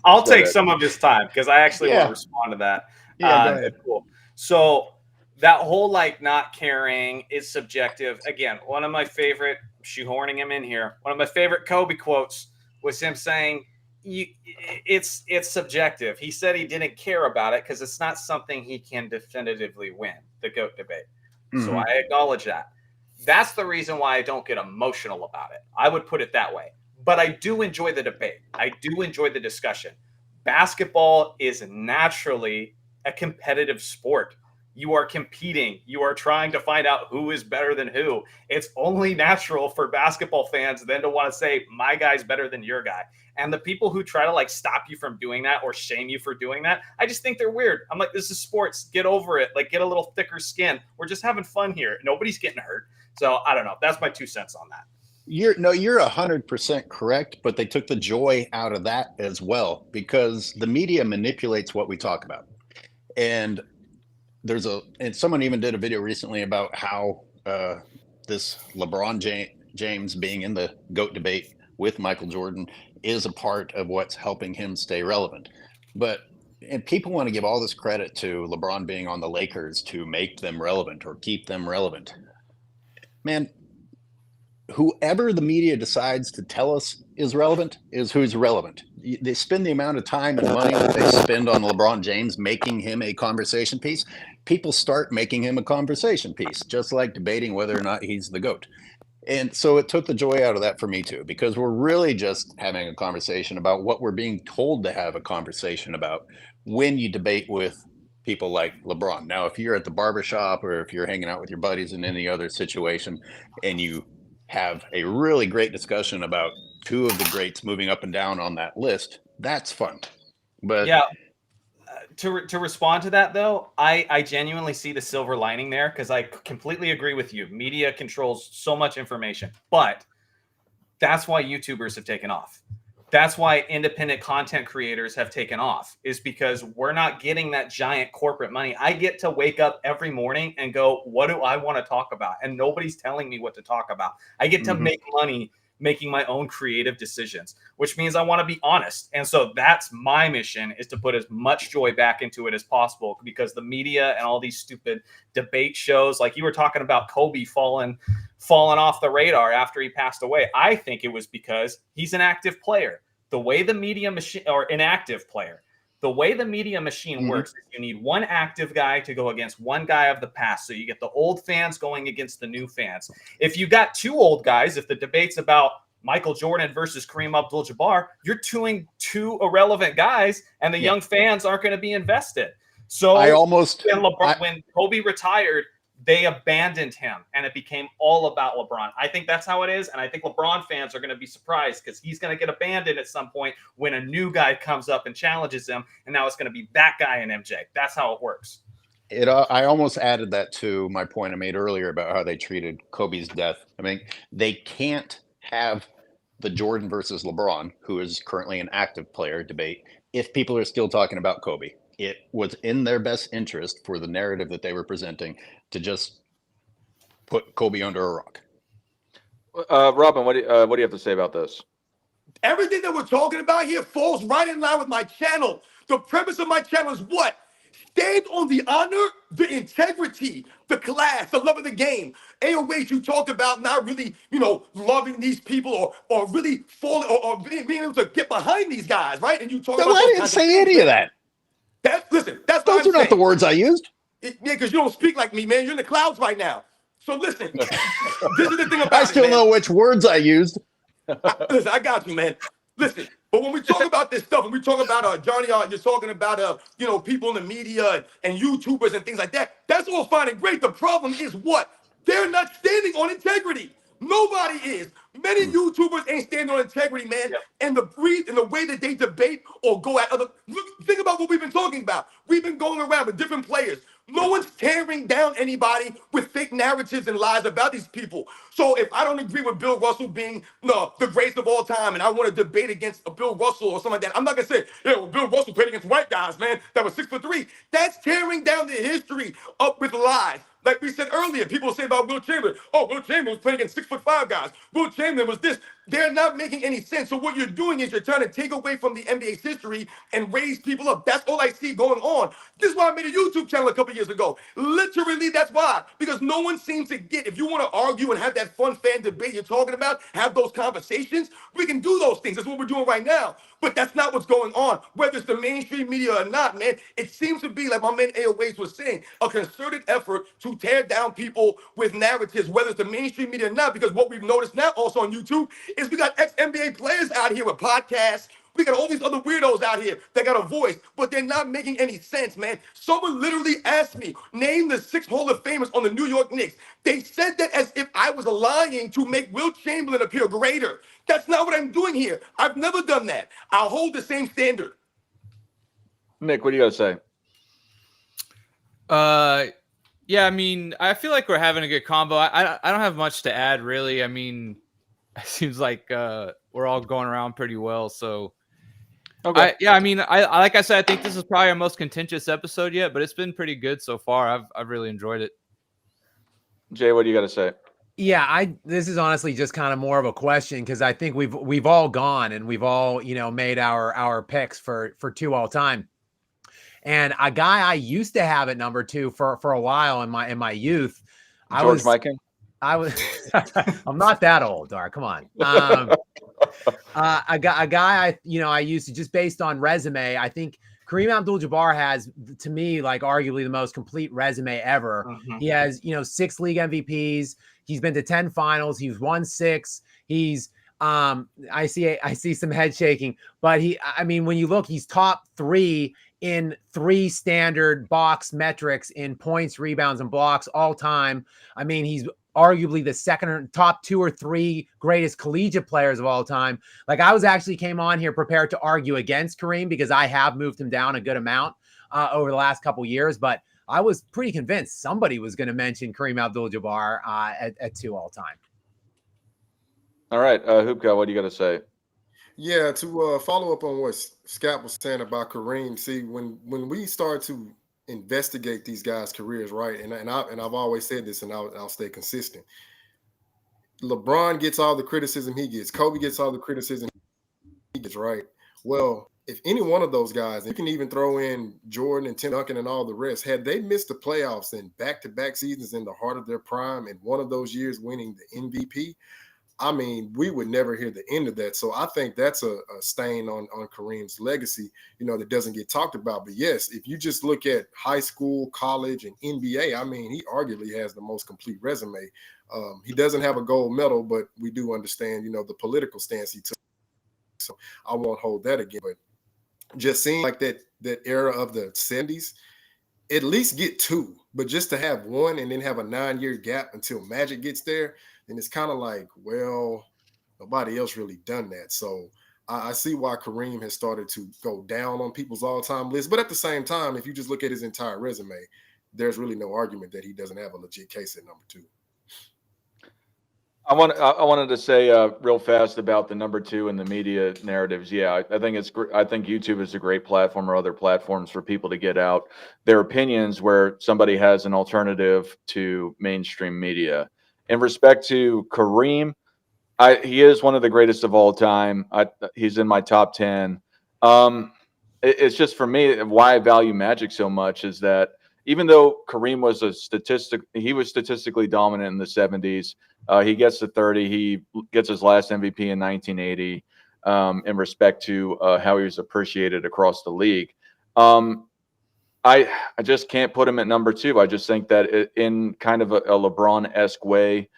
I'll take some of his time because I actually want to respond to that. Yeah, go ahead. Cool. So that whole not caring is subjective. Again, one of my favorite shoehorning him in here. One of my favorite Kobe quotes was him saying, it's subjective. He said he didn't care about it because it's not something he can definitively win, the GOAT debate. Mm-hmm. So I acknowledge that. That's the reason why I don't get emotional about it. I would put it that way. But I do enjoy the debate. I do enjoy the discussion. Basketball is naturally a competitive sport. You are competing. You are trying to find out who is better than who. It's only natural for basketball fans then to want to say, my guy's better than your guy. And the people who try to like stop you from doing that or shame you for doing that, I just think they're weird. I'm like, this is sports. Get over it. Like, get a little thicker skin. We're just having fun here. Nobody's getting hurt. So I don't know. That's my 2 cents on that. You're 100% correct, but they took the joy out of that as well because the media manipulates what we talk about. And someone even did a video recently about how this LeBron James being in the GOAT debate with Michael Jordan is a part of what's helping him stay relevant. And people want to give all this credit to LeBron being on the Lakers to make them relevant or keep them relevant. Man, whoever the media decides to tell us is relevant is who's relevant. They spend the amount of time and money that they spend on LeBron James making him a conversation piece. People start making him a conversation piece, just like debating whether or not he's the GOAT. And so it took the joy out of that for me too, because we're really just having a conversation about what we're being told to have a conversation about when you debate with people like LeBron. Now, if you're at the barbershop or if you're hanging out with your buddies in any other situation and you have a really great discussion about two of the greats moving up and down on that list, that's fun. But yeah, to respond to that though, I genuinely see the silver lining there because I completely agree with you. Media controls so much information, but that's why YouTubers have taken off. That's why independent content creators have taken off, is because we're not getting that giant corporate money. I get to wake up every morning and go, what do I want to talk about? And nobody's telling me what to talk about. I get to make money making my own creative decisions, which means I want to be honest. And so that's my mission, is to put as much joy back into it as possible, because the media and all these stupid debate shows, like you were talking about Kobe falling off the radar after he passed away. I think it was because he's an active player. The way the media machine, or an active player, the way the media machine works is you need one active guy to go against one guy of the past. So you get the old fans going against the new fans. If you got two old guys, if the debate's about Michael Jordan versus Kareem Abdul-Jabbar, you're doing two irrelevant guys, and the young fans aren't going to be invested. So when Kobe retired, they abandoned him, and it became all about LeBron. I think that's how it is, and I think LeBron fans are going to be surprised because he's going to get abandoned at some point when a new guy comes up and challenges him, and now it's going to be that guy and MJ. That's how it works. I almost added that to my point I made earlier about how they treated Kobe's death. I mean, they can't have the Jordan versus LeBron, who is currently an active player, debate if people are still talking about Kobe. It was in their best interest for the narrative that they were presenting to just put Kobe under a rock. Robin, what do you have to say about this? Everything that we're talking about here falls right in line with my channel. The premise of my channel is what? Stand on the honor, the integrity, the class, the love of the game. AOH, you talked about not really, loving these people or really falling or being able to get behind these guys, right? And you talk about. I didn't say any of that. That's those are not the words I used. Yeah, because you don't speak like me, man. You're in the clouds right now. So listen, this is the thing about I still know which words I used. Listen, I got you, man. Listen, but when we talk about this stuff, when we talk about Johnny, you're talking about people in the media and YouTubers and things like that. That's all fine and great. The problem is what? They're not standing on integrity. Nobody is. Many YouTubers ain't standing on integrity, man. Yep. And the way that they debate or go at other. Think about what we've been talking about. We've been going around with different players. No one's tearing down anybody with fake narratives and lies about these people. So if I don't agree with Bill Russell being the greatest of all time, and I want to debate against a Bill Russell or something like that, I'm not gonna say, Bill Russell played against white guys, man, that was 6'3". That's tearing down the history up with lies. Like we said earlier, people say about Wilt Chamberlain, Wilt Chamberlain was playing against 6'5" guys. Wilt Chamberlain was this. They're not making any sense. So what you're doing is you're trying to take away from the NBA's history and raise people up. That's all I see going on. This is why I made a YouTube channel a couple years ago. Literally, that's why. Because no one seems to get, if you want to argue and have that fun fan debate you're talking about, have those conversations, we can do those things. That's what we're doing right now. But that's not what's going on. Whether it's the mainstream media or not, man, it seems to be, like my man A.O. Ways was saying, a concerted effort to tear down people with narratives, whether it's the mainstream media or not, because what we've noticed now also on YouTube is we got ex-NBA players out here with podcasts. We got all these other weirdos out here that got a voice, but they're not making any sense, man. Someone literally asked me, name the 6 Hall of Famers on the New York Knicks. They said that as if I was lying to make Wilt Chamberlain appear greater. That's not what I'm doing here. I've never done that. I'll hold the same standard. Nick, what do you got to say? Yeah, I mean, I feel like we're having a good combo. I don't have much to add, really. I mean, it seems like we're all going around pretty well. So, Okay. I mean, I like I said, I think this is probably our most contentious episode yet, but it's been pretty good so far. I've really enjoyed it. Jay, what do you got to say? Yeah, this is honestly just kind of more of a question because I think we've all gone and we've all, made our picks for 2 all time. And a guy I used to have at number 2 for a while in my youth, George Mikan? I was I'm not that old, Dar. Come on. A guy I used to, just based on resume, I think Kareem Abdul-Jabbar has, to me, like arguably the most complete resume ever. Mhm. He has, 6 league MVPs. He's been to 10 finals. He's won 6. He's I see some head shaking, but when you look, he's top 3 in 3 standard box metrics in points, rebounds, and blocks all time. I mean, he's arguably the second or top 2 or 3 greatest collegiate players of all time. Like, I came on here prepared to argue against Kareem because I have moved him down a good amount over the last couple years, but I was pretty convinced somebody was going to mention Kareem Abdul-Jabbar at 2 all time. All right, Hoopka, what do you got to say? Yeah, to follow up on what Scott was saying about Kareem. See, when we start to investigate these guys' careers, right? And I've always said this, and I'll stay consistent. LeBron gets all the criticism he gets. Kobe gets all the criticism he gets, right? Well, if any one of those guys, you can even throw in Jordan and Tim Duncan and all the rest, had they missed the playoffs in back-to-back seasons in the heart of their prime, and one of those years winning the MVP, I mean, we would never hear the end of that. So I think that's a stain on Kareem's legacy, that doesn't get talked about. But yes, if you just look at high school, college, and NBA, I mean, he arguably has the most complete resume. He doesn't have a gold medal, but we do understand, the political stance he took. So I won't hold that again. But just seeing like that era of the 70s, at least get 2. But just to have 1 and then have a 9-year gap until Magic gets there, and it's kind of like, well, nobody else really done that. So I see why Kareem has started to go down on people's all-time list. But at the same time, if you just look at his entire resume, there's really no argument that he doesn't have a legit case at number 2. I wanted to say real fast about the number 2 and the media narratives. Yeah, I think I think YouTube is a great platform, or other platforms, for people to get out their opinions where somebody has an alternative to mainstream media. In respect to Kareem, he is one of the greatest of all time. He's in my top 10. It's just, for me, why I value Magic so much is that even though Kareem was he was statistically dominant in the 70s. He gets to 30. He gets his last MVP in 1980. In respect to how he was appreciated across the league. I just can't put him at number 2. I just think that in kind of a LeBron-esque way,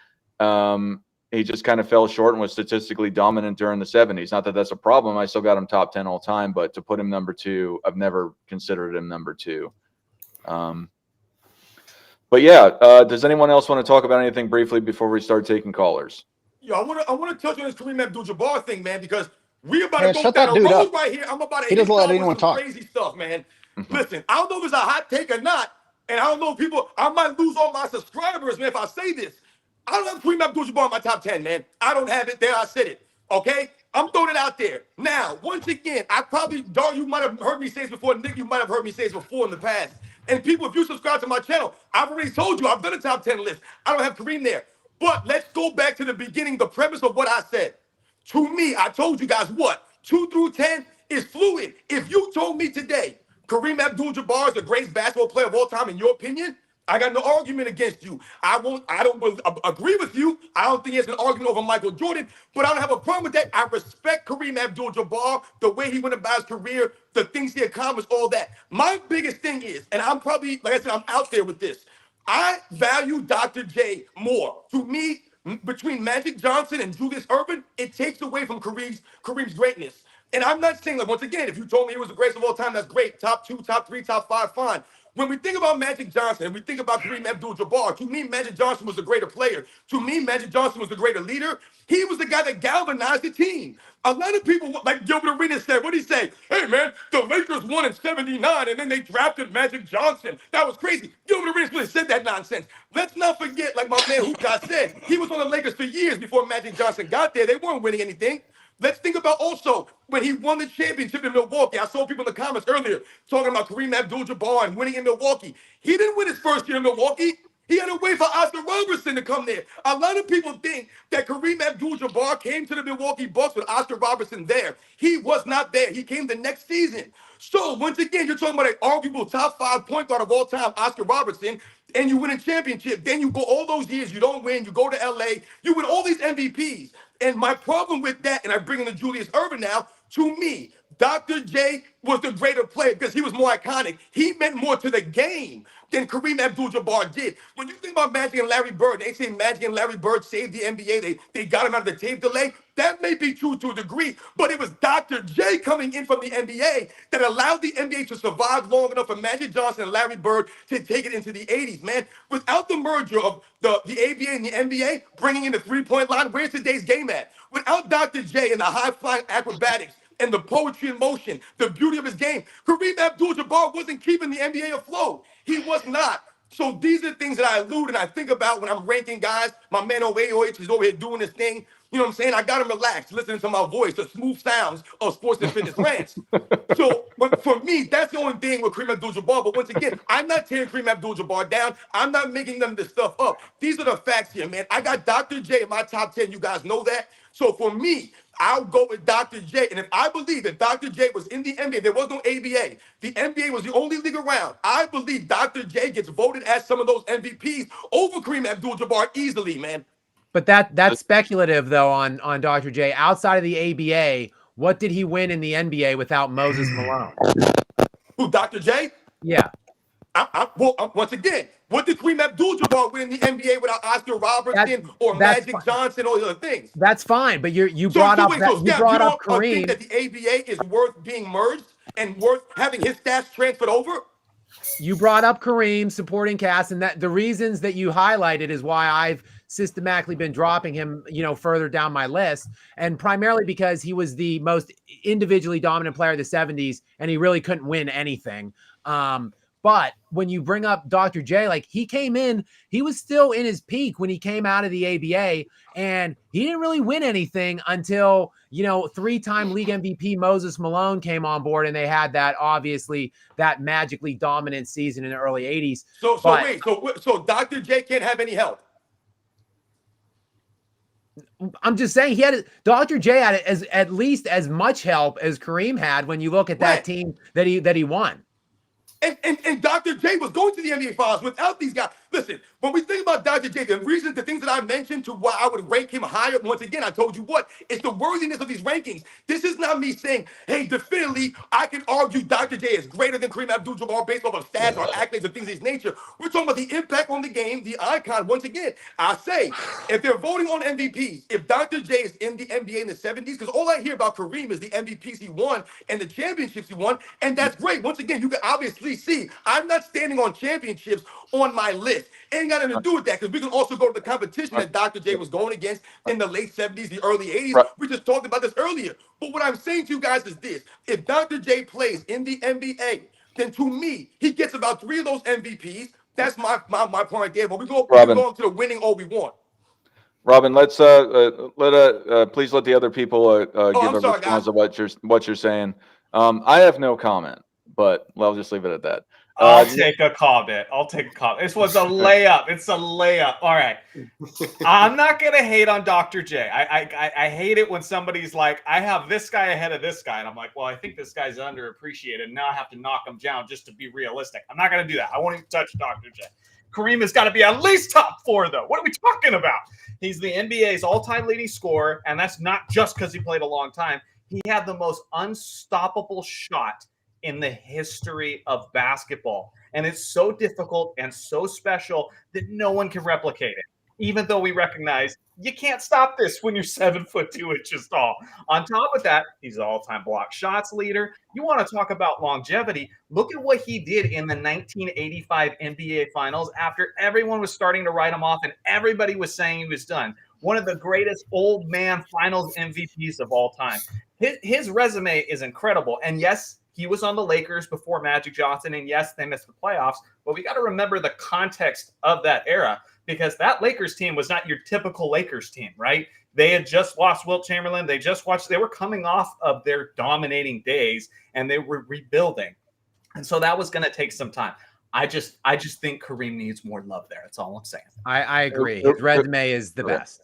he just kind of fell short and was statistically dominant during the 70s. Not that that's a problem. I still got him top 10 all time, but to put him number 2, I've never considered him number 2. But yeah, does anyone else want to talk about anything briefly before we start taking callers? Yo, I want to touch on this Kareem Abdul-Jabbar thing, man, because we about to go shut down that a dude road up. right here. I'm about to He doesn't let anyone some talk. crazy stuff, man. Listen, I don't know if it's a hot take or not, and I don't know if people, I might lose all my subscribers, man, if I say this. I don't have Kareem Abdul-Jabbar in my top 10, man. I don't have it there. I said it, okay? I'm throwing it out there. Now, once again, Dar, you might have heard me say this before. Nick, you might have heard me say this before in the past. And people, if you subscribe to my channel, I've already told you, I've done a top 10 list. I don't have Kareem there. But let's go back to the beginning, the premise of what I said. To me, I told you guys what? 2 through 10 is fluid. If you told me today Kareem Abdul-Jabbar is the greatest basketball player of all time, in your opinion, I got no argument against you. I don't agree with you. I don't think it's an argument over Michael Jordan, but I don't have a problem with that. I respect Kareem Abdul-Jabbar, the way he went about his career, the things he accomplished, all that. My biggest thing is, and I'm probably, like I said, I'm out there with this. I value Dr. J more. To me, between Magic Johnson and Julius Erving, it takes away from Kareem's greatness. And I'm not saying, like, once again, if you told me he was the greatest of all time, that's great. Top 2, top 3, top 5, fine. When we think about Magic Johnson and we think about Kareem Abdul-Jabbar, to me, Magic Johnson was the greater player. To me, Magic Johnson was the greater leader. He was the guy that galvanized the team. A lot of people, like Gilbert Arenas said, what did he say? Hey, man, the Lakers won in 79, and then they drafted Magic Johnson. That was crazy. Gilbert Arenas really said that nonsense. Let's not forget, like my man Hoopka said, he was on the Lakers for years before Magic Johnson got there. They weren't winning anything. Let's think about also when he won the championship in Milwaukee. I saw people in the comments earlier talking about Kareem Abdul-Jabbar and winning in Milwaukee. He didn't win his first year in Milwaukee. He had to wait for Oscar Robertson to come there. A lot of people think that Kareem Abdul-Jabbar came to the Milwaukee Bucks with Oscar Robertson there. He was not there. He came the next season. So once again, you're talking about an arguable top 5 point guard of all time, Oscar Robertson, and you win a championship. Then you go all those years, you don't win. You go to LA, you win all these MVPs. And my problem with that, and I bring in the Julius Erving now, to me, Dr. J was the greater player because he was more iconic. He meant more to the game than Kareem Abdul-Jabbar did. When you think about Magic and Larry Bird, they say Magic and Larry Bird saved the NBA. They got him out of the tape delay. That may be true to a degree, but it was Dr. J coming in from the NBA that allowed the NBA to survive long enough for Magic Johnson and Larry Bird to take it into the 80s, man. Without the merger of the ABA and the NBA bringing in the three-point line, where's today's game at? Without Dr. J and the high-flying acrobatics, and the poetry in motion, the beauty of his game. Kareem Abdul-Jabbar wasn't keeping the NBA afloat. He was not. So these are things that I allude and I think about when I'm ranking guys. My man OAOH is over here doing this thing. You know what I'm saying? I got him relaxed, listening to my voice, the smooth sounds of sports and fitness rants. So for me, that's the only thing with Kareem Abdul-Jabbar. But once again, I'm not tearing Kareem Abdul-Jabbar down. I'm not making none of this stuff up. These are the facts here, man. I got Dr. J in my top 10. You guys know that. So for me, I'll go with Dr. J. And if I believe that Dr. J was in the NBA, there was no ABA. The NBA was the only league around. I believe Dr. J gets voted as some of those MVPs over Kareem Abdul-Jabbar easily, man. But that's speculative though on Dr. J. Outside of the ABA, what did he win in the NBA without Moses Malone? Who, Dr. J? Yeah. Once again, what did Kareem Abdul-Jabbar win in the NBA without Oscar Robertson or Magic Johnson or other things? That's fine, but you brought up Kareem. Think that the ABA is worth being merged and worth having his stats transferred over? You brought up Kareem supporting cast, and that the reasons that you highlighted is why I've systematically been dropping him, further down my list, and primarily because he was the most individually dominant player of the 70s, and he really couldn't win anything. But when you bring up Dr. J, like he came in, he was still in his peak when he came out of the ABA, and he didn't really win anything until, 3-time league MVP Moses Malone came on board, and they had that magically dominant season in the early 80s. So Dr. J can't have any help. I'm just saying Dr. J had at least as much help as Kareem had when you look at that team that he won. And Dr. J was going to the NBA Finals without these guys. Listen, when we think about Dr. J, the things that I mentioned to why I would rank him higher, once again, I told you it's the worthiness of these rankings. This is not me saying, hey, definitively, I can argue Dr. J is greater than Kareem Abdul-Jabbar based off of stats or accolades or things of this nature. We're talking about the impact on the game, the icon. Once again, I say, if they're voting on MVPs, if Dr. J is in the NBA in the 70s, because all I hear about Kareem is the MVPs he won and the championships he won, and that's great. Once again, you can obviously see I'm not standing on championships on my list. Ain't got nothing to do with that, because we can also go to the competition that Dr. J was going against in the late 70s, the early 80s. Right. We just talked about this earlier. But what I'm saying to you guys is this. If Dr. J plays in the NBA, then to me, he gets about 3 of those MVPs. That's my point right there. But we go to the winning all we want. Robin, let's please let the other people give a response of what you're saying. I have no comment. but I'll just leave it at that. I'll take a comment. This was a layup. It's a layup. All right. I'm not gonna hate on Dr. J. I hate it when somebody's like, I have this guy ahead of this guy, and I'm like, well, I think this guy's underappreciated. And now I have to knock him down just to be realistic. I'm not gonna do that. I won't even touch Dr. J. Kareem has got to be at least top 4, though. What are we talking about? He's the NBA's all-time leading scorer, and that's not just because he played a long time. He had the most unstoppable shot in the history of basketball. And it's so difficult and so special that no one can replicate it, even though we recognize you can't stop this when you're 7'2" tall. On top of that, he's the all-time block shots leader. You want to talk about longevity? Look at what he did in the 1985 NBA Finals after everyone was starting to write him off and everybody was saying he was done. One of the greatest old man Finals MVPs of all time. His resume is incredible. And yes, he was on the Lakers before Magic Johnson, and yes, they missed the playoffs. But we got to remember the context of that era, because that Lakers team was not your typical Lakers team, right? They had just lost Wilt Chamberlain. They were coming off of their dominating days, and they were rebuilding. And so that was going to take some time. I just think Kareem needs more love there. That's all I'm saying. I agree. His resume is the best.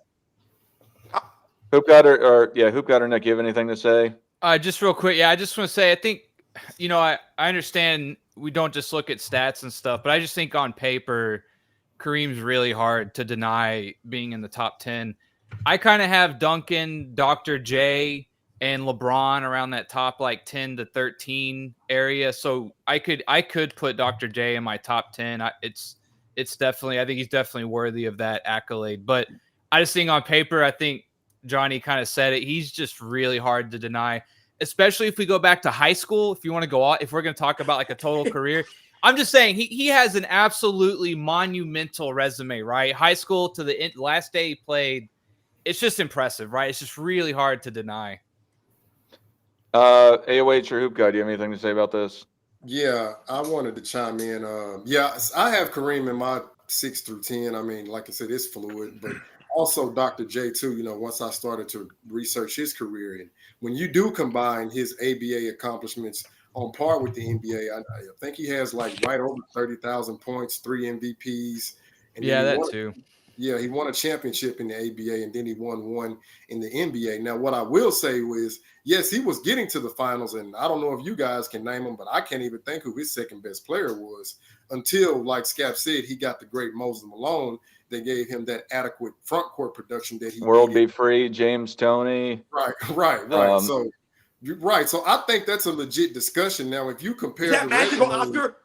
Hoop God or Nick, you have anything to say? Just real quick. Yeah, I just want to say, I think, I understand we don't just look at stats and stuff, but I just think on paper, Kareem's really hard to deny being in the top 10. I kind of have Duncan, Dr. J, and LeBron around that top 10 to 13 area. So I could put Dr. J in my top 10. It's definitely, I think he's definitely worthy of that accolade. But I just think on paper, I think Johnny kind of said it. He's just really hard to deny, especially if we go back to high school. If you want to go out, if we're going to talk about a total career, I'm just saying he has an absolutely monumental resume, right? High school to the last day he played. It's just impressive, right? It's just really hard to deny. AOH or Hoop God, do you have anything to say about this? Yeah, I wanted to chime in. I have Kareem in my 6 through 10. I mean, like I said, it's fluid, but also Dr. J too. Once I started to research his career, and when you do combine his ABA accomplishments on par with the NBA, I think he has right over 30,000 points, 3 MVPs. And yeah, that too. Yeah, he won a championship in the ABA, and then he won one in the NBA. Now, what I will say is, yes, he was getting to the finals, and I don't know if you guys can name him, but I can't even think who his second best player was until, like Scap said, he got the great Moses Malone. They gave him that adequate front court production that he World needed. Be Free, James Toney. Right. So I think that's a legit discussion. Now, if you compare the magical Oscar?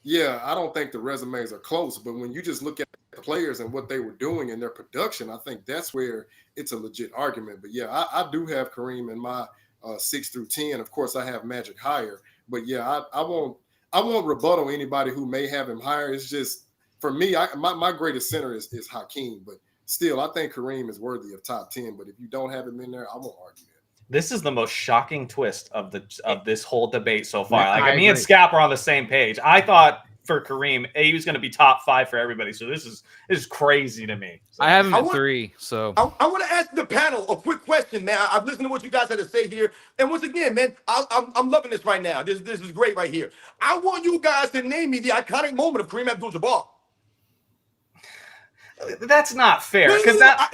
Yeah, I don't think the resumes are close, but when you just look at the players and what they were doing in their production, I think that's where it's a legit argument. But yeah, I do have Kareem in my 6 through 10. Of course, I have Magic higher, but yeah, I won't rebuttal anybody who may have him higher. It's just for me, my greatest center is Hakeem, but still, I think Kareem is worthy of top 10. But if you don't have him in there, I won't argue that. This is the most shocking twist of this whole debate so far. Me and Scap are on the same page. I thought for Kareem, he was going to be top 5 for everybody. So this is crazy to me. So, I have him at 3. So I want to ask the panel a quick question, man. I've listened to what you guys had to say here, and once again, man, I'm loving this right now. This is great right here. I want you guys to name me the iconic moment of Kareem Abdul-Jabbar. That's not fair, because stop.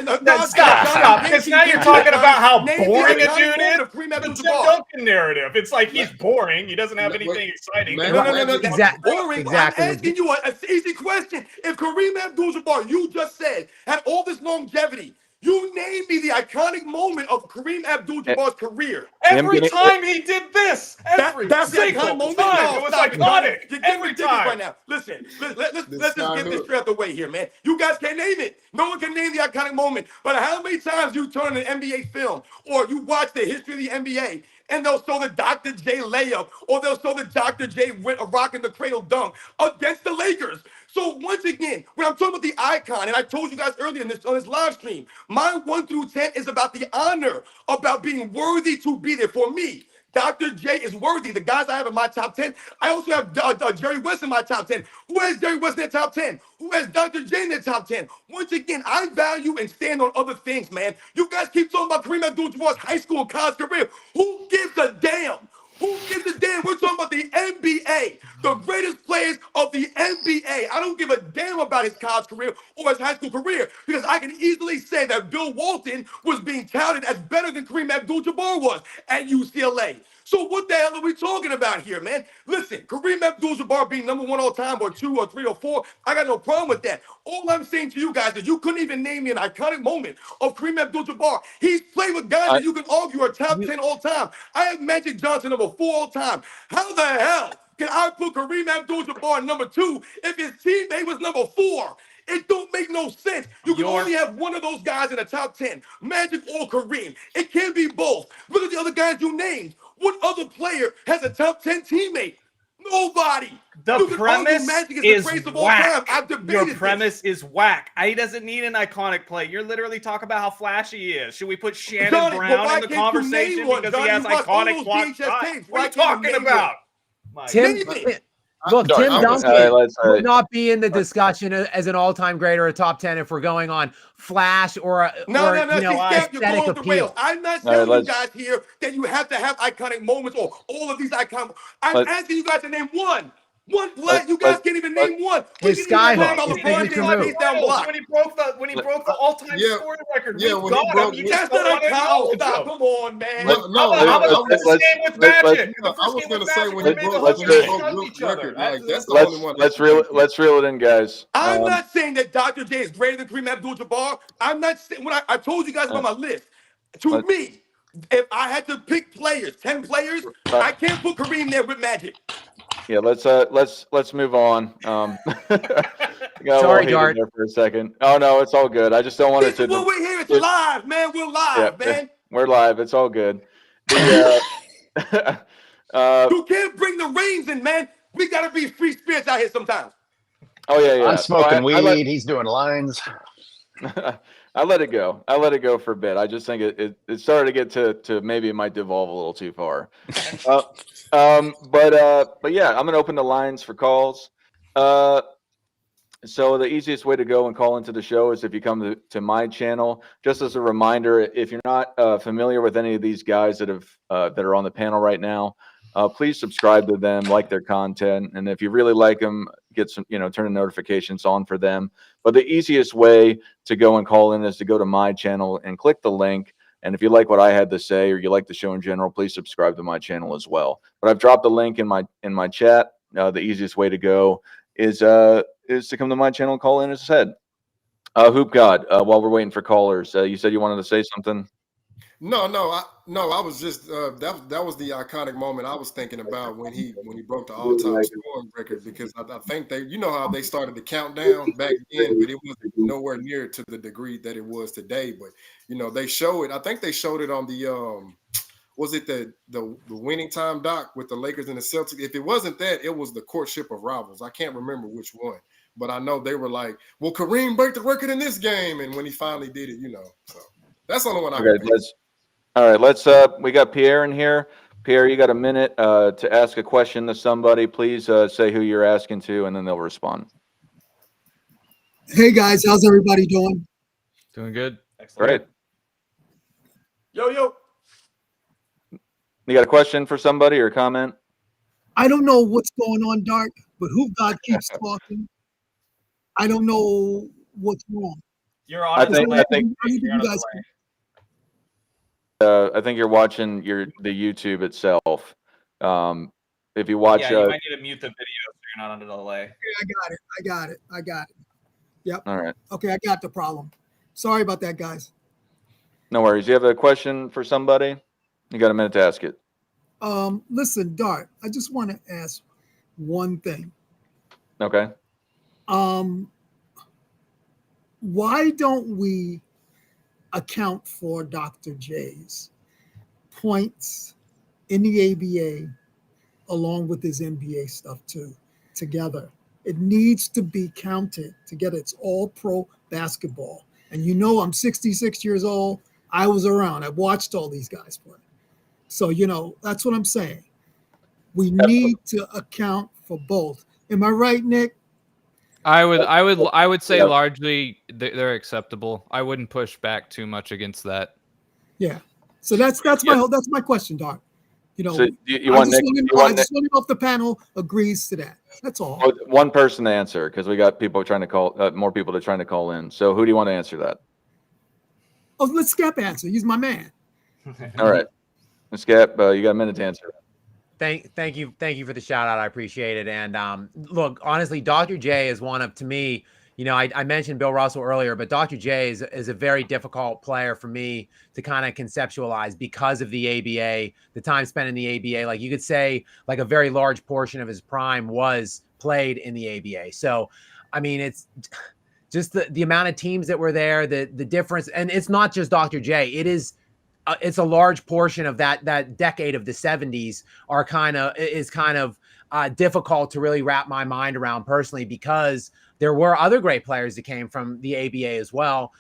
Because now you're talking about how boring a dude is. The Tim Duncan narrative. It's like he's boring. He doesn't have anything exciting. No. Exactly. Boring. I'm asking you an easy question. If Kareem Abdul-Jabbar, you just said, had all this longevity, you name me the iconic moment of Kareem Abdul-Jabbar's career. Every time he did this, that's the iconic moment. Time. It was iconic. Every time. Right now. Listen, let's just get this straight out the way here, man. You guys can't name it. No one can name the iconic moment. But how many times you turn an NBA film or you watch the history of the NBA and they'll show the Dr. J layup or they'll show the Dr. J rocking the cradle dunk against the Lakers. So once again, when I'm talking about the icon, and I told you guys earlier on this live stream, my 1 through 10 is about the honor, about being worthy to be there. For me, Dr. J is worthy. The guys I have in my top 10, I also have Jerry West in my top 10. Who has Jerry West in their top 10? Who has Dr. J in their top 10? Once again, I value and stand on other things, man. You guys keep talking about Kareem Abdul-Jabbar's high school and college career. Who gives a damn? Who gives a damn? We're talking about the NBA, the greatest players of the NBA. I don't give a damn about his college career or his high school career because I can easily say that Bill Walton was being touted as better than Kareem Abdul-Jabbar was at UCLA. So what the hell are we talking about here, man? Listen, Kareem Abdul-Jabbar being number 1 all time or 2 or 3 or 4, I got no problem with that. All I'm saying to you guys is you couldn't even name me an iconic moment of Kareem Abdul-Jabbar. He's played with guys that you can argue are top 10 all time. I have Magic Johnson number 4 all time. How the hell can I put Kareem Abdul-Jabbar number 2 if his teammate was number 4? It don't make no sense. You can only have one of those guys in the top 10, Magic or Kareem. It can't be both. Look at the other guys you named. What other player has a top 10 teammate? Nobody. The premise is whack. Your premise is whack. He doesn't need an iconic play. You're literally talking about how flashy he is. Should we put Shannon Brown in the conversation because he has iconic block shots? What are you talking about? Tim, look, Tim Duncan would not be in the discussion as an all-time great or a top 10 if we're going on flash or aesthetic appeal. I'm not telling you guys here that you have to have iconic moments or all of these iconic. I'm asking you guys to name one. You guys can't even name one. His skyhook. When he broke the all-time scoring record. Yeah, when he broke. That's not a count. Stop. Come on, man. How about the first game with Magic? I was going to say when he broke Wilt's record. That's the only one. Let's reel it in, guys. I'm not saying that Dr. J is greater than Kareem Abdul-Jabbar. I'm not saying when I told you guys about my list. To me, if I had to pick players, 10 players, I can't put Kareem there with Magic. Yeah, let's move on. Sorry, Dart. There for a second. Oh no, it's all good. I just don't want it to. Well, we're here. It's live, man. We're live, man. We're live. It's all good. You can't bring the reins in, man. We gotta be free spirits out here sometimes. Oh yeah. I'm smoking weed. He's doing lines. I let it go. I let it go for a bit. I just think it started to get to maybe it might devolve a little too far. But yeah, I'm gonna open the lines for calls. So the easiest way to go and call into the show is if you come to my channel. Just as a reminder, if you're not familiar with any of these guys that are on the panel right now, please subscribe to them, like their content, and if you really like them, get some, turn the notifications on for them. But the easiest way to go and call in is to go to my channel and click the link. And if you like what I had to say or you like the show in general, please subscribe to my channel as well. But I've dropped the link in my chat. The easiest way to go is to come to my channel and call in instead. Hoop God, while we're waiting for callers, you said you wanted to say something. No, I was just that was the iconic moment I was thinking about when he broke the all-time scoring record, because I think they, how they started the countdown back then, but it wasn't nowhere near to the degree that it was today. But they show it. I think they showed it on the was it the winning time doc with the Lakers and the Celtics? If it wasn't that, it was the courtship of rivals. I can't remember which one, but I know they were like, "Will Kareem break the record in this game?" And when he finally did it, so that's the only one I can think. All right, let's we got Pierre in here. Pierre, you got a minute to ask a question to somebody. Please say who you're asking to, and then they'll respond. Hey guys, how's everybody doing? Doing good. Excellent. Great. Yo. You got a question for somebody or a comment? I don't know what's going on, Dark, but Hoop God keeps talking. I don't know what's wrong. You're on I think you're watching the YouTube itself. If you watch, you might need to mute the video so you're not under the delay. Okay, I got it. Yep. All right. Okay, I got the problem. Sorry about that, guys. No worries. You have a question for somebody? You got a minute to ask it. Listen, Dart, I just want to ask one thing. Okay. Why don't we account for Dr. J's points in the ABA along with his NBA stuff too, together? It needs to be counted together. It's all pro basketball. And I'm 66 years old. I was around. I watched all these guys play. So, that's what I'm saying. We need to account for both. Am I right, Nick? I would say largely they're acceptable. I wouldn't push back too much against that. Yeah. So that's my question, Doc. You know, So you want Nick? I just want to know if the panel agrees to that. That's all. One person to answer because we got people trying to call, more people trying to call in. So who do you want to answer that? Oh, let Scap answer. He's my man. All right, Scap, you got a minute to answer. Thank you for the shout out. I appreciate it. And look, honestly, Dr. J is one of, to me, you know, I mentioned Bill Russell earlier, but Dr. J is a very difficult player for me to kind of conceptualize because of the ABA, the time spent in the ABA. Like you could say, like a very large portion of his prime was played in the ABA. So, I mean, it's just the amount of teams that were there, the difference, and it's not just Dr. J. It is. It's a large portion of that decade of the 70s is kind of difficult to really wrap my mind around personally, because there were other great players that came from the ABA as well.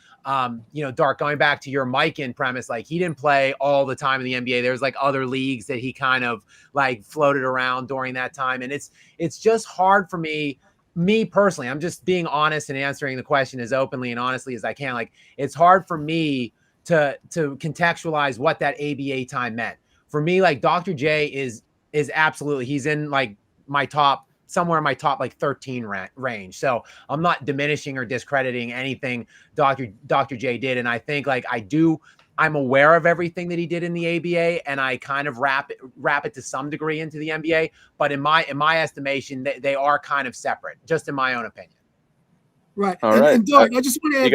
You know, Dark, going back to your Mikan premise, like he didn't play all the time in the NBA. There's like other leagues that he kind of like floated around during that time. And it's just hard for me personally. I'm just being honest and answering the question as openly and honestly as I can. Like it's hard for me to contextualize what that ABA time meant. For me, like Dr. J is absolutely, he's in like my top, somewhere in my top like 13 range. So I'm not diminishing or discrediting anything Dr. J did. And I think like I'm aware of everything that he did in the ABA, and I kind of wrap it to some degree into the NBA. But in my estimation, they are kind of separate, just in my own opinion. Right. All right. And Doug, I just want to add. You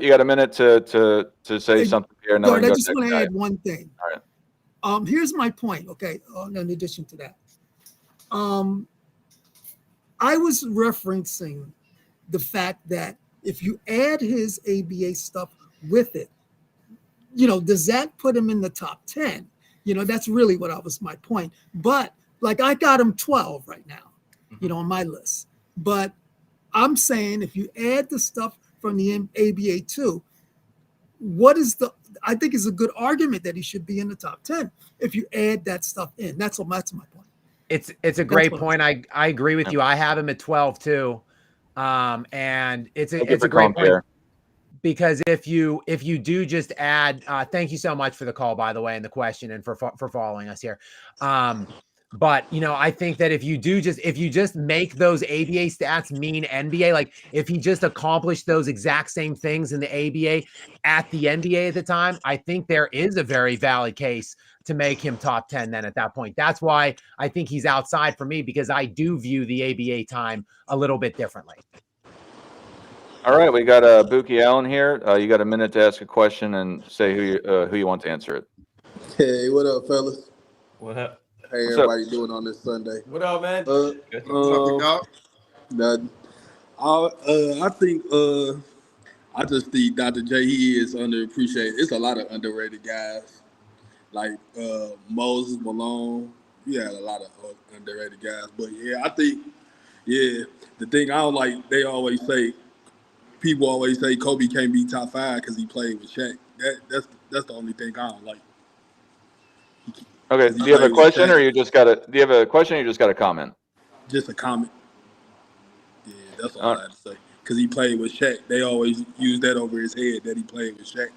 got a minute to say something here. Doug, I just want to add one thing. All right. Here's my point. Okay. In addition to that, I was referencing the fact that if you add his ABA stuff with it, you know, does that put him in the top 10? You know, that's really my point. But like I got him 12 right now, you know, on my list. But I'm saying if you add the stuff from the ABA too, I think is a good argument that he should be in the top 10 if you add that stuff in. That's my point. It's a great point. I agree with you. I have him at 12 too. And it's a great point, because if you do just add, thank you so much for the call, by the way, and the question, and for following us here. But, you know, I think that if you just make those ABA stats mean NBA, like if he just accomplished those exact same things in the ABA at the NBA at the time, I think there is a very valid case to make him top 10 then at that point. That's why I think he's outside for me, because I do view the ABA time a little bit differently. All right, we got Buki Allen here. You got a minute to ask a question and say who you want to answer it. Hey, what up, fellas? What up? Hey, What's everybody up? doing on this Sunday? What up, man? Nothing. I think I just think Dr. J, he is underappreciated. It's a lot of underrated guys like Moses Malone. You had a lot of underrated guys, but yeah, I think the thing I don't like, people always say Kobe can't be top 5 because he played with Shaq. That's the only thing I don't like. Okay. Do you have a question, or you just got a? Do you have a question, or you just got a comment? Just a comment. Yeah, that's all I have to say. Because he played with Shaq. They always use that over his head that he played with Shaq.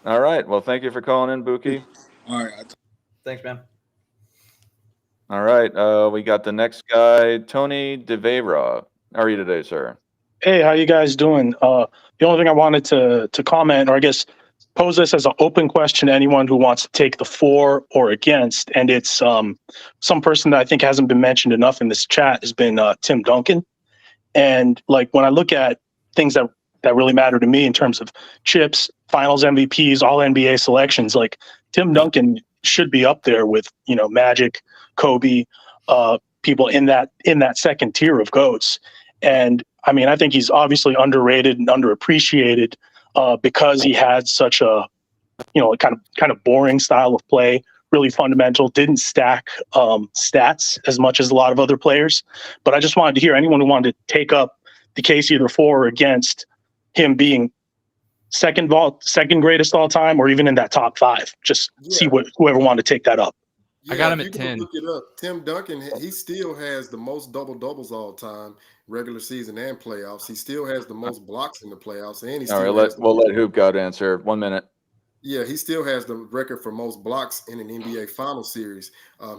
All right. Well, thank you for calling in, Buki. All right. Thanks, man. All right. We got the next guy, Tony DeVera. How are you today, sir? Hey, how you guys doing? The only thing I wanted to comment, or I guess pose this as an open question to anyone who wants to take the for or against, and it's some person that I think hasn't been mentioned enough in this chat has been Tim Duncan. And like when I look at things that really matter to me in terms of chips, finals MVPs, all NBA selections, like Tim Duncan should be up there with, you know, Magic, Kobe, people in that second tier of GOATs. And I mean, I think he's obviously underrated and underappreciated because he had such a, you know, kind of boring style of play, really fundamental, didn't stack stats as much as a lot of other players. But I just wanted to hear anyone who wanted to take up the case either for or against him being second greatest all time, or even in that top 5. Just see whoever wanted to take that up. I got him at 10. Look it up. Tim Duncan, he still has the most double-doubles all time, regular season and playoffs. He still has the most blocks in the playoffs, and he still All right, we'll let Hoop God answer. 1 minute. Yeah, he still has the record for most blocks in an NBA final series.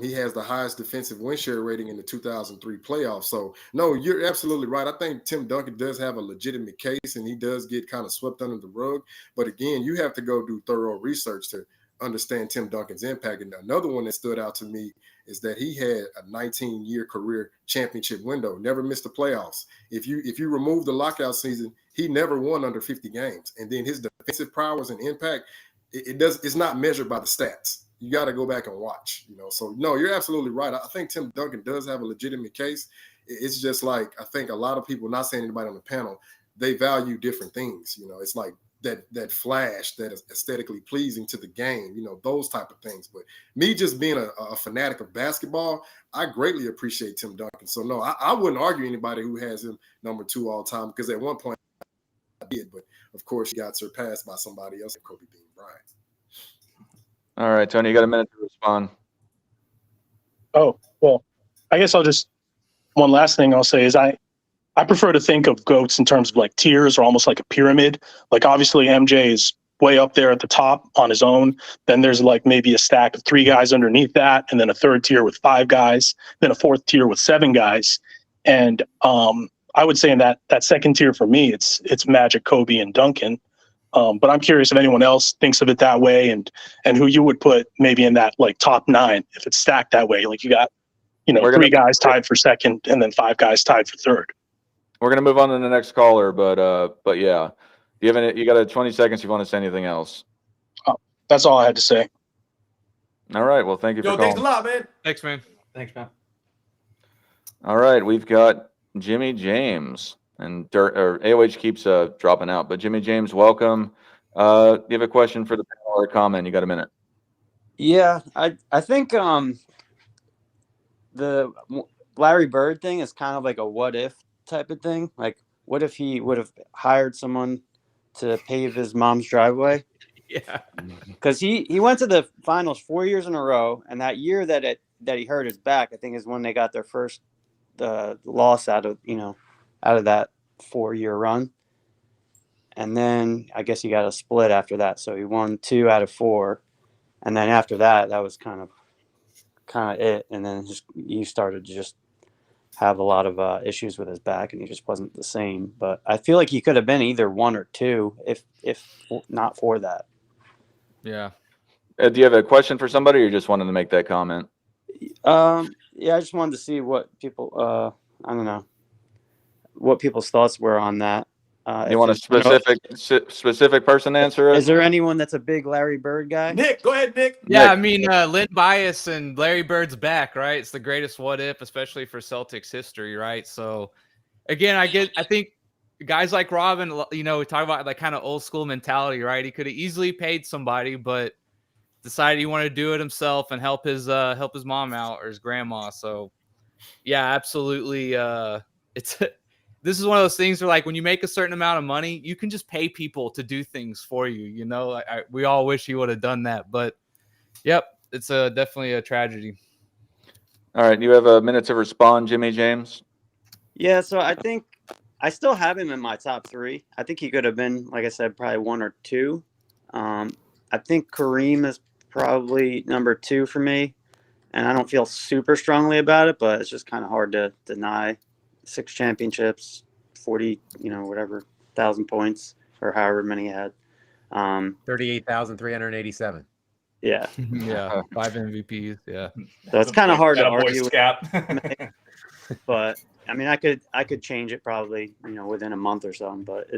He has the highest defensive win share rating in the 2003 playoffs. So, no, you're absolutely right. I think Tim Duncan does have a legitimate case, and he does get kind of swept under the rug. But again, you have to go do thorough research to understand Tim Duncan's impact. And another one that stood out to me is that he had a 19-year career championship window, never missed the playoffs. If you remove the lockout season, he never won under 50 games. And then his defensive prowess and impact, it's not measured by the stats. You got to go back and watch, So no, you're absolutely right. I think Tim Duncan does have a legitimate case. It's just like, I think a lot of people, not saying anybody on the panel, they value different things. It's like that flash that is aesthetically pleasing to the game, those type of things. But me just being a fanatic of basketball, I greatly appreciate Tim Duncan. So no, I wouldn't argue anybody who has him number 2 all time, because at one point I did, but of course he got surpassed by somebody else, Kobe Bean Bryant. All right, Tony, you got a minute to respond. Oh, well, I guess one last thing I'll say is I prefer to think of GOATs in terms of like tiers, or almost like a pyramid. Like obviously MJ is way up there at the top on his own. Then there's like maybe a stack of 3 guys underneath that, and then a third tier with 5 guys, then a fourth tier with 7 guys. And I would say in that second tier for me, it's Magic, Kobe, and Duncan. But I'm curious if anyone else thinks of it that way, and who you would put maybe in that like top 9 if it's stacked that way. Like you got, 3 guys tied for second, and then 5 guys tied for third. We're gonna move on to the next caller, but yeah, you got 20 seconds. You want to say anything else? Oh, that's all I had to say. All right. Well, thank you for calling. Thanks a lot, man. Thanks, man. Thanks, man. All right, we've got Jimmy James, and AOH keeps dropping out, but Jimmy James, welcome. Do you have a question for the panel or a comment? You got a minute? Yeah, I think the Larry Bird thing is kind of like a what if type of thing. Like, what if he would have hired someone to pave his mom's driveway? Yeah, because he went to the finals 4 years in a row, and that year that he hurt his back, I think, is when they got their first loss out of that 4-year run. And then I guess he got a split after that, so he won 2 out of 4, and then after that was kind of it. And then he started to just have a lot of issues with his back, and he just wasn't the same. But I feel like he could have been either 1 or 2 if not for that. Yeah. Do you have a question for somebody, or you just wanted to make that comment? Yeah, I just wanted to see what people I don't know what people's thoughts were on that. You want a specific person to answer it? Is there anyone that's a big Larry Bird guy? Nick, go ahead, Nick. Yeah, I mean, Lynn Bias and Larry Bird's back, right? It's the greatest what if, especially for Celtics history, right? So, again, I think guys like Robin, we talk about like kind of old school mentality, right? He could have easily paid somebody, but decided he wanted to do it himself and help his mom out, or his grandma. So, yeah, absolutely. This is one of those things where, like, when you make a certain amount of money, you can just pay people to do things for you. We all wish he would have done that, but yep, it's definitely a tragedy. All right, you have a minute to respond, Jimmy James. Yeah, so I think I still have him in my top 3. I think he could have been, like I said, probably 1 or 2. I think Kareem is probably number 2 for me, and I don't feel super strongly about it, but it's just kind of hard to deny. 6 championships, 40, whatever, 1,000 points, or however many he had. 38,387. Yeah. Yeah. 5 MVPs. Yeah. So it's kind of hard to Boy argue Scout. but I mean, I could change it probably, within a month or something. But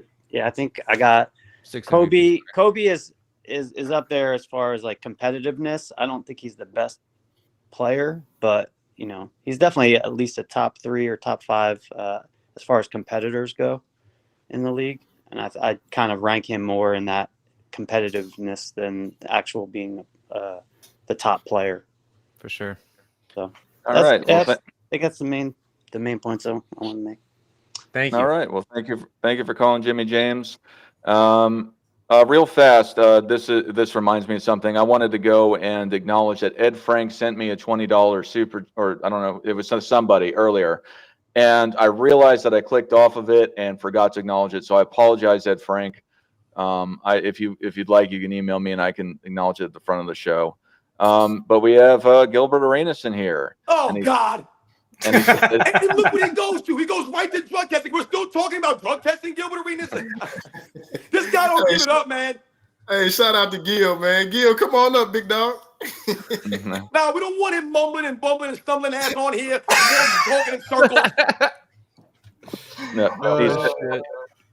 I think I got 6 Kobe. MVPs. Kobe is up there as far as like competitiveness. I don't think he's the best player, but he's definitely at least a top 3 or top 5 as far as competitors go in the league. And I kind of rank him more in that competitiveness than the actual being the top player. For sure. So All right. Well, I think that's the main points I want to make. Thank you. all right. Well, thank you for calling, Jimmy James. Real fast, this reminds me of something. I wanted to go and acknowledge that Ed Frank sent me a $20 super, or I don't know, it was somebody earlier, and I realized that I clicked off of it and forgot to acknowledge it. So I apologize, Ed Frank. If you'd like, you can email me and I can acknowledge it at the front of the show. But we have Gilbert Arenas in here. Oh, and God. And he said, And look what he goes to. He goes right to drug testing. We're still talking about drug testing, Gilbert Arenas. This guy don't give it up, man. Hey, shout out to Gil, man. Gil, come on up, big dog. Nah, we don't want him mumbling and bumbling and stumbling ass on here. Talking in circles. No,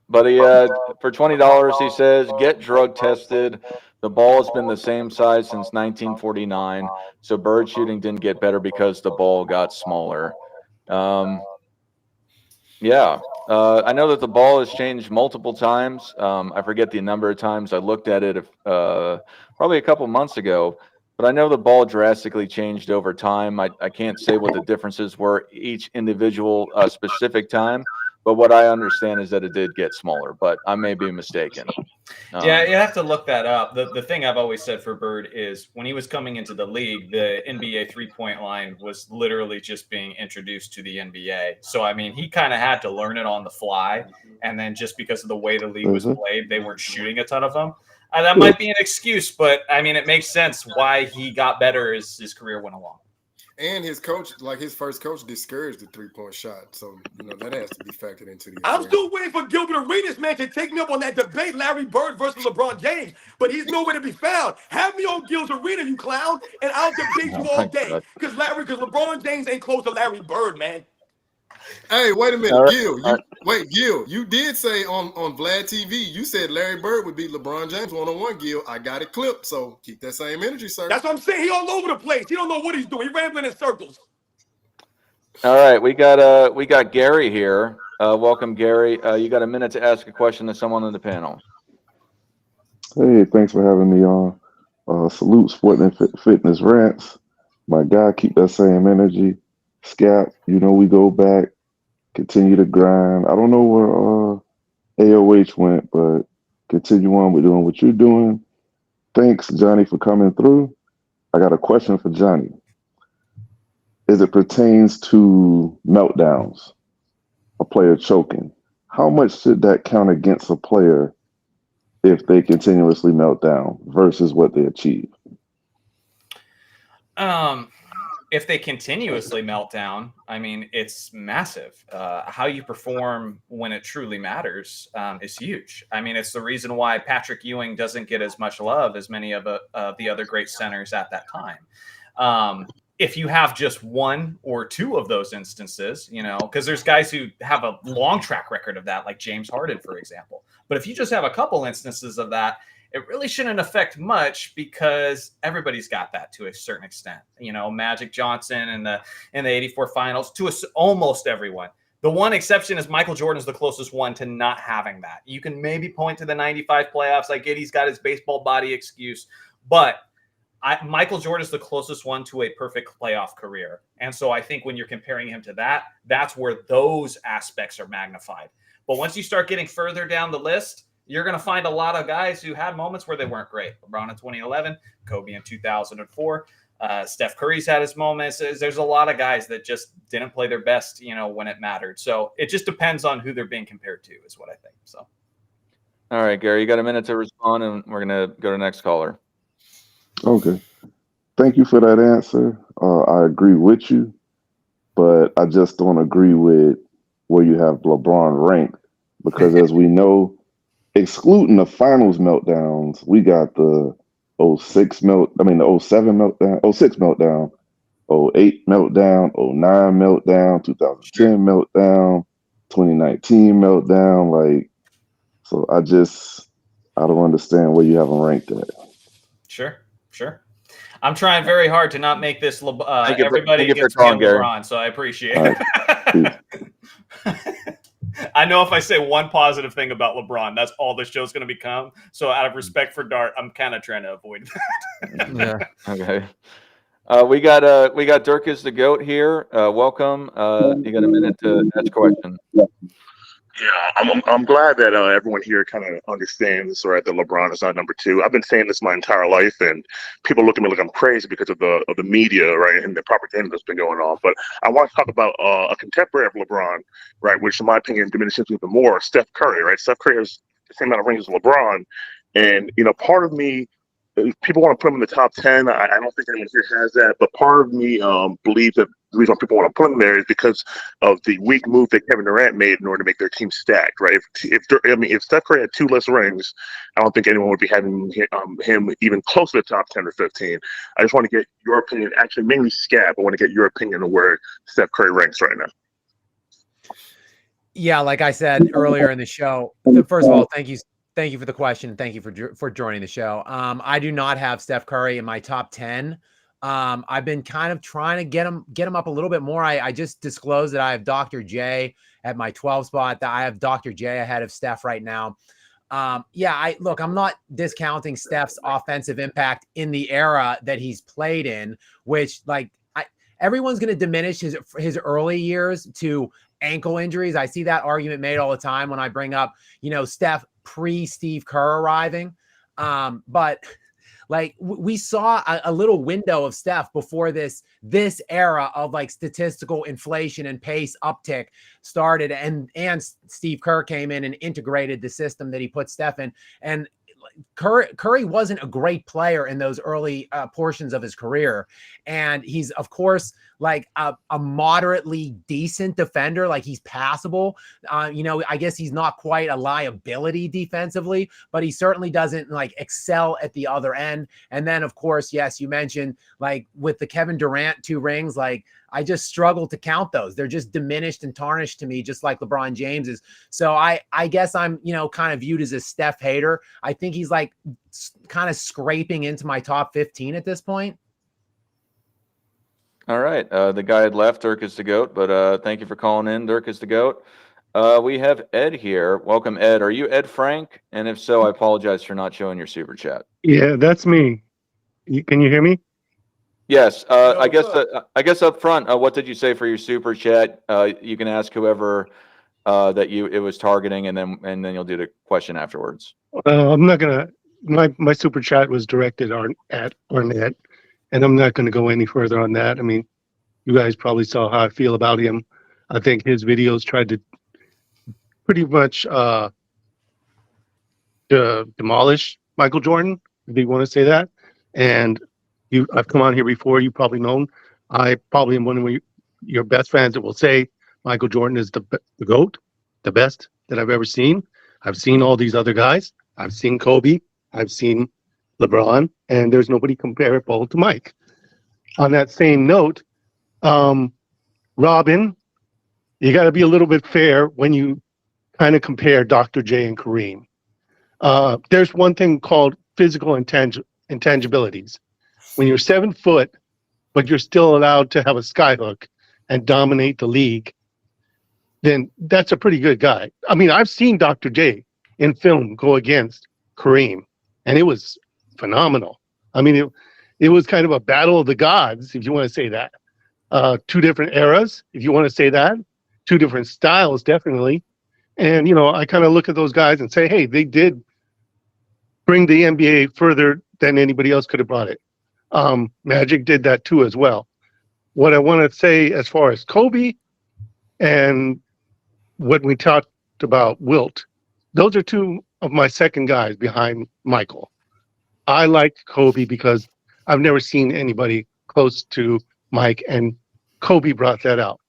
but he for $20, he says, get drug tested. The ball has been the same size since 1949, so bird shooting didn't get better because the ball got smaller. Yeah, I know that the ball has changed multiple times. I forget the number of times. I looked at it probably a couple months ago, but I know the ball drastically changed over time. I can't say what the differences were each individual specific time, but what I understand is that it did get smaller, but I may be mistaken. Yeah, you have to look that up. The thing I've always said for Bird is when he was coming into the league, the NBA three-point line was literally just being introduced to the NBA. So, I mean, he kind of had to learn it on the fly. And then just because of the way the league was played, they weren't shooting a ton of them. That might be an excuse, but, I mean, it makes sense why he got better as his career went along. And his coach, like his first coach, discouraged the three-point shot. So, that has to be factored into the I'm still waiting for Gilbert Arenas, man, to take me up on that debate, Larry Bird versus LeBron James, but he's nowhere to be found. Have me on Gil's Arena, you clown, and I'll debate you all day. Because LeBron James ain't close to Larry Bird, man. Hey, wait a minute, Right. Gil. Gil, you did say on Vlad TV, you said Larry Bird would beat LeBron James one-on-one, Gil. I got it clipped, so keep that same energy, sir. That's what I'm saying. He all over the place. He don't know what he's doing. He rambling in circles. All right, we got Gary here. Welcome, Gary. You got a minute to ask a question to someone on the panel. Hey, thanks for having me on. Salute Sport and Fitness Rants. My guy, keep that same energy. Scap, we go back, continue to grind. I don't know where AOH went, but continue on with doing what you're doing. Thanks, Johnny, for coming through. I got a question for Johnny. As it pertains to meltdowns, a player choking, how much should that count against a player if they continuously melt down versus what they achieve? If they continuously melt down, I mean, it's massive. How you perform when it truly matters is huge. I mean, it's the reason why Patrick Ewing doesn't get as much love as many of the other great centers at that time. If you have just one or two of those instances, because there's guys who have a long track record of that, like James Harden, for example. But if you just have a couple instances of that, it really shouldn't affect much because everybody's got that to a certain extent. Magic Johnson in the 84 finals to almost everyone. The one exception is Michael Jordan is the closest one to not having that. You can maybe point to the 95 playoffs. I get he's got his baseball body excuse, but Michael Jordan is the closest one to a perfect playoff career. And so I think when you're comparing him to that, that's where those aspects are magnified. But once you start getting further down the list, you're going to find a lot of guys who had moments where they weren't great. LeBron in 2011, Kobe in 2004. Steph Curry's had his moments. There's a lot of guys that just didn't play their best, when it mattered. So it just depends on who they're being compared to is what I think. So. All right, Gary, you got a minute to respond, and we're going to go to the next caller. Okay. Thank you for that answer. I agree with you, but I just don't agree with where you have LeBron ranked because as we know, excluding the finals meltdowns, we got the 07 meltdown, 06 meltdown, 08 meltdown, 09 meltdown, 2010 meltdown, 2019 meltdown. So I don't understand where you haven't ranked that. Sure. I'm trying very hard to not make this everybody gets calling, LeBron, so I appreciate it. I know if I say one positive thing about LeBron, that's all the show's going to become. So out of respect for Dart, I'm kind of trying to avoid that. Yeah. Okay. We got Dirk is the GOAT here. Welcome. You got a minute to ask a question. Yeah, I'm glad that everyone here kind of understands, right, that LeBron is not number two. I've been saying this my entire life, and people look at me like I'm crazy because of the media, right, and the propaganda that's been going on. But I want to talk about a contemporary of LeBron, right, which in my opinion diminishes even more. Steph Curry, right? Steph Curry has the same amount of rings as LeBron. And part of me, people want to put him in the top 10. I don't think anyone here has that, but part of me believes that the reason why people want to put him there is because of the weak move that Kevin Durant made in order to make their team stacked, right? If Steph Curry had 2 less rings, I don't think anyone would be having him even close to the top 10 or 15. I just want to get your opinion, actually mainly Scab. I want to get your opinion on where Steph Curry ranks right now. Yeah, like I said earlier in the show, first of all, thank you for the question. Thank you for joining the show. I do not have Steph Curry in my top 10. I've been kind of trying to get him up a little bit more. I just disclosed that I have Dr. J at my 12 spot. That I have Dr. J ahead of Steph right now. Look, I'm not discounting Steph's offensive impact in the era that he's played in, which everyone's going to diminish his early years to ankle injuries. I see that argument made all the time when I bring up, Steph pre-Steve Kerr arriving. But we saw a little window of Steph before this era of statistical inflation and pace uptick started, and Steve Kerr came in and integrated the system that he put Steph in. And Curry wasn't a great player in those early portions of his career. And he's, of course, a moderately decent defender. He's passable. I guess he's not quite a liability defensively, but he certainly doesn't excel at the other end. And then, of course, yes, you mentioned with the Kevin Durant 2 rings, I just struggle to count those. They're just diminished and tarnished to me, just like LeBron James is. So I guess I'm, kind of viewed as a Steph hater. I think he's kind of scraping into my top 15 at this point. All right. The guy had left, Dirk is the GOAT, but thank you for calling in. Dirk is the GOAT. We have Ed here. Welcome, Ed. Are you Ed Frank? And if so, I apologize for not showing your super chat. Yeah, that's me. Can you hear me? Yes. I guess up front, what did you say for your super chat? You can ask whoever that it was targeting, and then you'll do the question afterwards. I'm not gonna. My super chat was directed at Arnett, and I'm not going to go any further on that. I mean, you guys probably saw how I feel about him. I think his videos tried to pretty much demolish Michael Jordan, if you want to say that. And I've come on here before. You probably known. I probably am one of your best fans that will say Michael Jordan is the GOAT, the best that I've ever seen. I've seen all these other guys. I've seen Kobe. I've seen LeBron, and there's nobody comparable to Mike. On that same note, Robin, you got to be a little bit fair when you kind of compare Dr. J and Kareem. There's one thing called physical intangibilities. When you're 7 foot, but you're still allowed to have a skyhook and dominate the league, then that's a pretty good guy. I mean, I've seen Dr. J in film go against Kareem, and it was phenomenal. I mean, it was kind of a battle of the gods, if you want to say that. 2 different eras, if you want to say that. 2 different styles, definitely. And, I kind of look at those guys and say, hey, they did bring the NBA further than anybody else could have brought it. Magic did that too as well. What I want to say as far as Kobe and what we talked about Wilt, those are 2 of my second guys behind Michael. I like Kobe because I've never seen anybody close to Mike, and Kobe brought that out.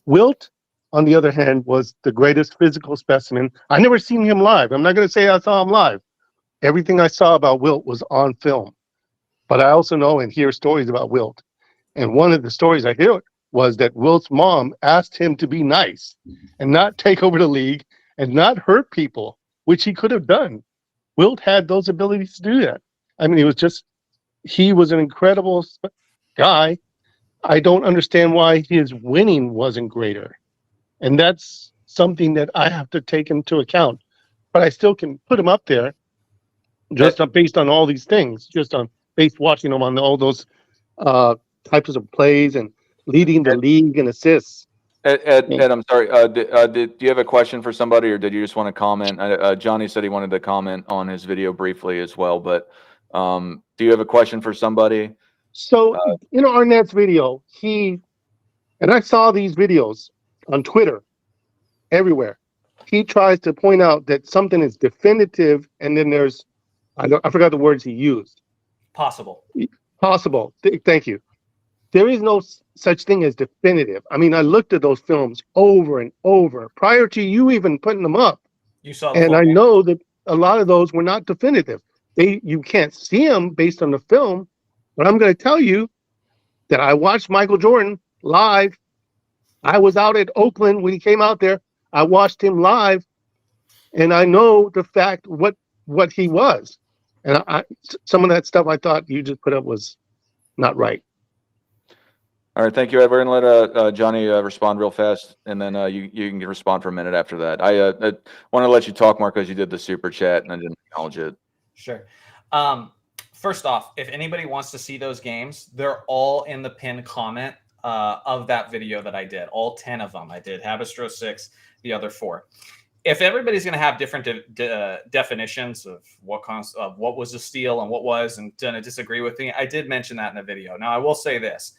Wilt, on the other hand, was the greatest physical specimen. I never seen him live. I'm not going to say I saw him live. Everything I saw about Wilt was on film. But I also know and hear stories about Wilt. And one of the stories I hear was that Wilt's mom asked him to be nice and not take over the league and not hurt people, which he could have done. Wilt had those abilities to do that. I mean, he was an incredible guy. I don't understand why his winning wasn't greater. And that's something that I have to take into account. But I still can put him up there just based on all these things, just on based watching him on all those types of plays and leading the league in assists. Ed, I'm sorry. Do you have a question for somebody, or did you just want to comment? Johnny said he wanted to comment on his video briefly as well, but do you have a question for somebody? So, Arnett's video, and I saw these videos on Twitter, everywhere. he tries to point out that something is definitive, and then there's, I forgot the words he used. Possible. Possible. Thank you. There is no such thing as definitive. I mean, I looked at those films over and over prior to you even putting them up, You saw the and full I game. know that a lot of those were not definitive. You can't see them based on the film, but I'm going to tell you that I watched Michael Jordan live. I was out at Oakland when he came out there. I watched him live, and I know the fact what he was. And some of that stuff I thought you just put up was not right. All right, thank you, Ed. We're going to let Johnny respond real fast, and then you can respond for a minute after that. I want to let you talk more because you did the super chat, and I didn't acknowledge it. Sure. First off, if anybody wants to see those games, they're all in the pinned comment of that video that I did. All 10 of them. I did Habistro 6, the other 4. If everybody's going to have different definitions of what was a steal and what was, and going to disagree with me, I did mention that in the video. Now, I will say this.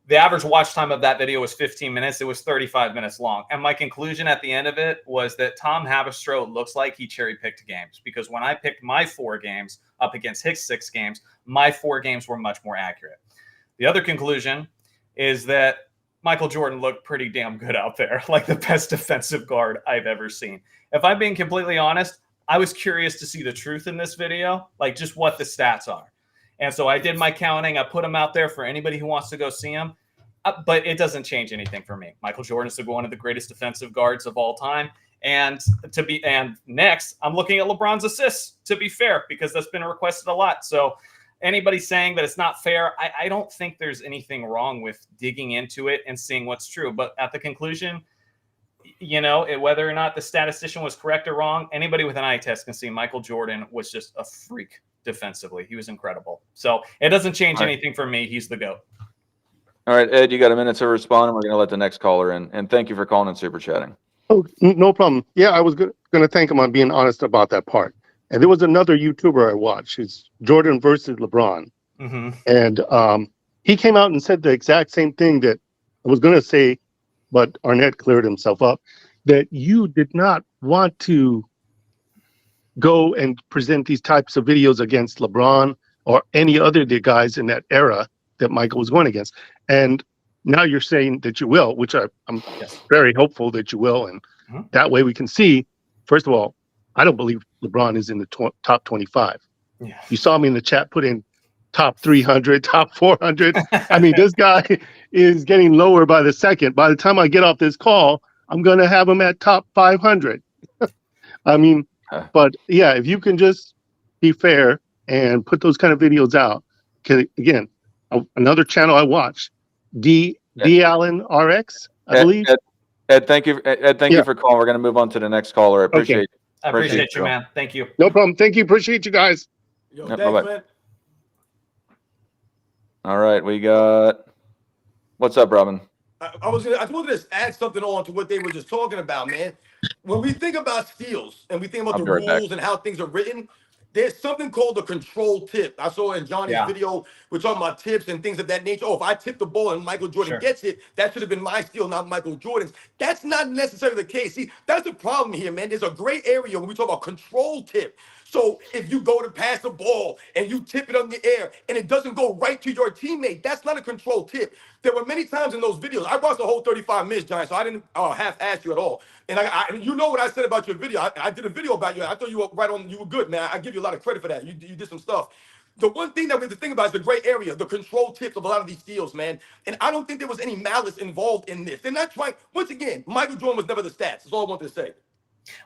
The average watch time of that video was 15 minutes. It was 35 minutes long. And my conclusion at the end of it was that Tom Habistro looks like he cherry-picked games, because when I picked my 4 games up against Hicks' 6 games, my 4 games were much more accurate. The other conclusion is that Michael Jordan looked pretty damn good out there, like the best defensive guard I've ever seen. If I'm being completely honest, I was curious to see the truth in this video, like just what the stats are. And so I did my counting. I put them out there for anybody who wants to go see them. But it doesn't change anything for me. Michael Jordan is one of the greatest defensive guards of all time. And next, I'm looking at LeBron's assists, to be fair, because that's been requested a lot. So anybody saying that it's not fair, I don't think there's anything wrong with digging into it and seeing what's true. But at the conclusion, whether or not the statistician was correct or wrong, anybody with an eye test can see Michael Jordan was just a freak defensively. He was incredible. So it doesn't change anything for me. He's the GOAT. All right, Ed, you got a minute to respond, and we're going to let the next caller in. And thank you for calling and super chatting. Oh, no problem. Yeah, I was going to thank him on being honest about that part. And there was another YouTuber I watched. It's Jordan versus LeBron. Mm-hmm. And he came out and said the exact same thing that I was going to say, but Arnett cleared himself up, that you did not want to go and present these types of videos against LeBron or any other of the guys in that era that Michael was going against. And now you're saying that you will, which I'm very hopeful that you will. And that way we can see, first of all, I don't believe LeBron is in the top 25. Yeah. You saw me in the chat put in top 300, top 400. I mean, this guy is getting lower by the second. By the time I get off this call, I'm going to have him at top 500. I mean, but yeah, if you can just be fair and put those kind of videos out. Again, another channel I watch, D Allen RX, I believe. Ed, thank you. Ed, thank you for calling. We're going to move on to the next caller. I appreciate I appreciate you, man. Thank you. No problem. Thank you. Appreciate you guys. Yo, Yep, thanks, bye-bye. man. All right, we got. What's up, Robin? I just wanted to add something on to what they were just talking about, man. When we think about steals and we think about I'll the be right back. rules and how things are written, there's something called a control tip. I saw in Johnny's video, we're talking about tips and things of that nature. Oh, if I tip the ball and Michael Jordan gets it, that should have been my steal, not Michael Jordan's. That's not necessarily the case. See, that's the problem here, man. There's a gray area when we talk about control tip. So if you go to pass the ball and you tip it on the air and it doesn't go right to your teammate, that's not a control tip. There were many times in those videos, I watched the whole 35 minutes, Johnny, so I didn't half ask you at all. And you know what I said about your video. I did a video about you. I thought you were right on. You were good, man. I give you a lot of credit for that. You did some stuff. The one thing that we have to think about is the gray area, the control tips of a lot of these steals, man. And I don't think there was any malice involved in this. They're not trying. Once again, Michael Jordan was never the stats. That's all I wanted to say.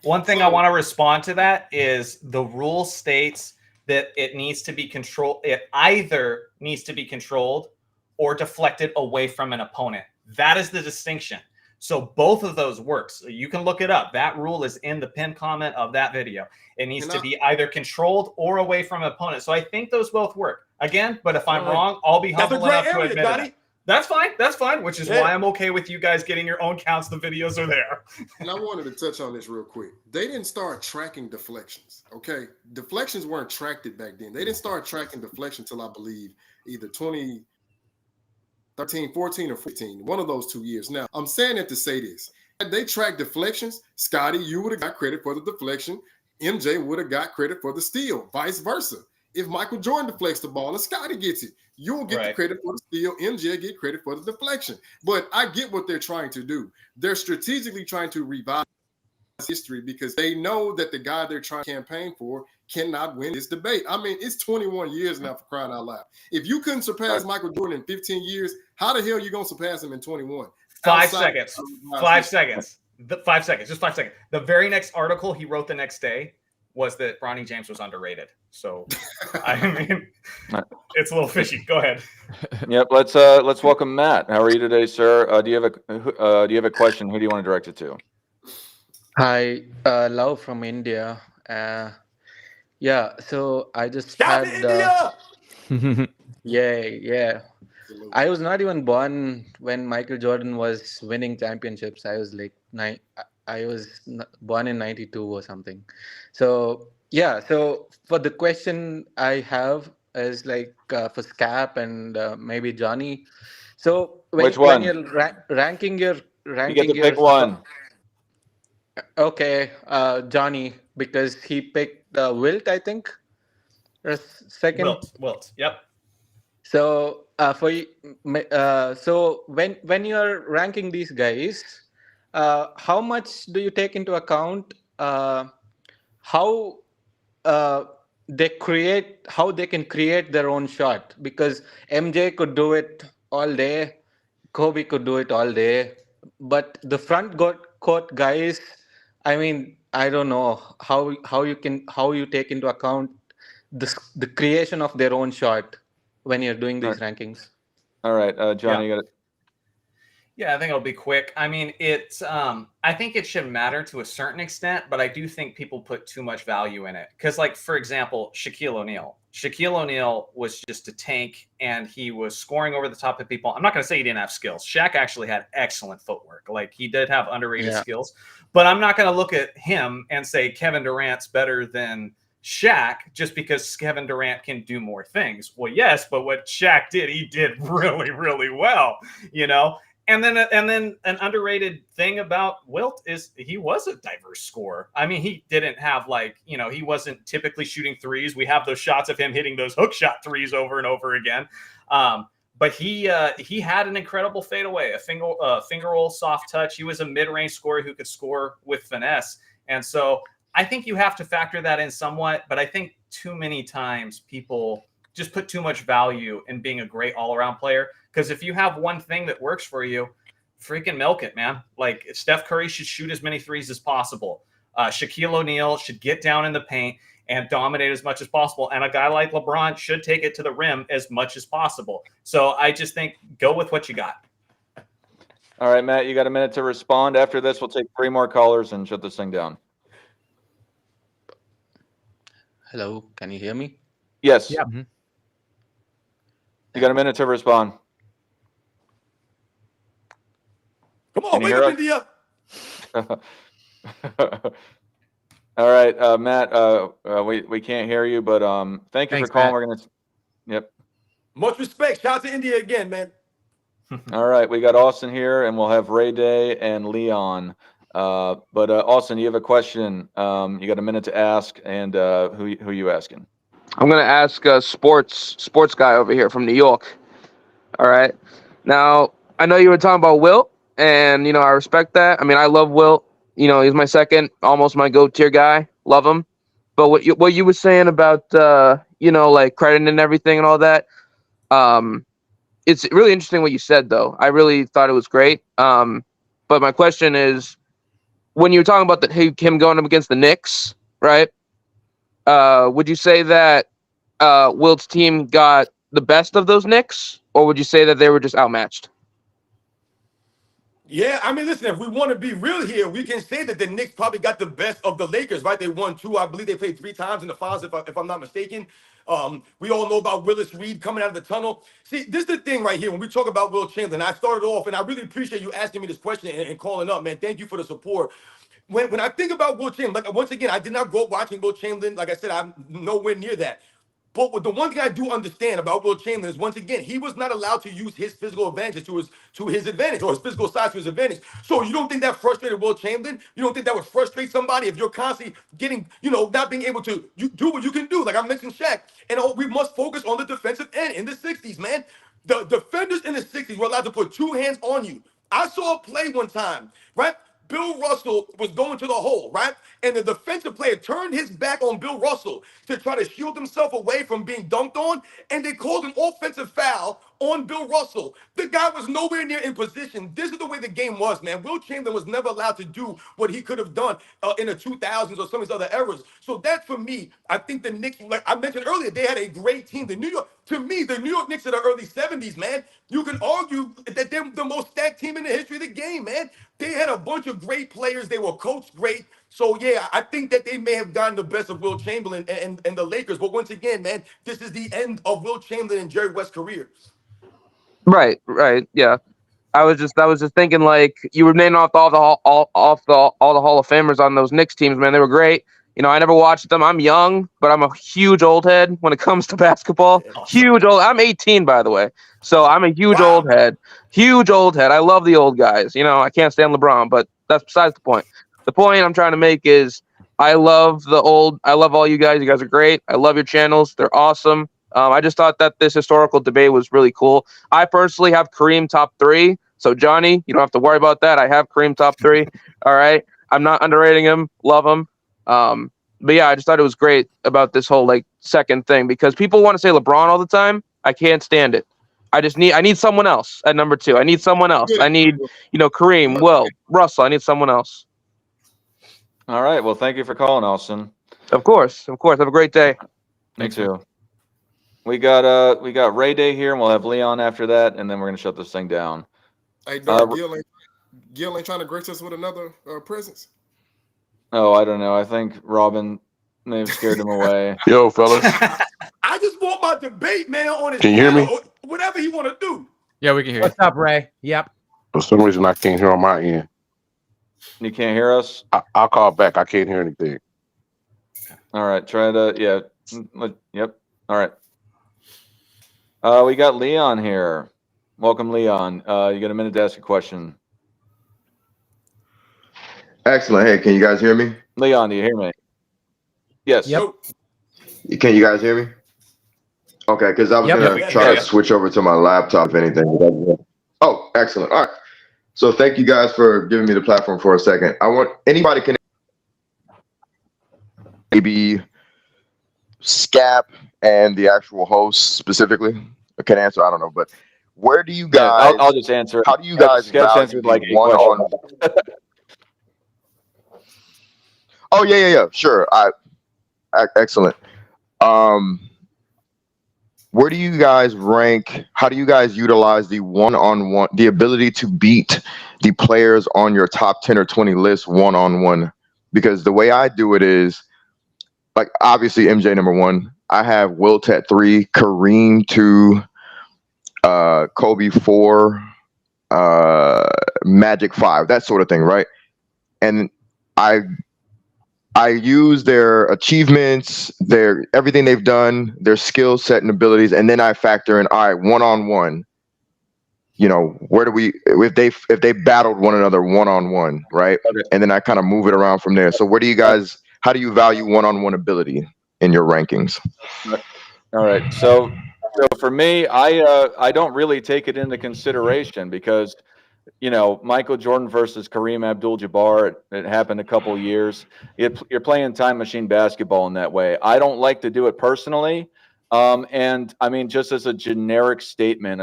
One thing I want to respond to that is the rule states that it needs to be controlled. It either needs to be controlled or deflected away from an opponent. That is the distinction. So both of those works. You can look it up. That rule is in the pinned comment of that video. It needs to be either controlled or away from an opponent. So I think those both work. Again, but if I'm wrong, I'll be humble enough to admit it. That's fine. That's fine, which is why I'm okay with you guys getting your own counts. The videos are there. And I wanted to touch on this real quick. They didn't start tracking deflections, okay? Deflections weren't tracked back then. They didn't start tracking deflections until I believe either 2013, 14, or 15, one of those 2 years. Now, I'm saying it to say this. they track deflections, Scotty, you would have got credit for the deflection. MJ would have got credit for the steal, vice versa. If Michael Jordan deflects the ball and Scotty gets it, you'll get the credit for the steal. MJ get credit for the deflection. But I get what they're trying to do. They're strategically trying to revise history because they know that the guy they're trying to campaign for cannot win this debate. I mean, it's 21 years now, for crying out loud. If you couldn't surpass Michael Jordan in 15 years, how the hell are you going to surpass him in 21? 5 seconds. 5 seconds. 5 seconds. Just 5 seconds. The very next article he wrote the next day was that Bronny James was underrated. So, I mean, it's a little fishy. Go ahead. Yep. Let's welcome Matt. How are you today, sir? Do you have a question? Who do you want to direct it to? Hi, Love from India. Yeah, so I just Shout had. to India! Yeah. I was not even born when Michael Jordan was winning championships. I was like born in '92 or something. So yeah, so for the question I have is like for Scap and maybe Johnny. So Which when one? you're ranking your You get to pick one. Okay, Johnny, because he picked Wilt, I think, or second. Wilt. Yep. So so when you're ranking these guys, how much do you take into account how they can create their own shot? Because MJ could do it all day, Kobe could do it all day, but the front court guys, I mean, I don't know how you take into account the creation of their own shot when you're doing these rankings. All right, Johnny, you got it. Yeah, I think it'll be quick. I mean, I think it should matter to a certain extent, but I do think people put too much value in it. Because, like, for example, Shaquille O'Neal was just a tank, and he was scoring over the top of people. I'm not going to say he didn't have skills. Shaq actually had excellent footwork. Like, he did have underrated skills. But I'm not going to look at him and say Kevin Durant's better than Shaq just because Kevin Durant can do more things. Well, yes, but what Shaq did, he did really, really well, you know? And then an underrated thing about Wilt is he was a diverse scorer. I mean, he didn't have he wasn't typically shooting threes. We have those shots of him hitting those hook shot threes over and over again. But he had an incredible fadeaway, a finger roll, soft touch. He was a mid-range scorer who could score with finesse. And so I think you have to factor that in somewhat. But I think too many times people just put too much value in being a great all-around player. Because if you have one thing that works for you, freaking milk it, man. Like, Steph Curry should shoot as many threes as possible. Shaquille O'Neal should get down in the paint and dominate as much as possible. And a guy like LeBron should take it to the rim as much as possible. So I just think go with what you got. All right, Matt, you got a minute to respond. After this, we'll take 3 more callers and shut this thing down. Hello, can you hear me? Yes. Yeah. You got a minute to respond. Come on, wake up, India. All right, Matt, we can't hear you, but thank you for calling. Matt. We're gonna. Yep. Much respect. Shout out to India again, man. All right, we got Austin here, and we'll have Ray Day and Leon. But Austin, you have a question. You got a minute to ask, and who are you asking? I'm gonna ask a sports guy over here from New York. All right. Now, I know you were talking about Wilt, and I respect that. I mean, I love Wilt. He's my second, almost my go-tier guy. Love him. But what you were saying about like credit and everything and all that, it's really interesting what you said, though. I really thought it was great. But my question is, when you were talking about him going up against the Knicks, right? Would you say that Wilt's team got the best of those Knicks, or would you say that they were just outmatched? Yeah, I mean, listen, if we want to be real here, we can say that the Knicks probably got the best of the Lakers, right? They won 2. I believe they played 3 times in the finals, if I'm not mistaken. We all know about Willis Reed coming out of the tunnel. See, this is the thing right here. When we talk about Wilt Chamberlain, I started off, and I really appreciate you asking me this question and calling up, man. Thank you for the support. When I think about Wilt Chamberlain, like, once again, I did not grow up watching Wilt Chamberlain. Like I said, I'm nowhere near that. But the one thing I do understand about Will Chamberlain is, once again, he was not allowed to use his physical advantage to his advantage, or his physical size to his advantage. So you don't think that frustrated Will Chamberlain? You don't think that would frustrate somebody if you're constantly getting, not being able to do what you can do? Like I mentioned Shaq. And we must focus on the defensive end in the 60s, man. The defenders in the 60s were allowed to put two hands on you. I saw a play one time, right? Bill Russell was going to the hole, right? And the defensive player turned his back on Bill Russell to try to shield himself away from being dunked on, and they called an offensive foul on Bill Russell. The guy was nowhere near in position. This is the way the game was, man. Will Chamberlain was never allowed to do what he could have done in the 2000s or some of his other eras. So that, for me, I think the Knicks, like I mentioned earlier, they had a great team. The New York Knicks of the early 70s, man, you can argue that they're the most stacked team in the history of the game, man. They had a bunch of great players. They were coached great. So, yeah, I think that they may have gotten the best of Will Chamberlain and the Lakers. But once again, man, this is the end of Will Chamberlain and Jerry West's career. Right, yeah. I was just thinking, like, you were naming off all the Hall of Famers on those Knicks teams, man. They were great. I never watched them. I'm young, but I'm a huge old head when it comes to basketball. Huge old. I'm 18, by the way, so I'm a huge old head. Huge old head. I love the old guys. I can't stand LeBron, but that's besides the point. The point I'm trying to make is I love all you guys. You guys are great. I love your channels. They're awesome. I just thought that this historical debate was really cool. I personally have Kareem top 3. So, Johnny, you don't have to worry about that. I have Kareem top 3. All right. I'm not underrating him. Love him. But, yeah, I just thought it was great about this whole, second thing, because people want to say LeBron all the time. I can't stand it. I need someone else at number 2. I need someone else. I need, Kareem, Will, Russell. I need someone else. All right. Well, thank you for calling, Austin. Of course. Have a great day. Me too. We got Ray Day here, and we'll have Leon after that, and then we're gonna shut this thing down. Hey, Doug, Gil ain't trying to grace us with another presence. Oh, I don't know. I think Robin may have scared him away. Yo, fellas. I just want my debate, man, on his Can you hear me? channel, whatever he want to do. Yeah, we can hear What's up, Ray? Yep. For some reason, I can't hear on my end. You can't hear us? I'll call back. I can't hear anything. All right. Try to, Yep. All right. We got Leon here. Welcome, Leon. You got a minute to ask a question. Excellent. Hey, can you guys hear me? Leon, do you hear me? Yes. Yep. Can you guys hear me? Okay, because I was going to try to switch over to my laptop, if anything. Oh, excellent. All right. So thank you guys for giving me the platform for a second. I want anybody can maybe Scap and the actual host specifically can answer. I don't know, but where do you guys? I'll just answer. How do you guys answer like one on? Oh yeah. Sure. Excellent. Where do you guys rank? How do you guys utilize the one-on-one, the ability to beat the players on your top 10 or 20 list one-on-one? Because the way I do it is, like, obviously MJ number 1. I have Wilt at 3, Kareem 2, Kobe 4, Magic 5, that sort of thing, right? And I use their achievements, their everything they've done, their skill set and abilities, and then I factor in, all right, one-on-one. Where do we if they battled one another one-on-one, right? Okay. And then I kind of move it around from there. So how do you value one-on-one ability in your rankings? All right. So for me, I don't really take it into consideration because Michael Jordan versus Kareem Abdul-Jabbar, it happened a couple years. You're playing time machine basketball in that way. I don't like to do it personally. And I mean, just as a generic statement,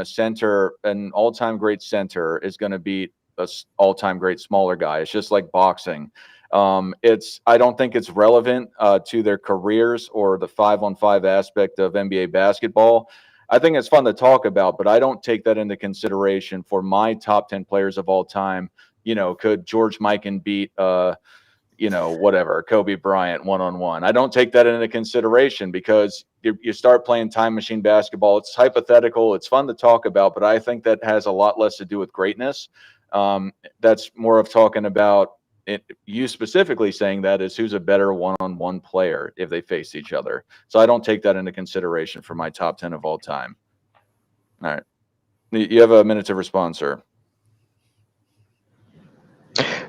an all-time great center is going to beat an all-time great smaller guy. It's just like boxing. I don't think it's relevant to their careers or the 5-on-5 aspect of NBA basketball. I think it's fun to talk about, but I don't take that into consideration for my top 10 players of all time. Could George Mikan beat, whatever, Kobe Bryant one-on-one? I don't take that into consideration because you start playing time machine basketball. It's hypothetical. It's fun to talk about, but I think that has a lot less to do with greatness. That's more of talking about, you specifically saying that is who's a better one-on-one player if they face each other. So I don't take that into consideration for my top 10 of all time. All right. You have a minute to respond, sir.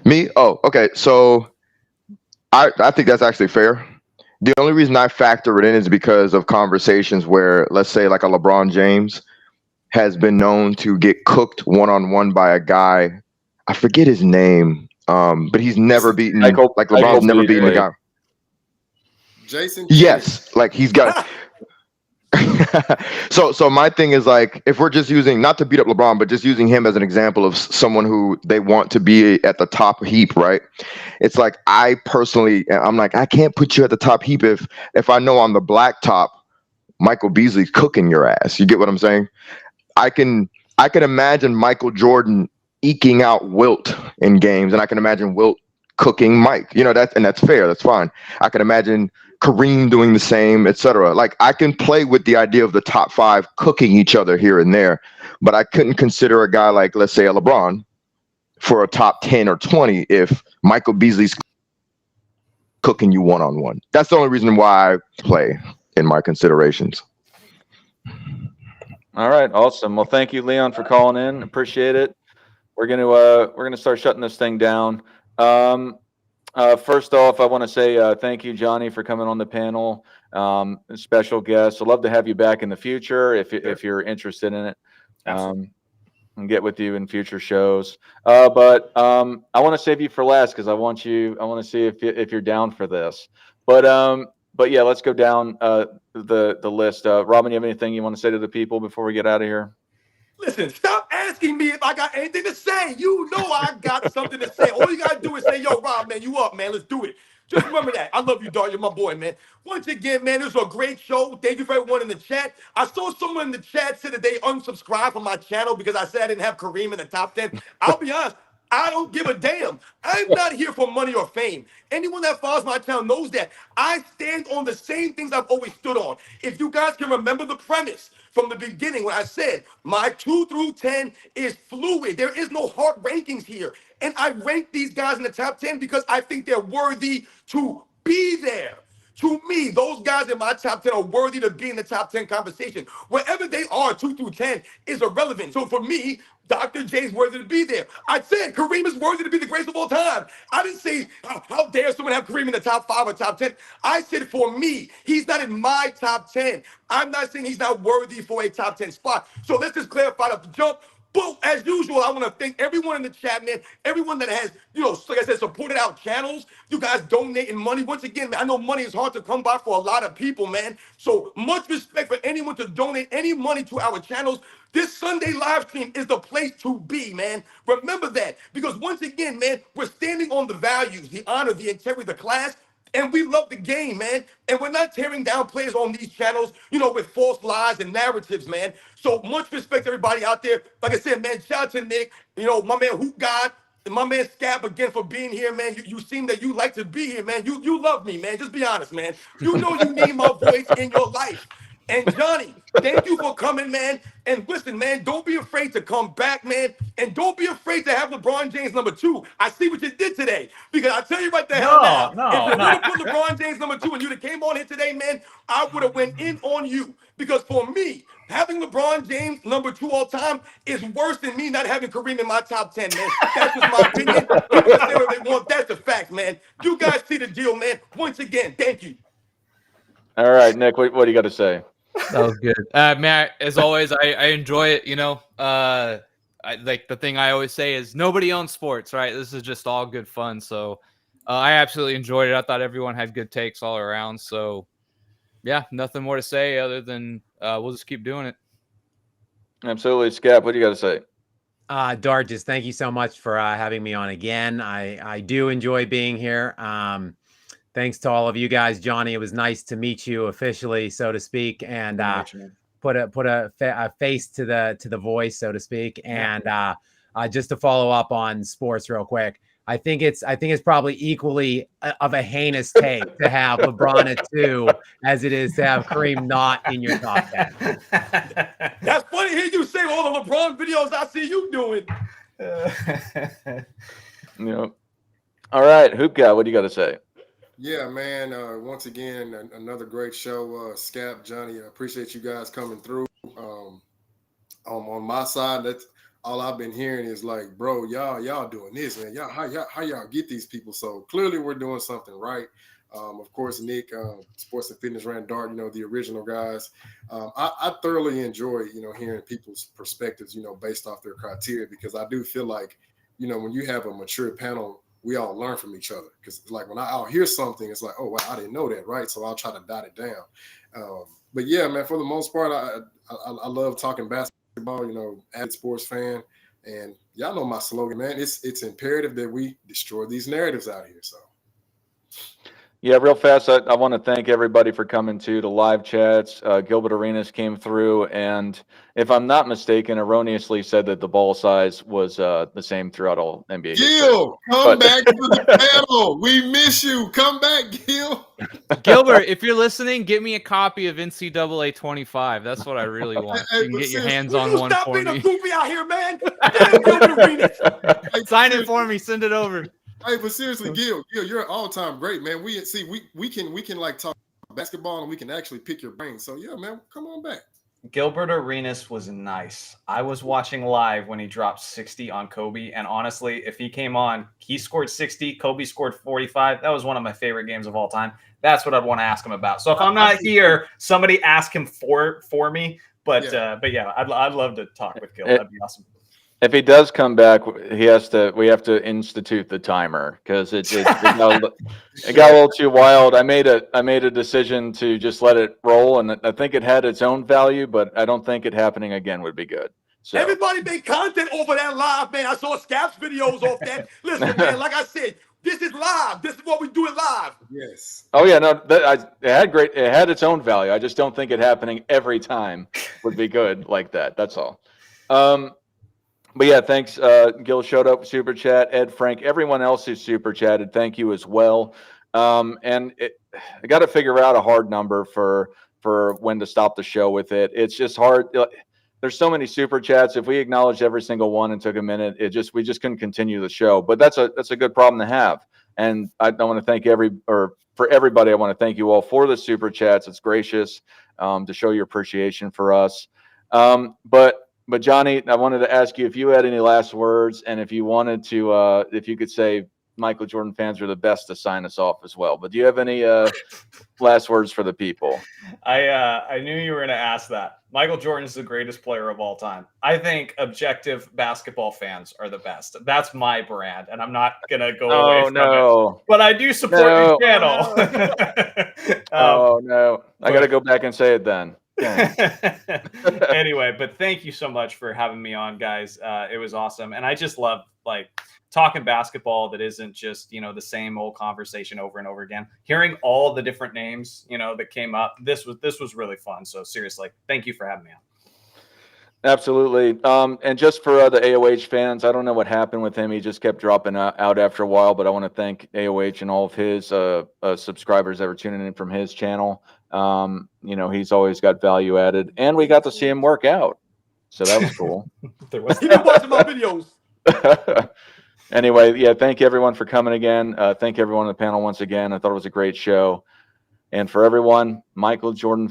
Me? Oh, okay. So I think that's actually fair. The only reason I factor it in is because of conversations where, let's say, like a LeBron James has been known to get cooked one-on-one by a guy. I forget his name, but he's never beaten, like LeBron's never beaten a guy. Jason. Yes, like he's got. So my thing is, like, if we're just using, not to beat up LeBron, but just using him as an example of someone who they want to be at the top heap, right? It's like, I personally, I'm like, I can't put you at the top heap if I know on the black top, Michael Beasley's cooking your ass. You get what I'm saying? I can imagine Michael Jordan eking out Wilt in games, and I can imagine Wilt cooking Mike. You know, that's fair. That's fine. I can imagine Kareem doing the same, etc. Like, I can play with the idea of the top 5 cooking each other here and there, but I couldn't consider a guy like, let's say, a LeBron for a top 10 or 20 if Michael Beasley's cooking you one-on-one. That's the only reason why I play in my considerations. All right, awesome. Well, thank you, Leon, for calling in. Appreciate it. We're gonna start shutting this thing down. First off, I want to say thank you, Johnny, for coming on the panel. Special guest. I'd love to have you back in the future if you're interested in it. And get with you in future shows. But I want to save you for last because I want to see if you're down for this. But yeah, let's go down the list. Robin, you have anything you want to say to the people before we get out of here? Listen, stop asking me if I got anything to say. You know I got something to say. All you got to do is say, yo, Rob, man, you up, man. Let's do it. Just remember that. I love you, dog. You're my boy, man. Once again, man, this was a great show. Thank you for everyone in the chat. I saw someone in the chat say that they unsubscribed from my channel because I said I didn't have Kareem in the top 10. I'll be honest. I don't give a damn. I'm not here for money or fame. Anyone that follows my channel knows that. I stand on the same things I've always stood on. If you guys can remember the premise from the beginning when I said my 2 through 10 is fluid. There is no hard rankings here. And I rank these guys in the top 10 because I think they're worthy to be there. To me, those guys in my top 10 are worthy to be in the top 10 conversation. Wherever they are, 2 through 10 is irrelevant. So for me, Dr. J's worthy to be there. I said Kareem is worthy to be the greatest of all time. I didn't say, how dare someone have Kareem in the top 5 or top 10. I said, for me, he's not in my top 10. I'm not saying he's not worthy for a top 10 spot. So let's just clarify at the jump. But as usual, I want to thank everyone in the chat, man. Everyone that has, like I said, supported our channels. You guys donating money. Once again, man, I know money is hard to come by for a lot of people, man. So much respect for anyone to donate any money to our channels. This Sunday live stream is the place to be, man. Remember that. Because once again, man, we're standing on the values, the honor, the integrity, the class. And we love the game, man. And we're not tearing down players on these channels, with false lies and narratives, man. So much respect to everybody out there. Like I said, man, shout out to Nick, my man Hoop God, and my man Scap again for being here, man. You seem that you like to be here, man. You love me, man. Just be honest, man. You know you need my voice in your life. And Johnny, thank you for coming, man. And listen, man, don't be afraid to come back, man. And don't be afraid to have LeBron James number 2. I see what you did today. Because I tell you right the hell now, if you would have put LeBron James number 2 and you'd have came on here today, man, I would have went in on you. Because for me, having LeBron James number 2 all time is worse than me not having Kareem in my top 10, man. That's just my opinion. People can say what they want. That's the fact, man. You guys see the deal, man. Once again, thank you. All right, Nick, what do you got to say? That was good. Matt, as always, I enjoy it. I like the thing I always say is nobody owns sports, right? This is just all good fun. So I absolutely enjoyed it. I thought everyone had good takes all around. So yeah, nothing more to say other than we'll just keep doing it. Absolutely. Scap, what do you got to say? Dart, just thank you so much for having me on again. I do enjoy being here. Thanks to all of you guys. Johnny, it was nice to meet you officially, so to speak, and put a face to the voice, so to speak. And just to follow up on sports real quick, I think it's probably equally of a heinous take to have LeBron at 2 as it is to have Kareem not in your top 10. That's funny. Hear you say all the LeBron videos I see you doing. All right, Hoop Guy, what do you got to say? Yeah, man. Once again, another great show. Scap, Johnny, I appreciate you guys coming through. On my side, that's all I've been hearing is like, bro, y'all doing this, man. How y'all get these people? So clearly we're doing something right. Of course, Nick, Sports and Fitness Ran Dart, the original guys. I thoroughly enjoy, hearing people's perspectives, based off their criteria, because I do feel like, when you have a mature panel, we all learn from each other. Because like when I'll hear something, it's like, oh, wow, I didn't know that, right? So I'll try to dot it down. But yeah, man, for the most part, I love talking basketball, avid sports fan. And y'all know my slogan, man. It's imperative that we destroy these narratives out here. So Yeah, real fast, I want to thank everybody for coming to the live chats. Gilbert Arenas came through, and if I'm not mistaken, erroneously said that the ball size was the same throughout all NBA history. Gil, come back to the panel. We miss you. Come back, Gil. Gilbert, if you're listening, get me a copy of NCAA 25. That's what I really want. You can get your hands on one Stop for being me. a goofy out here, man. Damn, Gilbert Arenas. Sign it for me. Send it over. Hey, but seriously, Gil, you're an all-time great, man. We can like talk basketball and we can actually pick your brain. So yeah, man, come on back. Gilbert Arenas was nice. I was watching live when he dropped 60 on Kobe, and honestly, if he came on, he scored 60, Kobe scored 45. That was one of my favorite games of all time. That's what I'd want to ask him about. So if I'm not here, somebody ask him for me. But yeah, I'd love to talk with Gil. That'd be awesome. If he does come back, we have to institute the timer, because it got a little too wild. I made a decision to just let it roll, and I think it had its own value, but I don't think it happening again would be good. So Everybody made content over that live, man. I saw Scap's videos off that. Listen, man, like I said, this is live. This is what we do it live. Yes. Oh yeah, no, it had its own value. I just don't think it happening every time would be good like that. That's all. But yeah, thanks. Gil showed up, super chat. Ed, Frank, everyone else who super chatted, thank you as well. I got to figure out a hard number for when to stop the show with it. It's just hard. There's so many super chats. If we acknowledged every single one and took a minute, we just couldn't continue the show. But that's a good problem to have. And I want to thank for everybody. I want to thank you all for the super chats. It's gracious to show your appreciation for us. But Johnny, I wanted to ask you if you had any last words, and if you wanted to, if you could say Michael Jordan fans are the best to sign us off as well. But do you have any last words for the people? I knew you were going to ask that. Michael Jordan is the greatest player of all time. I think objective basketball fans are the best. That's my brand, and I'm not going to go away from it. But I do support your channel. No. I got to go back and say it then. Anyway, but thank you so much for having me on, guys. It was awesome, and I just love talking basketball that isn't just the same old conversation over and over again. Hearing all the different names that came up, this was really fun. So seriously, thank you for having me on. Absolutely. And just for the AOH fans, I don't know what happened with him. He just kept dropping out after a while, but I want to thank AOH and all of his subscribers that were tuning in from his channel. He's always got value added, and we got to see him work out. So that was cool. He been watching my videos. Anyway, yeah, thank you everyone for coming again. Thank everyone on the panel once again. I thought it was a great show. And for everyone, Michael Jordan